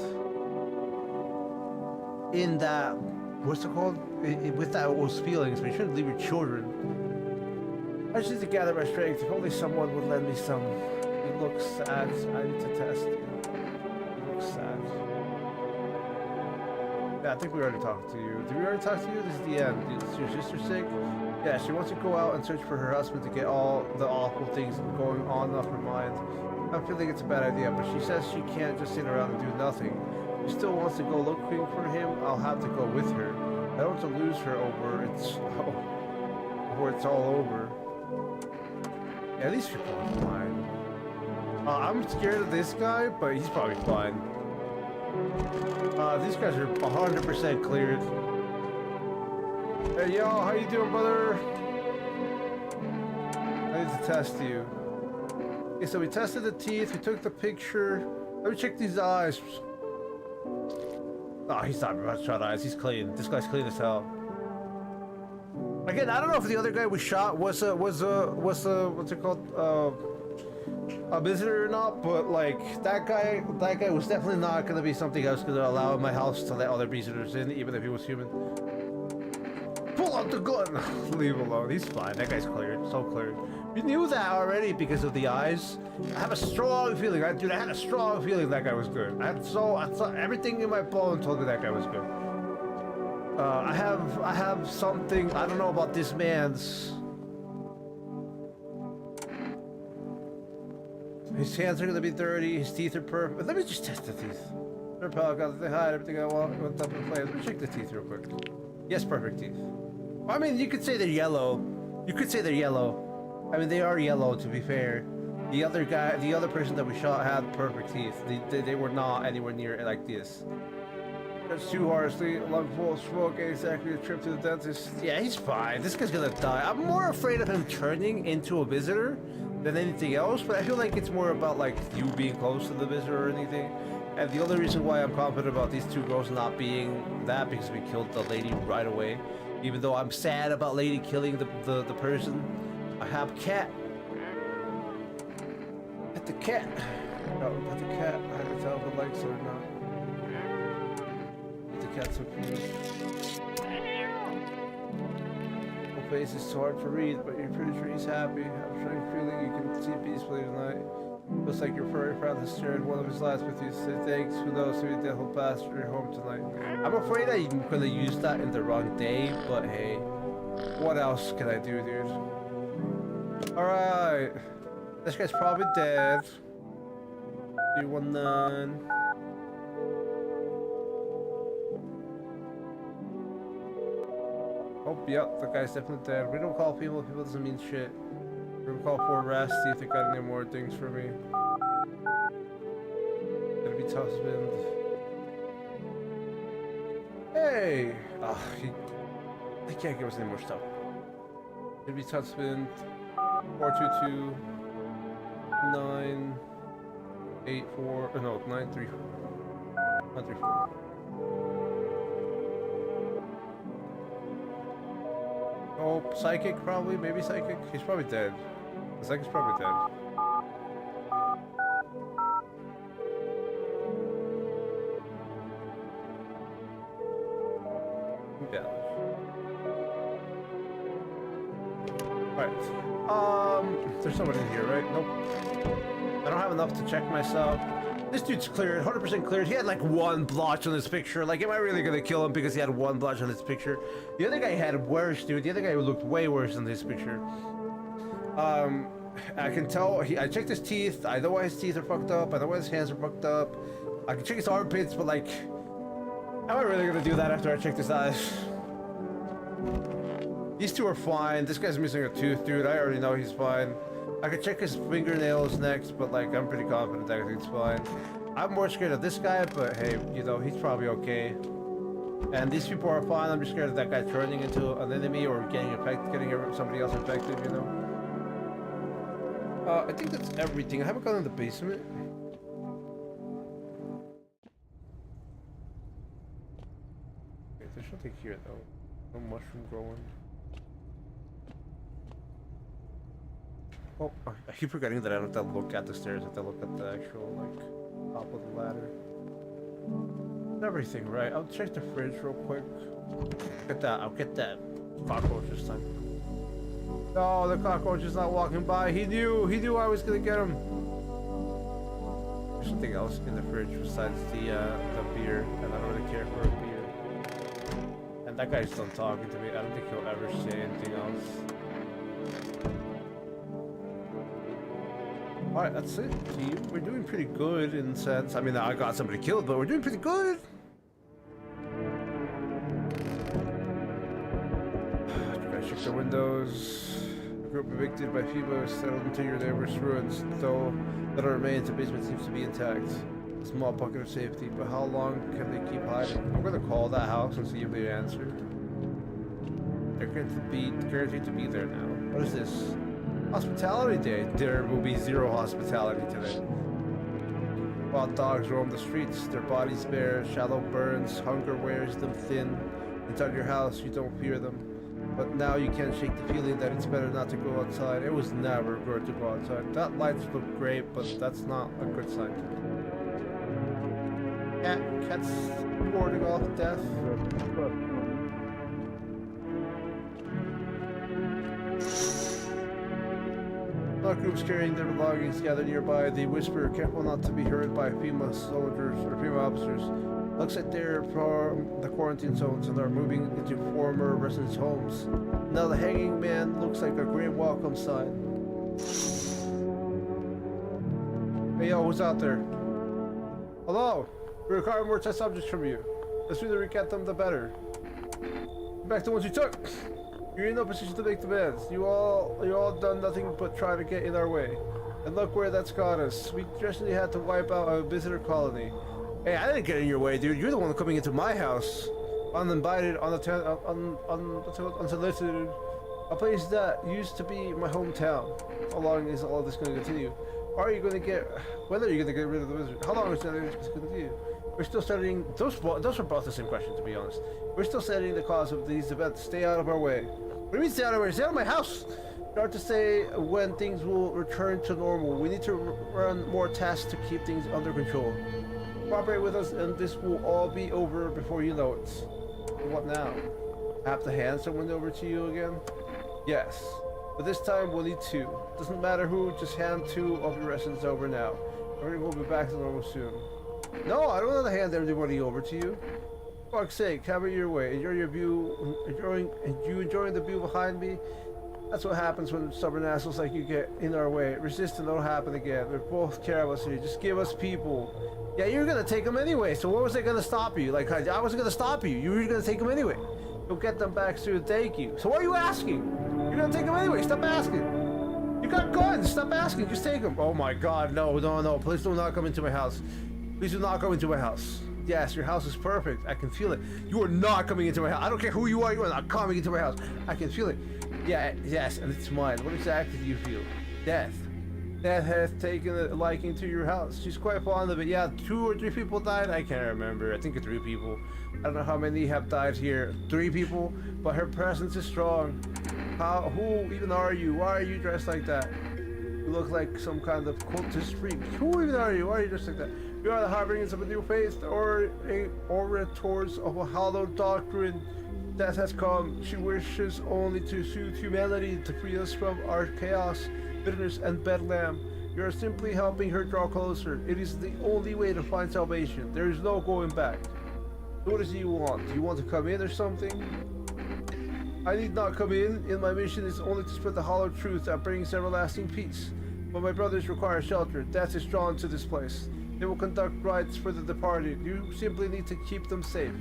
In that, what's it called? With those feelings, but you shouldn't leave your children. I just need to gather my strength. If only someone would lend me some. It looks sad. I need to test you. It looks sad. Yeah, I think we already talked to you. Did we already talk to you? This is the end. Is your sister sick? Yeah, she wants to go out and search for her husband to get all the awful things going on off her mind. I'm feeling it's a bad idea, but she says she can't just sit around and do nothing. She still wants to go looking for him. I'll have to go with her. I don't want to lose her before it's all over. Yeah, these people are fine. I'm scared of this guy, but he's probably fine. These guys are 100% cleared. Hey, yo, how you doing, brother? I need to test you. Okay, so we tested the teeth, we took the picture. Let me check these eyes. Oh, he's not about to shot eyes, he's clean. This guy's clean as hell. Again, I don't know if the other guy we shot was what's it called? A visitor or not, but like that guy was definitely not gonna be something I was gonna allow in my house to let other visitors in, even if he was human. out the gun! Leave him alone. He's fine. That guy's cleared. So cleared. We knew that already because of the eyes. I have a strong feeling. Dude, I had a strong feeling that guy was good. I thought everything in my bone told me that guy was good. I have something. I don't know about this man's. His hands are gonna be dirty. His teeth are perfect. Let me just test the teeth. They're probably got the hide, everything I want. What's up in place? Let me check the teeth real quick. Yes, perfect teeth. I mean, you could say they're yellow. You could say they're yellow. I mean, they are yellow, to be fair. The other guy, the other person that we shot had perfect teeth. They were not anywhere near like this. That's too harshly. A lung full of smoke, exactly a trip to the dentist. Yeah, he's fine. This guy's gonna die. I'm more afraid of him turning into a visitor than anything else, but I feel like it's more about like you being close to the visitor or anything. And the only reason why I'm confident about these two girls not being that because we killed the lady right away. Even though I'm sad about lady killing the person. I have cat. Pet the cat. No, pet the cat. I had to tell if it likes it or not. Pet the cat's so cute. Her face is so hard to read, but you're pretty sure he's happy. I'm sure you're feeling you can see peacefully tonight. Looks like you're very proud to share one of his last with you. Say thanks. Who knows? Maybe the whole bastard home tonight. I'm afraid I'm gonna use that in the wrong day, but hey, what else can I do, dude? Alright. This guy's probably dead. 319. Oh, yep, the guy's definitely dead. We don't call people doesn't mean shit. We're gonna call for arrest, see if they got any more things for me. Gotta be tough, husband. Hey! Oh, they can't give us any more stuff. Gotta be tough, husband. 422 984 no 934 934. Oh, psychic probably, maybe psychic. He's probably dead. The psychic's probably dead. Yeah. Alright. There's someone in here, right? Nope. I don't have enough to check myself. This dude's cleared, 100% cleared. He had like one blotch on his picture. Like, am I really gonna kill him because he had one blotch on his picture? The other guy had worse, dude. The other guy looked way worse than this picture. I can tell. I checked his teeth. I know why his teeth are fucked up. I know why his hands are fucked up. I can check his armpits, but like, am I really gonna do that after I check his eyes? These two are fine. This guy's missing a tooth, dude. I already know he's fine. I could check his fingernails next, but like, I'm pretty confident that everything's fine. I'm more scared of this guy, but hey, you know, he's probably okay. And these people are fine. I'm just scared of that guy turning into an enemy or getting somebody else infected, you know? I think that's everything. I haven't gone in the basement. Okay, there's nothing here though. No mushroom growing. Oh, I keep forgetting that I don't have to look at the stairs. I have to look at the actual, like, top of the ladder. Everything, right? I'll check the fridge real quick. I'll get that cockroach this time. No, the cockroach is not walking by. He knew I was gonna get him. There's something else in the fridge besides the beer, and I don't really care for a beer. And that guy's done talking to me. I don't think he'll ever say anything else. Alright, that's it, team. We're doing pretty good in the sense. I mean, I got somebody killed, but we're doing pretty good. Check the windows. A group evicted by FEMA was settled into your neighbor's ruins, though that remains, the basement seems to be intact. A small pocket of safety, but how long can they keep hiding? I'm gonna call that house and see if they answer. They're guaranteed to be there now. What is this? Hospitality day. There will be zero hospitality today. Wild dogs roam the streets, their bodies bare, shallow burns, hunger wears them thin. Inside your house, you don't fear them. But now you can't shake the feeling that it's better not to go outside. It was never good to go outside. That lights look great, but that's not a good sign. Cat's warding off death. Not groups carrying their belongings gather nearby. They whisper, careful not to be heard by FEMA soldiers or FEMA officers. Looks like they're from the quarantine zones and are moving into former residents' homes. Now the hanging man looks like a great welcome sign. Hey yo, who's out there? Hello? We require more test subjects from you. The sooner we get them, the better. Back to the ones you took. You're in no position to make demands. You all done nothing but try to get in our way. And look where that's got us. We recently had to wipe out a visitor colony. Hey, I didn't get in your way, dude. You're the one coming into my house. Uninvited, unsolicited. A place that used to be my hometown. How long is all this going to continue? When are you going to get rid of the wizard? How long is that going to continue? We're still studying, those are both the same question, to be honest. We're still studying the cause of these events. Stay out of our way. What do you mean stay out of our way? Stay out of my house! Hard to say when things will return to normal. We need to run more tests to keep things under control. Cooperate with us and this will all be over before you know it. But what now? I have to hand someone over to you again? Yes. But this time we'll need two. Doesn't matter who, just hand two of your residents over now. Everything will be back to normal soon. No, I don't want to hand everybody over to you. For fuck's sake, have it your way. Enjoy your view. Enjoying the view behind me? That's what happens when stubborn assholes like you get in our way. Resist and it'll happen again. We both care of us here. Just give us people. Yeah, you're gonna take them anyway. So what was it gonna stop you? Like I wasn't gonna stop you. You were gonna take them anyway. You'll get them back soon. Thank you. So what are you asking? You're gonna take them anyway. Stop asking. You got guns. Stop asking. Just take them. Oh my God, no. Please do not come into my house. Please do not come into my house. Yes, your house is perfect. I can feel it. You are not coming into my house. I don't care who you are. You are not coming into my house. I can feel it. Yeah, yes, and it's mine. What exactly do you feel? Death. Death has taken a liking to your house. She's quite fond of it. Yeah, 2 or 3 people died. I can't remember. I think 3 people. I don't know how many have died here. 3 people, but her presence is strong. Who even are you? Why are you dressed like that? You look like some kind of cultist freak. Who even are you? Why are you dressed like that? You are the harbingers of a new faith, or orators of a hallowed doctrine. Death has come. She wishes only to soothe humanity, to free us from our chaos, bitterness, and bedlam. You are simply helping her draw closer. It is the only way to find salvation. There is no going back. What does you want? Do you want to come in or something? I need not come in. My mission is only to spread the hollow truth that brings everlasting peace. But my brothers require shelter. Death is drawn to this place. They will conduct rites for the departed. You simply need to keep them safe.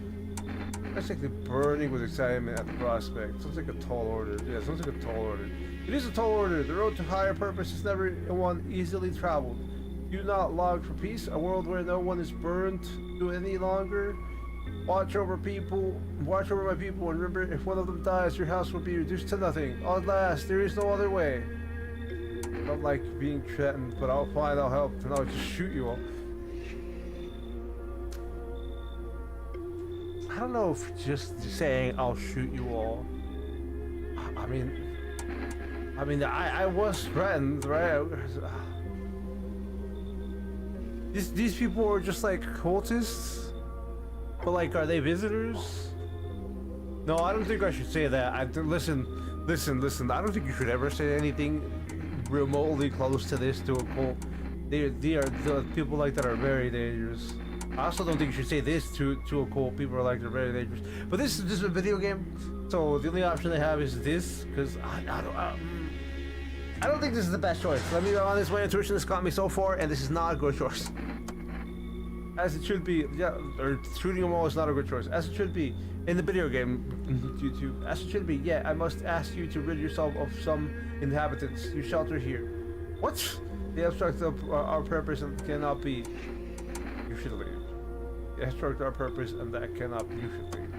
Basically burning with excitement at the prospect. Sounds like a tall order. Yeah, sounds like a tall order. It is a tall order. The road to higher purpose is never one easily traveled. Do not long for peace, a world where no one is burned to any longer. Watch over my people, and remember, if one of them dies, your house will be reduced to nothing. At last, there is no other way. I don't like being threatened, but I'll help, and I'll just shoot you all. I don't know if just saying I'll shoot you all. I mean, I was threatened, right? These people are just like cultists, but like, are they visitors? No, I don't think I should say that. Listen. I don't think you should ever say anything remotely close to this to a cult. The people like that are very dangerous. I also don't think you should say this to a cult. People are like, they're very dangerous. But this is just a video game, so the only option I have is this, because I don't think this is the best choice. Let me be honest, my intuition has got me so far, and this is not a good choice. As it should be, yeah, or shooting them all is not a good choice. As it should be in the video game, YouTube. As it should be, yeah, I must ask you to rid yourself of some inhabitants. You shelter here. What? They obstruct our purpose and cannot be. You should leave. They obstruct our purpose and that cannot be. You should leave.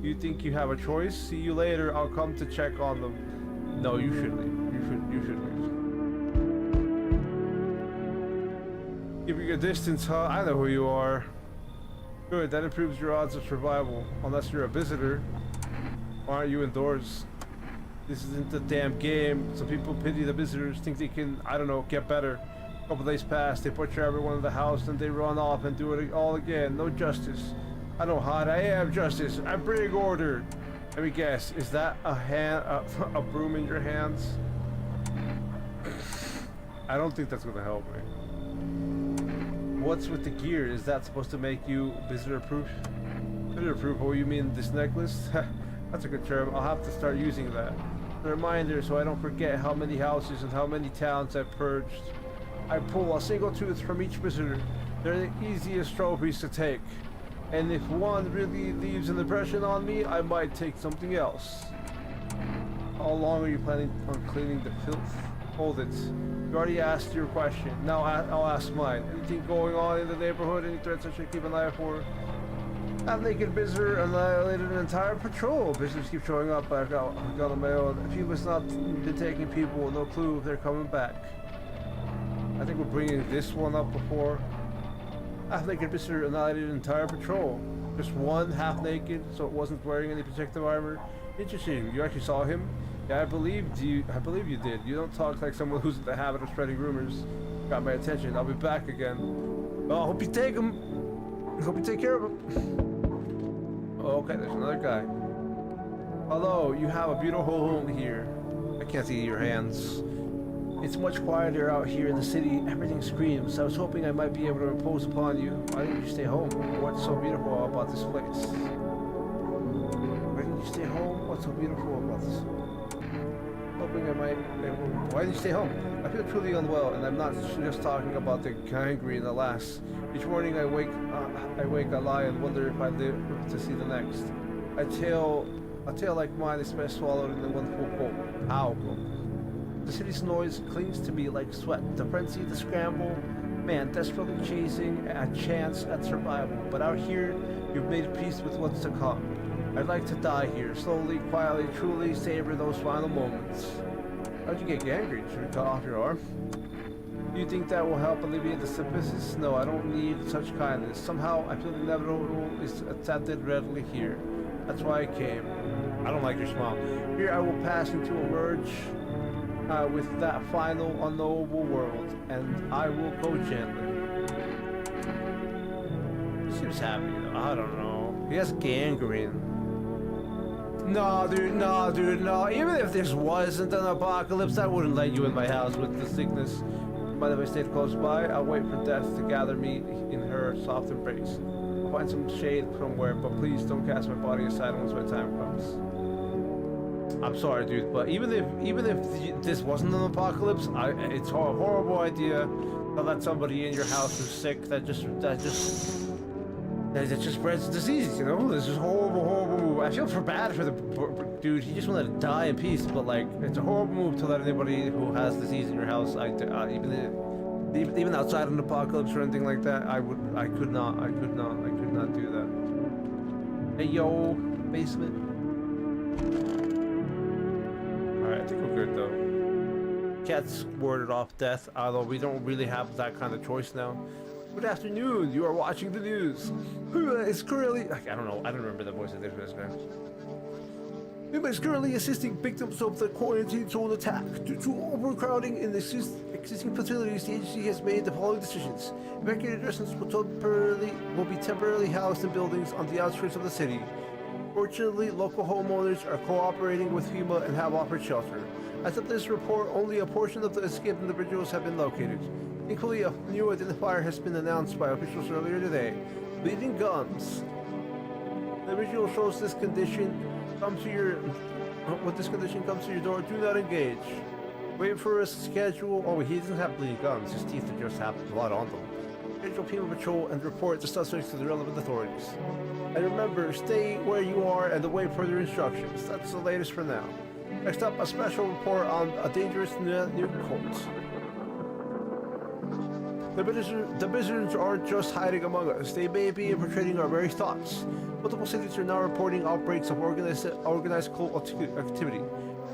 You think you have a choice? See you later. I'll come to check on them. No, you should leave. You should leave. Keeping your distance, huh? I know who you are. Good, that improves your odds of survival. Unless you're a visitor. Why aren't you indoors? This isn't a damn game. Some people pity the visitors, think they can, I don't know, get better. A couple days pass, they butcher everyone in the house, then they run off and do it all again. No justice. I don't hide, I am justice. I bring order. Let me guess, is that a broom in your hands? I don't think that's gonna help me. What's with the gear? Is that supposed to make you visitor-proof? Visitor-proof? Oh, you mean this necklace? That's a good term. I'll have to start using that. A reminder so I don't forget how many houses and how many towns I've purged. I pull a single tooth from each visitor. They're the easiest trophies to take. And if one really leaves an impression on me, I might take something else. How long are you planning on cleaning the filth? Hold it. You already asked your question. Now I'll ask mine. Anything going on in the neighborhood? Any threats I should keep an eye out for? Half-naked visitor annihilated an entire patrol. Visitors keep showing up. I got a mail. If he was not been taking people, no clue if they're coming back. I think we're bringing this one up before. Half-naked visitor annihilated an entire patrol. Just one half-naked, so it wasn't wearing any protective armor. Interesting. You actually saw him? Yeah, I believe you did. You don't talk like someone who's in the habit of spreading rumors. Got my attention. I'll be back again. Well, I hope you take him. I hope you take care of him. Okay, there's another guy. Hello, you have a beautiful home here. I can't see your hands. It's much quieter out here in the city. Everything screams. I was hoping I might be able to impose upon you. Why didn't you stay home? What's so beautiful about this place? Why didn't you stay home? What's so beautiful about this? Hoping I might. Why didn't you stay home? I feel truly unwell, and I'm not just talking about the gangrene. Alas, each morning I wake, I lie and wonder if I live to see the next. A tale like mine is best swallowed in the one full gulp. Ow. The city's noise clings to me like sweat. The frenzy, the scramble, man, desperately chasing a chance at survival. But out here, you've made peace with what's to come. I'd like to die here, slowly, quietly, truly savor those final moments. How'd you get gangrene? Should we cut off your arm? Do you think that will help alleviate the symptoms? No, I don't need such kindness. Somehow, I feel the inevitable is accepted readily here. That's why I came. I don't like your smile. Here I will pass into a merge with that final unknowable world, and I will go gently. Seems happy though. I don't know. He has gangrene. No, dude, no. Even if this wasn't an apocalypse, I wouldn't let you in my house with the sickness. By the way, stay close by. I'll wait for death to gather me in her soft embrace. I'll find some shade somewhere, but please don't cast my body aside once my time comes. I'm sorry, dude, but even if this wasn't an apocalypse, it's a horrible idea to let somebody in your house who's sick that just spreads disease. You know, this is horrible move. I feel bad for the dude. He just wanted to die in peace, but like, it's a horrible move to let anybody who has disease in your house. Even outside of an apocalypse or anything like that, I could not do that. Hey, yo, basement. I think we're good though. Cat's warded off death, although we don't really have that kind of choice now. Good afternoon, you are watching the news. Huma is currently... I don't remember the voice of this guy. Huma is currently assisting victims of the quarantine zone attack. Due to overcrowding in the existing facilities, the agency has made the following decisions. Evacuated residents will be temporarily housed in buildings on the outskirts of the city. Fortunately, local homeowners are cooperating with FEMA and have offered shelter. As of this report, only a portion of the escaped individuals have been located. Equally, a new identifier has been announced by officials earlier today. Bleeding gums. The visual shows this condition comes to your door. Do not engage. Wait for a schedule. Oh, he doesn't have bleeding gums. His teeth just have blood on them. Schedule FEMA patrol and report the suspects to the relevant authorities. And remember, stay where you are and await further instructions. That's the latest for now. Next up, a special report on a dangerous new cult. The visitors aren't just hiding among us. They may be infiltrating our very thoughts. Multiple cities are now reporting outbreaks of organized cult activity.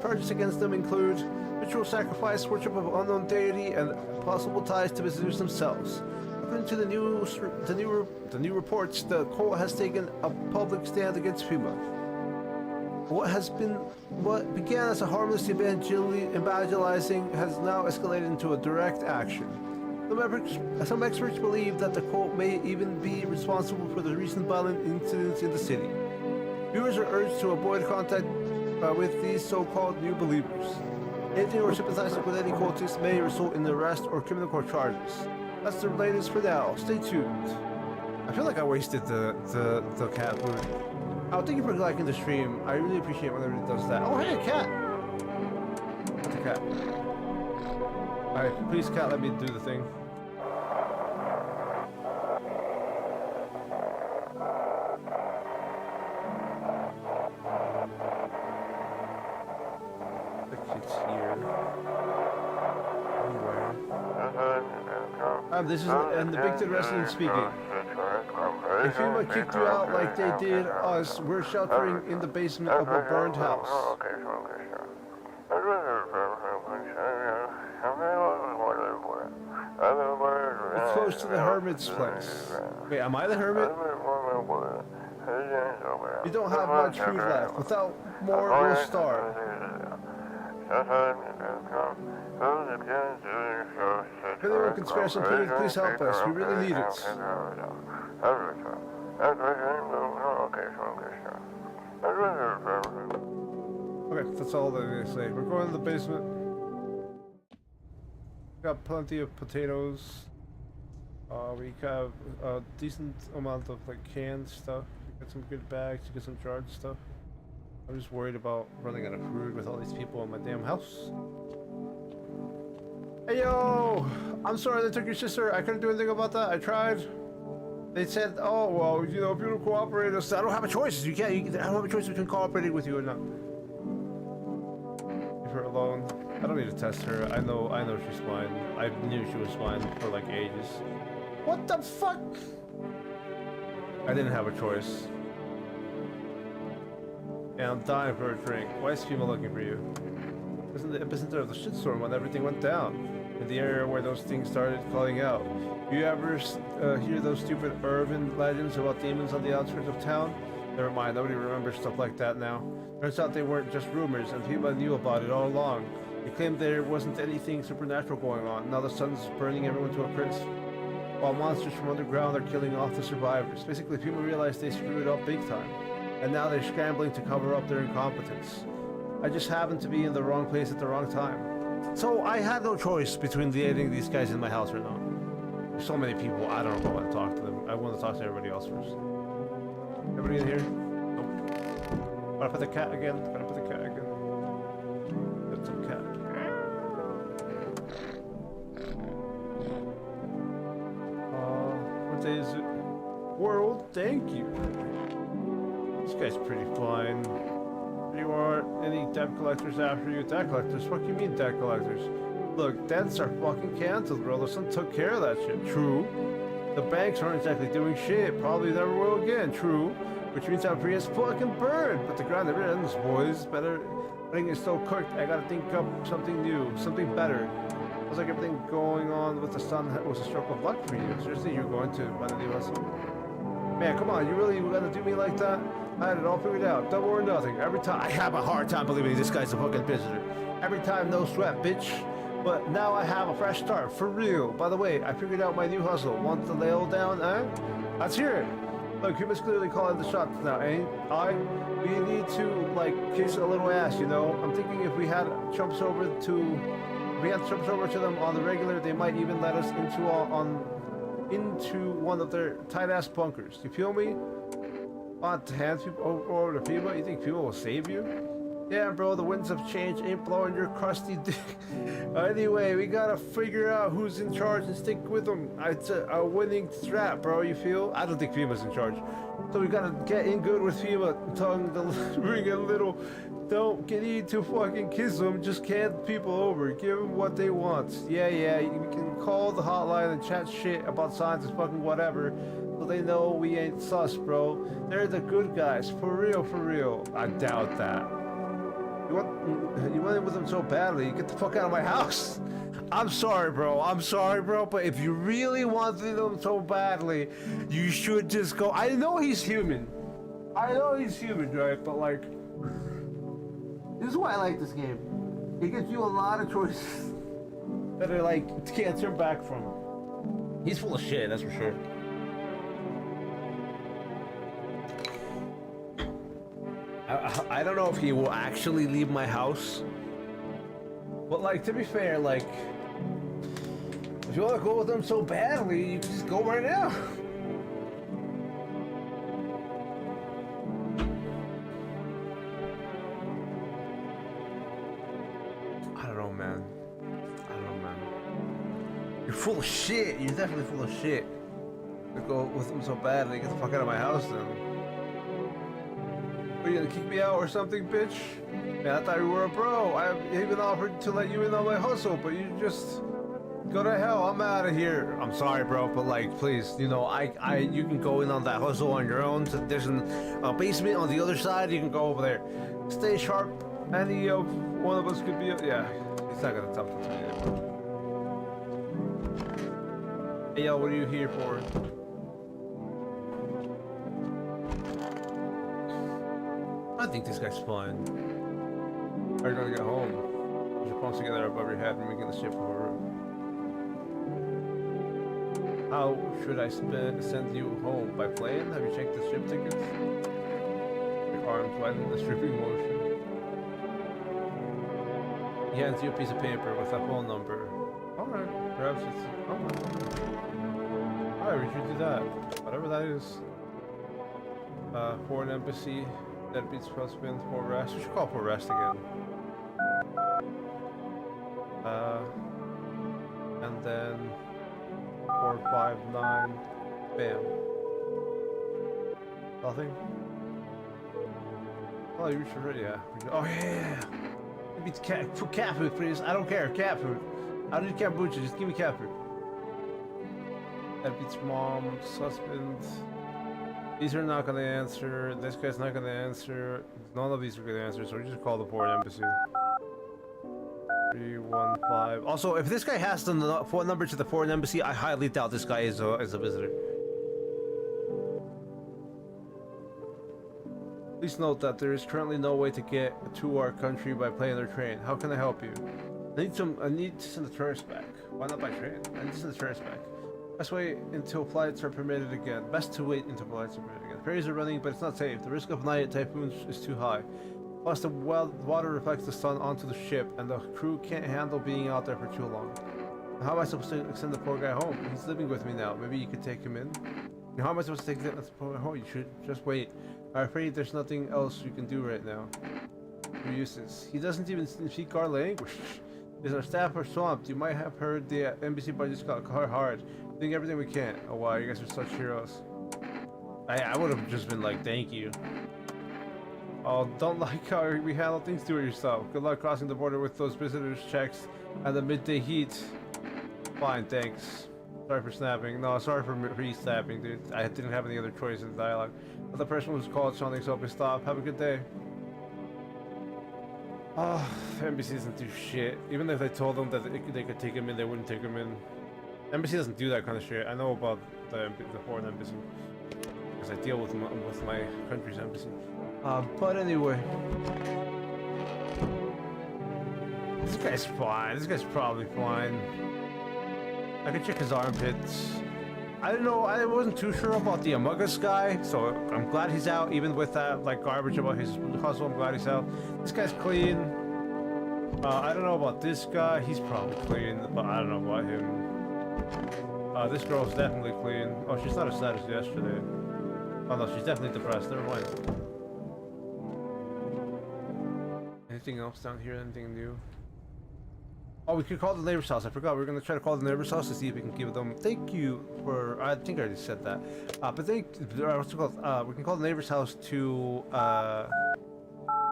Charges against them include ritual sacrifice, worship of unknown deity, and possible ties to visitors themselves. According to the new reports, the cult has taken a public stand against FEMA. What began as a harmless evangelizing has now escalated into a direct action. Some experts believe that the cult may even be responsible for the recent violent incidents in the city. Viewers are urged to avoid contact with these so-called new believers. Anything or sympathizing with any cultists may result in arrest or criminal court charges. That's the latest for now. Stay tuned. I feel like I wasted the cat food. Oh, thank you for liking the stream. I really appreciate whenever it does that. Oh, hey, a cat. What's a cat? Alright, please, cat, let me do the thing. The kid's here. Anywhere. This is and the Big Ted resident speaking. If FEMA kicked you out like they did us, we're sheltering in the basement of a burned house. It's close to the hermit's place. Wait, am I the hermit? We don't have much food left. Without more, we'll starve. If anyone can spare some food, please help us. We really need it. Okay, that's all that they say. We're going to the basement. Got plenty of potatoes. We have a decent amount of like canned stuff. We got some good bags. We got some jarred stuff. I'm just worried about running out of food with all these people in my damn house. Hey yo! I'm sorry they took your sister. I couldn't do anything about that. I tried. They said, oh well, you know, if you don't cooperate, I don't have a choice. You can't. I don't have a choice between cooperating with you or not. Leave her alone. I don't need to test her. I know she's fine. I knew she was fine for like ages. What the fuck? I didn't have a choice. And I'm dying for a drink. Why is FEMA looking for you? Isn't the epicenter of the shitstorm when everything went down? In the area where those things started calling out. You ever hear those stupid urban legends about demons on the outskirts of town? Never mind, nobody remembers stuff like that now. Turns out they weren't just rumors, and people knew about it all along. They claimed there wasn't anything supernatural going on. Now the sun's burning everyone to a crisp, while monsters from underground are killing off the survivors. Basically, people realized they screwed up big time, and now they're scrambling to cover up their incompetence. I just happened to be in the wrong place at the wrong time. So I had no choice between letting these guys in my house or not. There's so many people, I don't know how to talk to them. I want to talk to everybody else first. Everybody in here? Nope. Gotta put the cat again. Gotta put the cat again. Put some cat. What day is it? World, thank you. This guy's pretty fine. You are any debt collectors after you? Debt collectors? What do you mean debt collectors? Look, debts are fucking canceled, bro. The sun took care of that shit. True. The banks aren't exactly doing shit. Probably never will again. True. Which means I'm free as fucking bird. But the ground never ends, boys. Better. Everything is so cooked. I gotta think up something new, something better. Looks like everything going on with the sun was a stroke of luck for you. Seriously, you're going to find a new hustle? Man, come on. You really gonna do me like that? I had it all figured out. Double or nothing. Every time. I have a hard time believing this guy's a fucking visitor. Every time, no sweat, bitch. But now I have a fresh start. For real. By the way, I figured out my new hustle. Want the lay down, eh? Let's hear it. Look, you must clearly call in the shots now, ain't I? We need to, like, kiss a little ass, you know? I'm thinking if we had chumps over to them on the regular, they might even let us into one of their tight-ass bunkers. You feel me? Want to hand people over to people? You think people will save you? Yeah, bro, the winds of change ain't blowing your crusty dick. Anyway, we gotta figure out who's in charge and stick with them. It's a winning strat, bro, you feel? I don't think FEMA's in charge. So we gotta get in good with FEMA, tongue the ring a little. Don't need to fucking kiss them, just hand people over. Give them what they want. Yeah, you can call the hotline and chat shit about signs and fucking whatever. So they know we ain't sus, bro. They're the good guys, for real. I doubt that. You want it with them so badly, get the fuck out of my house. I'm sorry, bro, but if you really wanted them so badly, you should just go. I know he's human, right? But like, this is why I like this game. It gives you a lot of choices that are like, can't turn back from. He's full of shit, that's for sure. I don't know if he will actually leave my house, But like, to be fair, like, if you want to go with them so badly, you can just go right now. I don't know, man. I don't know, man. You're full of shit. You're definitely full of shit. To go with them so badly, get the fuck out of my house then. Are you gonna kick me out or something, bitch? Man, I thought you were a bro. I even offered to let you in on my hustle, but you just go to hell. I'm out of here. I'm sorry, bro, but like, please, you know, you can go in on that hustle on your own. So there's a basement on the other side. You can go over there. Stay sharp. Any of one of us could be. Yeah, he's not gonna talk to me. Hey, yo, what are you here for? I think this guy's fine. Are you gonna get home? Put your palms together above your head and making the ship over. How should I send you home? By plane? Have you checked the ship tickets? Your arms wide in the stripping motion. He hands you a piece of paper with a phone number. Alright, perhaps it's... Alright, we should do that. Whatever that is. Foreign embassy. That beats husband for rest. We should call for rest again. And then 459. Bam. Nothing. Oh, you should already. Yeah. Oh yeah. It beats cat food, please. I don't care. Cat food. I don't need kombucha. Just give me cat food. That beats mom's husband. These are not gonna answer. This guy's not gonna answer. None of these are gonna answer, so we just call the foreign embassy. 315. Also, if this guy has the phone number to the foreign embassy, I highly doubt this guy is a visitor. Please note that there is currently no way to get to our country by plane or train. How can I help you? I need to send the tourist back. Why not by train? I need to send the tourist back. Best wait until flights are permitted again. Best to wait until flights are permitted again. Ferries are running, but it's not safe. The risk of night typhoons is too high. Plus, the water reflects the sun onto the ship, and the crew can't handle being out there for too long. How am I supposed to send the poor guy home? He's living with me now. Maybe you could take him in? How am I supposed to take the poor guy home? You should just wait. I'm afraid there's nothing else you can do right now. You're useless. He doesn't even speak our language. Is our staff are swamped? You might have heard the embassy budget's got hard. Doing everything we can. Oh wow, you guys are such heroes. I would have just been like, thank you. Oh, don't like how we handle things. Do it yourself. Good luck crossing the border with those visitors checks and the midday heat. Fine, thanks. Sorry for snapping. No, sorry for re-snapping, dude. I didn't have any other choice in the dialogue. But the person was called something, so please stop. Have a good day. Oh, embassy doesn't do shit. Even if they told them that they could take him in, they wouldn't take him in. Embassy doesn't do that kind of shit. I know about the foreign embassy because I deal with my country's embassy. But anyway, this guy's fine. This guy's probably fine. I could check his armpits. I don't know. I wasn't too sure about the Among Us guy, so I'm glad he's out. Even with that like garbage about his hustle, I'm glad he's out. This guy's clean. I don't know about this guy. He's probably clean, but I don't know about him. This girl's definitely clean. Oh, she's not as sad as yesterday. Oh no, she's definitely depressed. Never mind. Anything else down here? Anything new? Oh, we could call the neighbor's house. I forgot. We were gonna try to call the neighbor's house to see if we can give them. Thank you for. I think I already said that. But what's it called? We can call the neighbor's house to.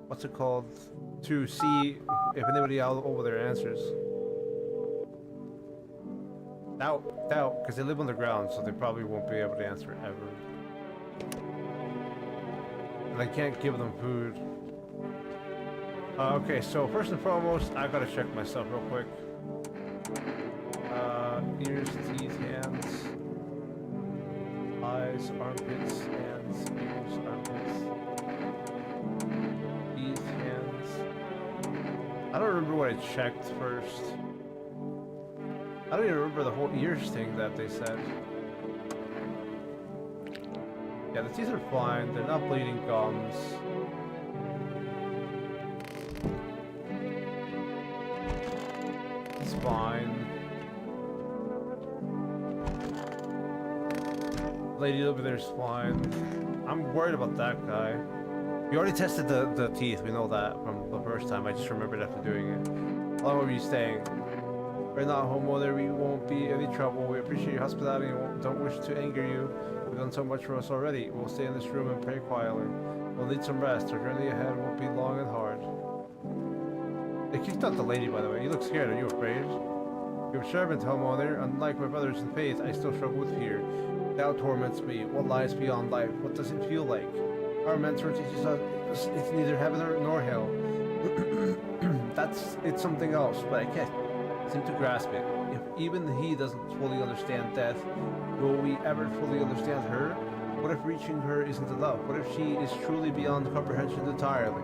What's it called? To see if anybody out over there answers. Doubt, because they live underground, so they probably won't be able to answer ever. And I can't give them food. Okay, so first and foremost, I gotta check myself real quick. Ears, teeth, hands, eyes, armpits, hands, ears, armpits, teeth, hands. I don't remember what I checked first. I don't even remember the whole ears thing that they said. Yeah, the teeth are fine. They're not bleeding gums. Lady over there's fine. I'm worried about that guy. We already tested the teeth. We know that from the first time. I just remembered after doing it. How long were you staying? We're not homeowner. We won't be any trouble. We appreciate your hospitality and don't wish to anger you. We've done so much for us already. We'll stay in this room and pray quietly. We'll need some rest. Our journey ahead won't be long and hard. They kicked out the lady, by the way. You look scared. Are you afraid? You're a servant, homeowner. Unlike my brothers in faith, I still struggle with fear. Doubt torments me. What lies beyond life? What does it feel like? Our mentor teaches us it's neither heaven nor hell. It's something else, but I can't seem to grasp it. If even he doesn't fully understand death, will we ever fully understand her? What if reaching her isn't enough? What if she is truly beyond comprehension entirely?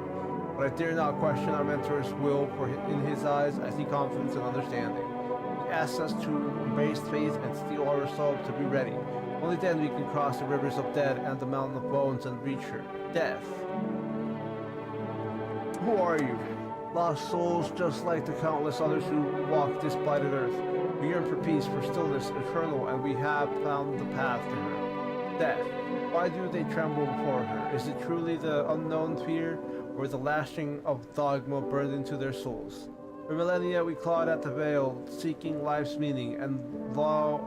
But I dare not question our mentor's will, for in his eyes I see confidence and understanding. He asks us to embrace faith and steel our resolve to be ready. Only then we can cross the rivers of death and the mountain of bones and reach her. Death. Who are you? Lost souls just like the countless others who walk this blighted earth. We yearn for peace, for stillness, eternal, and we have found the path to her. Death. Why do they tremble before her? Is it truly the unknown fear, or the lashing of dogma burned into their souls? For millennia we clawed at the veil, seeking life's meaning, and though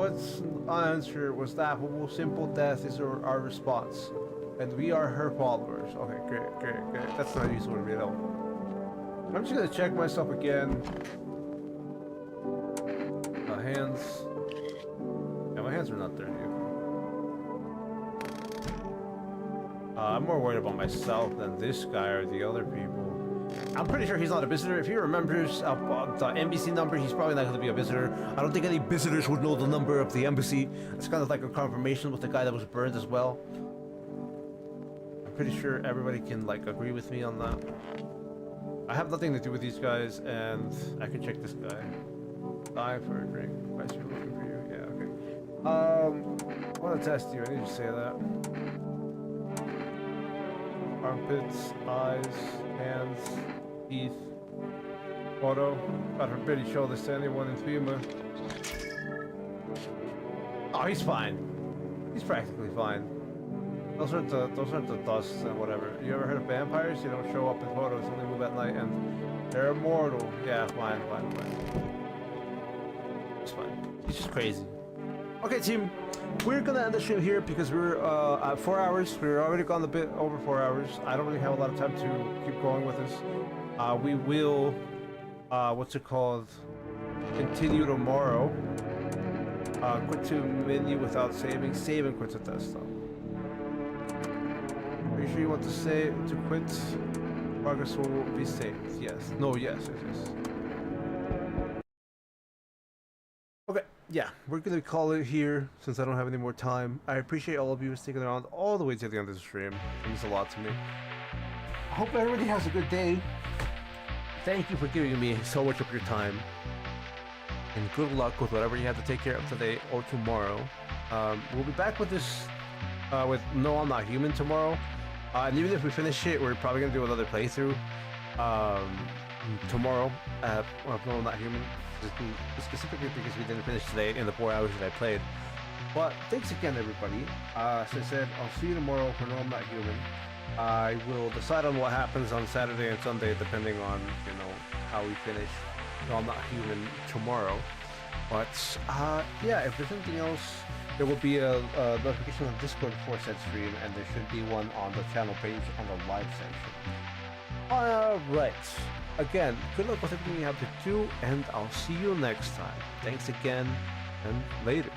its answer was laughable, simple death is our response. And we are her followers. Okay, great. That's not useful to me at all. I'm just gonna check myself again. Hands. Yeah, my hands are not dirty. I'm more worried about myself than this guy or the other people. I'm pretty sure he's not a visitor. If he remembers the embassy number, he's probably not going to be a visitor. I don't think any visitors would know the number of the embassy. It's kind of like a confirmation with the guy that was burned as well. I'm pretty sure everybody can like agree with me on that. I have nothing to do with these guys, and I can check this guy. Die for a drink. Why is he looking for you? Yeah, okay. I want to test you. I need to say that. Armpits, eyes, hands, teeth. Photo. God forbid he show this to anyone in FEMA. Oh, he's fine. He's practically fine. Those aren't the dusts and whatever. You ever heard of vampires? You don't show up in photos, only move at night, and they're immortal. Yeah, fine. It's fine. He's just crazy. Okay, team. We're gonna end the stream here because we're at 4 hours. We're already gone a bit over 4 hours. I don't really have a lot of time to keep going with this. We will, continue tomorrow. Quit to menu without saving. Save and quit to desktop. Are you sure you want to save to quit? Progress will be saved. Yes. No. Yes. Okay. Yeah, we're gonna call it here since I don't have any more time. I appreciate all of you sticking around all the way to the end of the stream. It means a lot to me. I hope everybody has a good day. Thank you for giving me so much of your time. And good luck with whatever you have to take care of today or tomorrow. We'll be back with this, with No I'm Not Human tomorrow. And even if we finish it, we're probably gonna do another playthrough tomorrow of No I'm Not Human. Specifically because we didn't finish today in the 4 hours that I played. But thanks again, everybody. As I said, I'll see you tomorrow for No I'm Not Human. I will decide on what happens on Saturday and Sunday depending on, how we finish No I'm Not Human tomorrow. But yeah, if there's anything else, there will be a notification on Discord before said stream, and there should be one on the channel page on the live section. Alright. Again, good luck with everything you have to do, and I'll see you next time. Thanks again, and later.